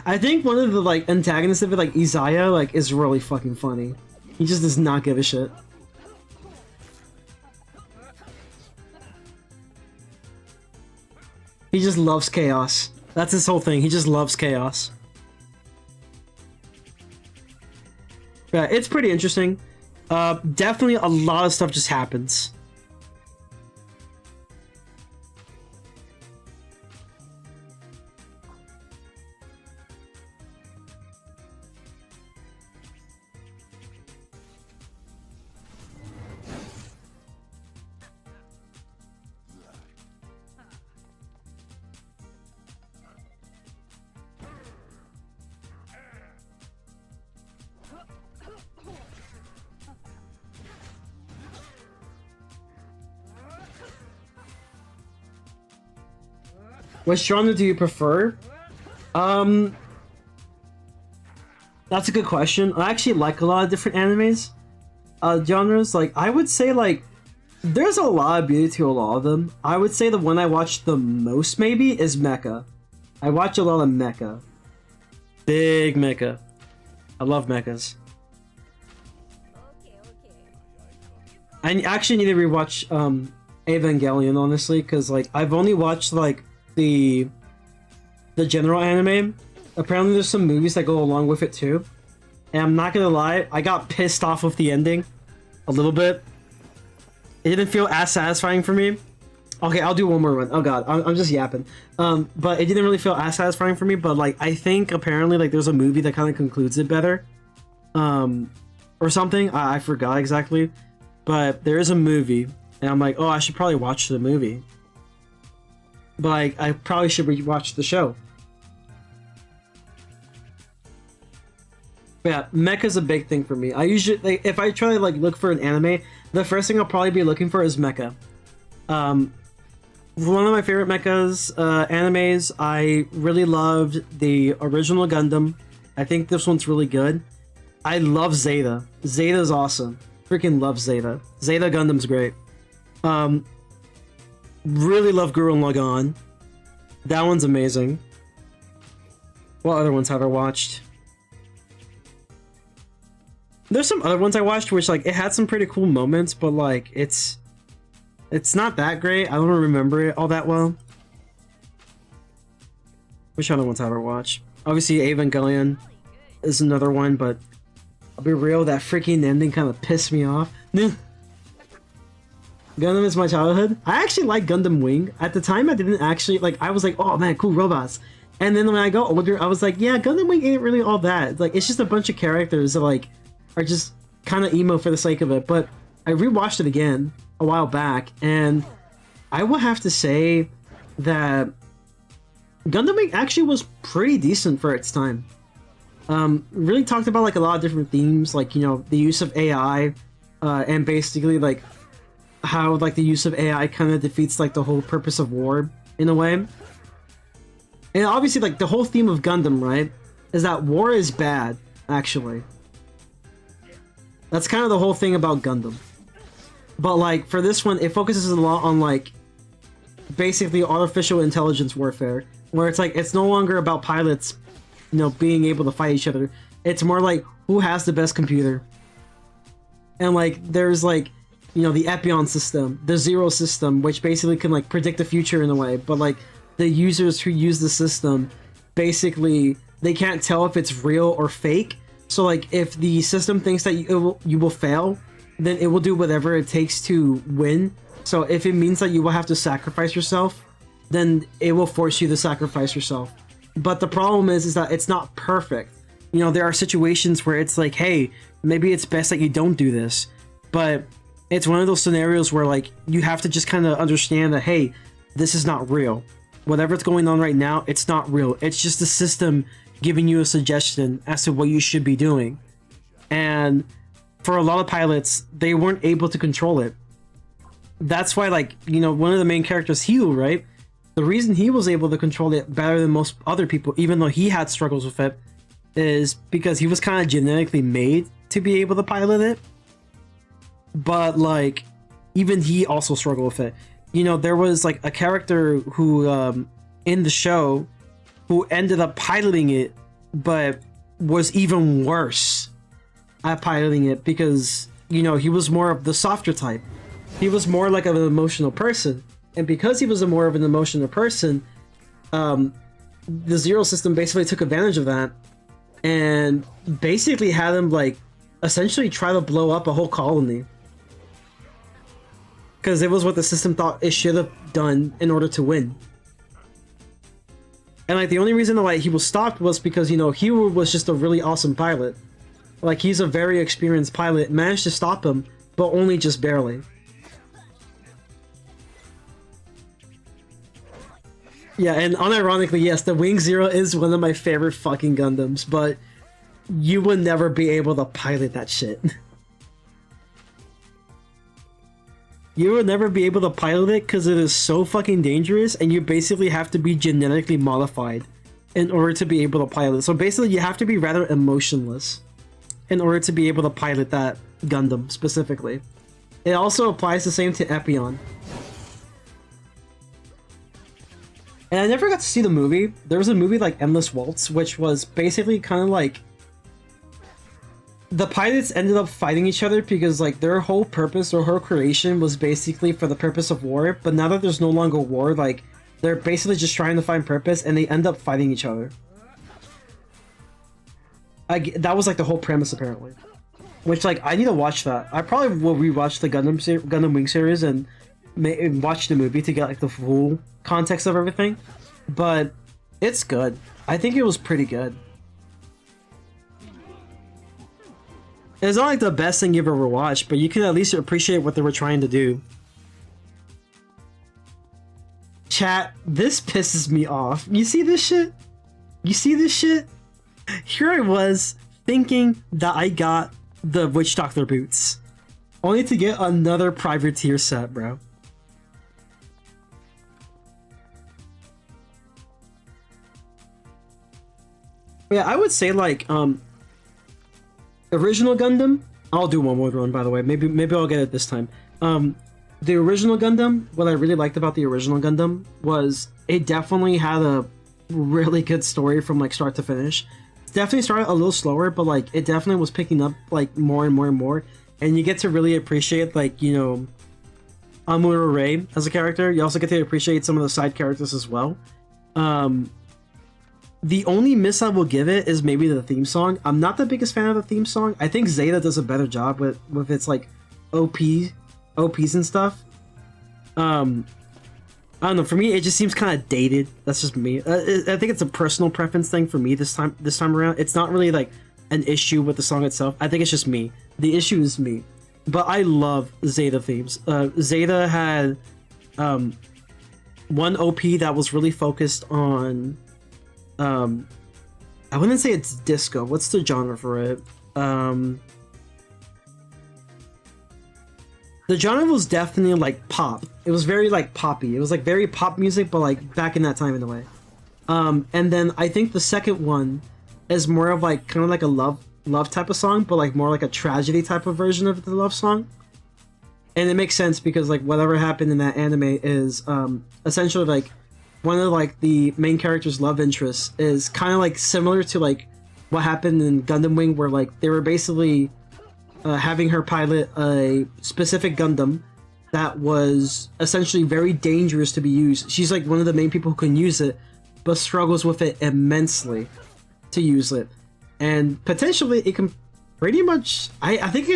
I think one of the like antagonists of it, like Izaya, like is really fucking funny. He just does not give a shit. He just loves chaos. That's his whole thing. He just loves chaos. Yeah, it's pretty interesting. Definitely a lot of stuff just happens. What genre do you prefer? That's a good question. I actually like a lot of different animes, genres. Like, I would say, like, there's a lot of beauty to a lot of them. I would say the one I watch the most, maybe, is mecha. I watch a lot of mecha. Big mecha. I love mechas. I actually need to rewatch, Evangelion, honestly, because, like, I've only watched, like, the general anime. Apparently there's some movies that go along with it too, and I'm not gonna lie, I got pissed off with the ending a little bit. It didn't feel as satisfying for me. Okay, I'll do one more one. Oh god, I'm just yapping. But it didn't really feel as satisfying for me, but like I think apparently like there's a movie that kind of concludes it better, or something. I forgot exactly, but there is a movie and I'm like, oh, I should probably watch the movie. But like, I probably should rewatch the show. But yeah, mecha's a big thing for me. I usually, like, if I try to like look for an anime, the first thing I'll probably be looking for is mecha. One of my favorite mechas, animes, I really loved the original Gundam. I think this one's really good. I love Zeta. Zeta's awesome. Freaking love Zeta. Zeta Gundam's great. Really love Gurren Lagann. That one's amazing. What other ones have I watched? There's some other ones I watched which like it had some pretty cool moments, but like it's not that great. I don't remember it all that well. Which other ones have I watched? Obviously Evangelion is another one, but I'll be real, that freaking ending kind of pissed me off. Gundam is my childhood. I actually like Gundam Wing. At the time, I didn't actually, like, I was like, oh man, cool robots. And then when I got older, I was like, yeah, Gundam Wing ain't really all that. Like, it's just a bunch of characters that, like, are just kind of emo for the sake of it. But I rewatched it again a while back, and I will have to say that Gundam Wing actually was pretty decent for its time. Really talked about, like, a lot of different themes, like, you know, the use of AI, and basically, like, how like the use of AI kind of defeats like the whole purpose of war in a way. And obviously like the whole theme of Gundam, right, is that war is bad, actually. That's kind of the whole thing about Gundam. But like for this one, it focuses a lot on like basically artificial intelligence warfare, where it's like it's no longer about pilots, you know, being able to fight each other. It's more like who has the best computer. And like there's like, you know, the Epion system, the Zero system, which basically can like predict the future in a way, but like the users who use the system, basically they can't tell if it's real or fake. So like if the system thinks that you will fail, then it will do whatever it takes to win. So if it means that you will have to sacrifice yourself, then it will force you to sacrifice yourself. But the problem is that it's not perfect. you know, there are situations where it's like, hey, maybe it's best that you don't do this, but it's one of those scenarios where like you have to just kind of understand that, hey, this is not real. Whatever's going on right now, it's not real. It's just the system giving you a suggestion as to what you should be doing. And for a lot of pilots, they weren't able to control it. That's why, like, you know, one of the main characters, Hugh, right? The reason he was able to control it better than most other people, even though he had struggles with it, is because he was kind of genetically made to be able to pilot it. But, like, even he also struggled with it. You know, there was, like, a character who, in the show, who ended up piloting it, but was even worse at piloting it because, you know, he was more of the softer type. He was more like an emotional person. And because he was more of an emotional person, the Zero system basically took advantage of that and basically had him, like, essentially try to blow up a whole colony. Because it was what the system thought it should have done in order to win. And, like, the only reason why he was stopped was because, you know, he was just a really awesome pilot. Like, he's a very experienced pilot, managed to stop him, but only just barely. Yeah, and unironically, yes, the Wing Zero is one of my favorite fucking Gundams, but you would never be able to pilot that shit. You would never be able to pilot it because it is so fucking dangerous, and you basically have to be genetically modified in order to be able to pilot it. So basically, you have to be rather emotionless in order to be able to pilot that Gundam specifically. It also applies the same to Epion. And I never got to see the movie. There was a movie like Endless Waltz, which was basically kind of like the pilots ended up fighting each other because like their whole purpose or whole creation was basically for the purpose of war. But now that there's no longer war, like they're basically just trying to find purpose and they end up fighting each other. That was like the whole premise apparently. Which like I need to watch that. I probably will rewatch the Gundam Wing series and watch the movie to get like the full context of everything. But it's good. I think it was pretty good. It's not like the best thing you've ever watched, but you can at least appreciate what they were trying to do. Chat, this pisses me off. You see this shit? You see this shit? Here I was thinking that I got the Witch Doctor boots, only to get another privateer set, bro. Yeah, I would say like original Gundam. I'll do one more run, by the way. Maybe I'll get it this time. The original Gundam, what I really liked about the original Gundam was it definitely had a really good story from like start to finish. It definitely started a little slower, but like it definitely was picking up like more and more and more, and you get to really appreciate like, you know, Amuro Ray as a character. You also get to appreciate some of the side characters as well. The only miss I will give it is maybe the theme song. I'm not the biggest fan of the theme song. I think Zeta does a better job with its like OPs and stuff. I don't know. For me, it just seems kind of dated. That's just me. I think it's a personal preference thing for me this time around. It's not really like an issue with the song itself. I think it's just me. The issue is me. But I love Zeta themes. Zeta had one OP that was really focused on. I wouldn't say it's disco. What's the genre for it? The genre was definitely like pop. It was very like poppy. It was like very pop music, but like back in that time in a way. And then I think the second one is more of like kind of like a love type of song, but like more like a tragedy type of version of the love song. And it makes sense because like whatever happened in that anime is essentially like one of like the main character's love interests is kind of like similar to like what happened in Gundam Wing, where like they were basically having her pilot a specific Gundam that was essentially very dangerous to be used. She's like one of the main people who can use it, but struggles with it immensely to use it, and potentially it can pretty much. I think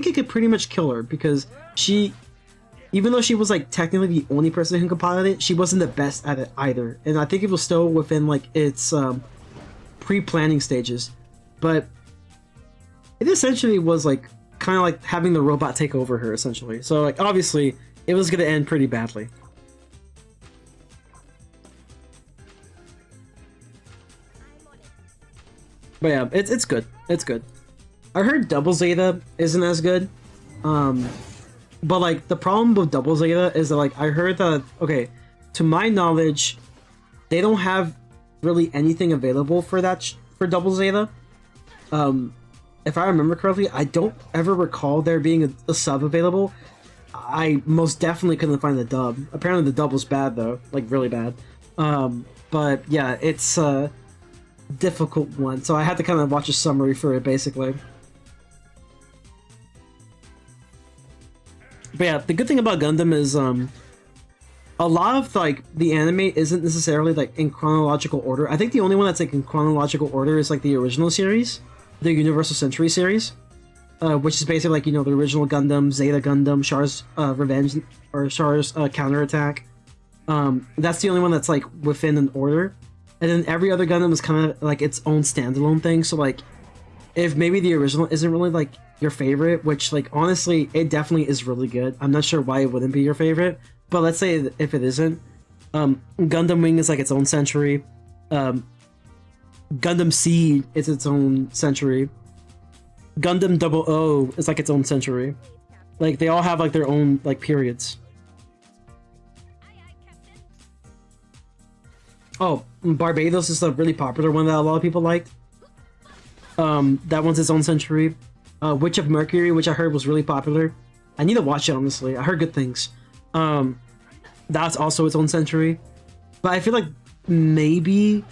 it could pretty much kill her because she. Even though she was like technically the only person who could pilot it, she wasn't the best at it either. And I think it was still within like its pre-planning stages. but it essentially was like kind of like having the robot take over her essentially. So like obviously it was gonna end pretty badly. But yeah, it's good. It's good. I heard Double Zeta isn't as good. But like the problem with Double Zeta is that like I heard that, okay, to my knowledge, they don't have really anything available for that for Double Zeta. If I remember correctly, I don't ever recall there being a sub available. I most definitely couldn't find the dub. Apparently the dub was bad though, like really bad. But yeah, it's a difficult one, so I had to kind of watch a summary for it basically. But yeah, the good thing about Gundam is a lot of like the anime isn't necessarily like in chronological order. I think the only one that's like in chronological order is like the original series, the Universal Century series, which is basically like, you know, the original Gundam, Zeta Gundam, Char's Revenge, or Char's Counterattack. That's the only one that's like within an order, and then every other Gundam is kind of like its own standalone thing. So like, if maybe the original isn't really like your favorite, which like honestly it definitely is really good. I'm not sure why it wouldn't be your favorite, but let's say if it isn't, Gundam Wing is like its own century. Gundam Seed is its own century. Gundam 00 is like its own century. Like they all have like their own like periods. Oh, Barbados is a really popular one that a lot of people liked. That one's its own century. Witch of Mercury, which I heard was really popular. I need to watch it, honestly. I heard good things. That's also its own century. But I feel like maybe,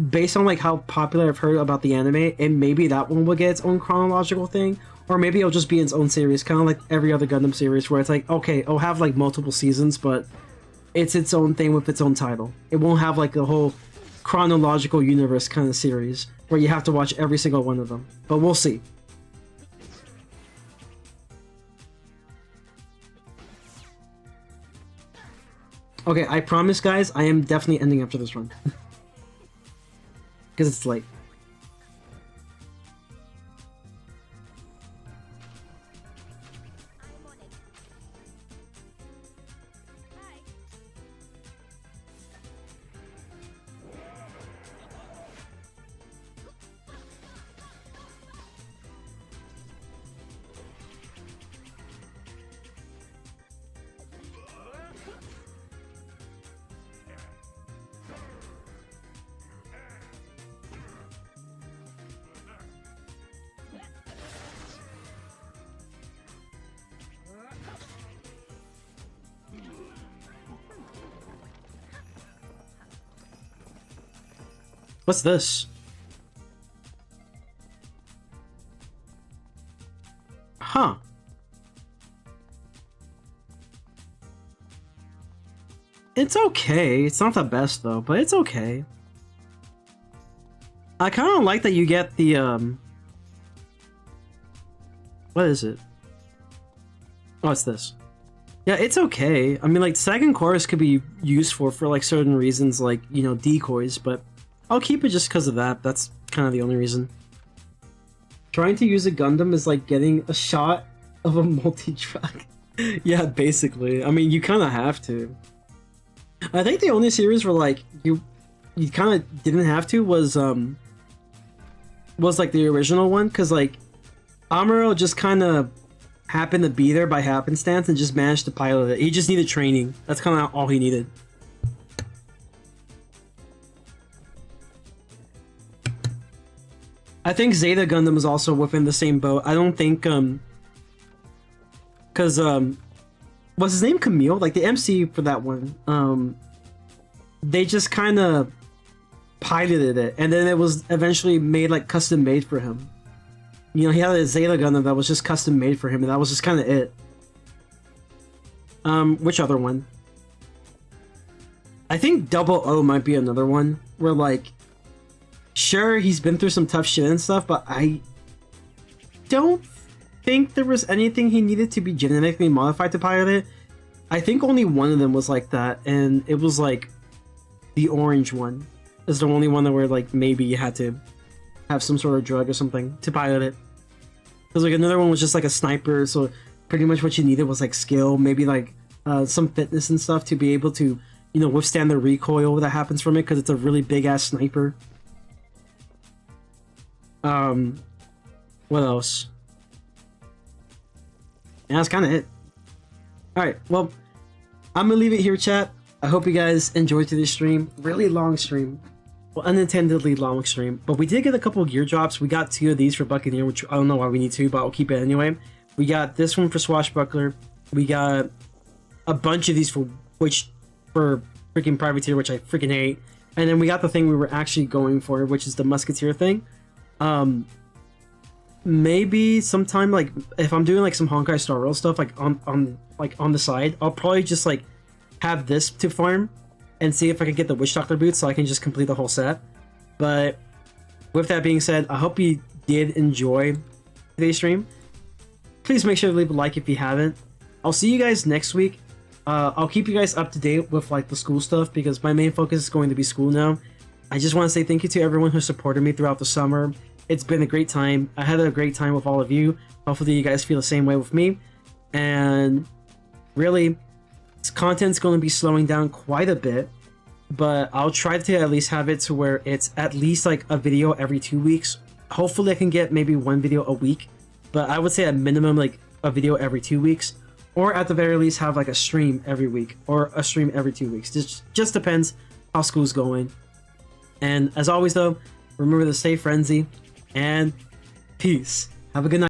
based on like how popular I've heard about the anime, and maybe that one will get its own chronological thing, or maybe it'll just be its own series, kind of like every other Gundam series, where it's like, okay, it'll have like multiple seasons, but it's its own thing with its own title. It won't have like the whole chronological universe kind of series, where you have to watch every single one of them. But we'll see. Okay, I promise, guys, I am definitely ending after this run. Because it's late. What's this? Huh. It's okay. It's not the best though, but it's okay. I kind of like that you get the what is it? Oh, it's this. Yeah, it's okay. I mean, like, second chorus could be useful for like certain reasons, like, you know, decoys, but I'll keep it just because of that. That's kind of the only reason. Trying to use a Gundam is like getting a shot of a multi-track. Yeah, basically. I mean, you kind of have to. I think the only series where like you kind of didn't have to was like the original one, because like Amuro just kind of happened to be there by happenstance and just managed to pilot it. He just needed training. That's kind of all he needed. I think Zeta Gundam is also within the same boat. I don't think, because, what's his name? Camille? Like, the MC for that one, they just kind of piloted it, and then it was eventually made, like, custom made for him. You know, he had a Zeta Gundam that was just custom made for him, and that was just kind of it. Which other one? I think 00 might be another one, where, like, sure, he's been through some tough shit and stuff, but I don't think there was anything he needed to be genetically modified to pilot it. I think only one of them was like that, and it was like the orange one is the only one that where like maybe you had to. have some sort of drug or something to pilot it. Because like another one was just like a sniper, so pretty much what you needed was like skill, maybe like some fitness and stuff to be able to, you know, withstand the recoil that happens from it, because it's a really big ass sniper. What else? And that's kind of it. Alright, well, I'm gonna leave it here, chat. I hope you guys enjoyed today's stream. Really long stream. Well, unintendedly long stream. But we did get a couple of gear drops. We got 2 of these for Buccaneer, which I don't know why we need 2, but I'll keep it anyway. We got this one for Swashbuckler. We got a bunch of these for freaking Privateer, which I freaking hate. And then we got the thing we were actually going for, which is the Musketeer thing. Maybe sometime, like if I'm doing like some Honkai Star Rail stuff, like on the side, I'll probably just like have this to farm and see if I can get the Witch Doctor boots so I can just complete the whole set. But with that being said, I hope you did enjoy today's stream. Please make sure to leave a like if you haven't. I'll see you guys next week. I'll keep you guys up to date with like the school stuff, because my main focus is going to be school now. I just want to say thank you to everyone who supported me throughout the summer. It's been a great time. I had a great time with all of you. Hopefully you guys feel the same way with me. And really, this content's going to be slowing down quite a bit, but I'll try to at least have it to where it's at least like a video every 2 weeks. Hopefully I can get maybe 1 video a week, but I would say at minimum like a video every 2 weeks, or at the very least have like a stream every week or a stream every 2 weeks. Just depends how school's going. And as always though, remember to stay frenzy and peace. Have a good night.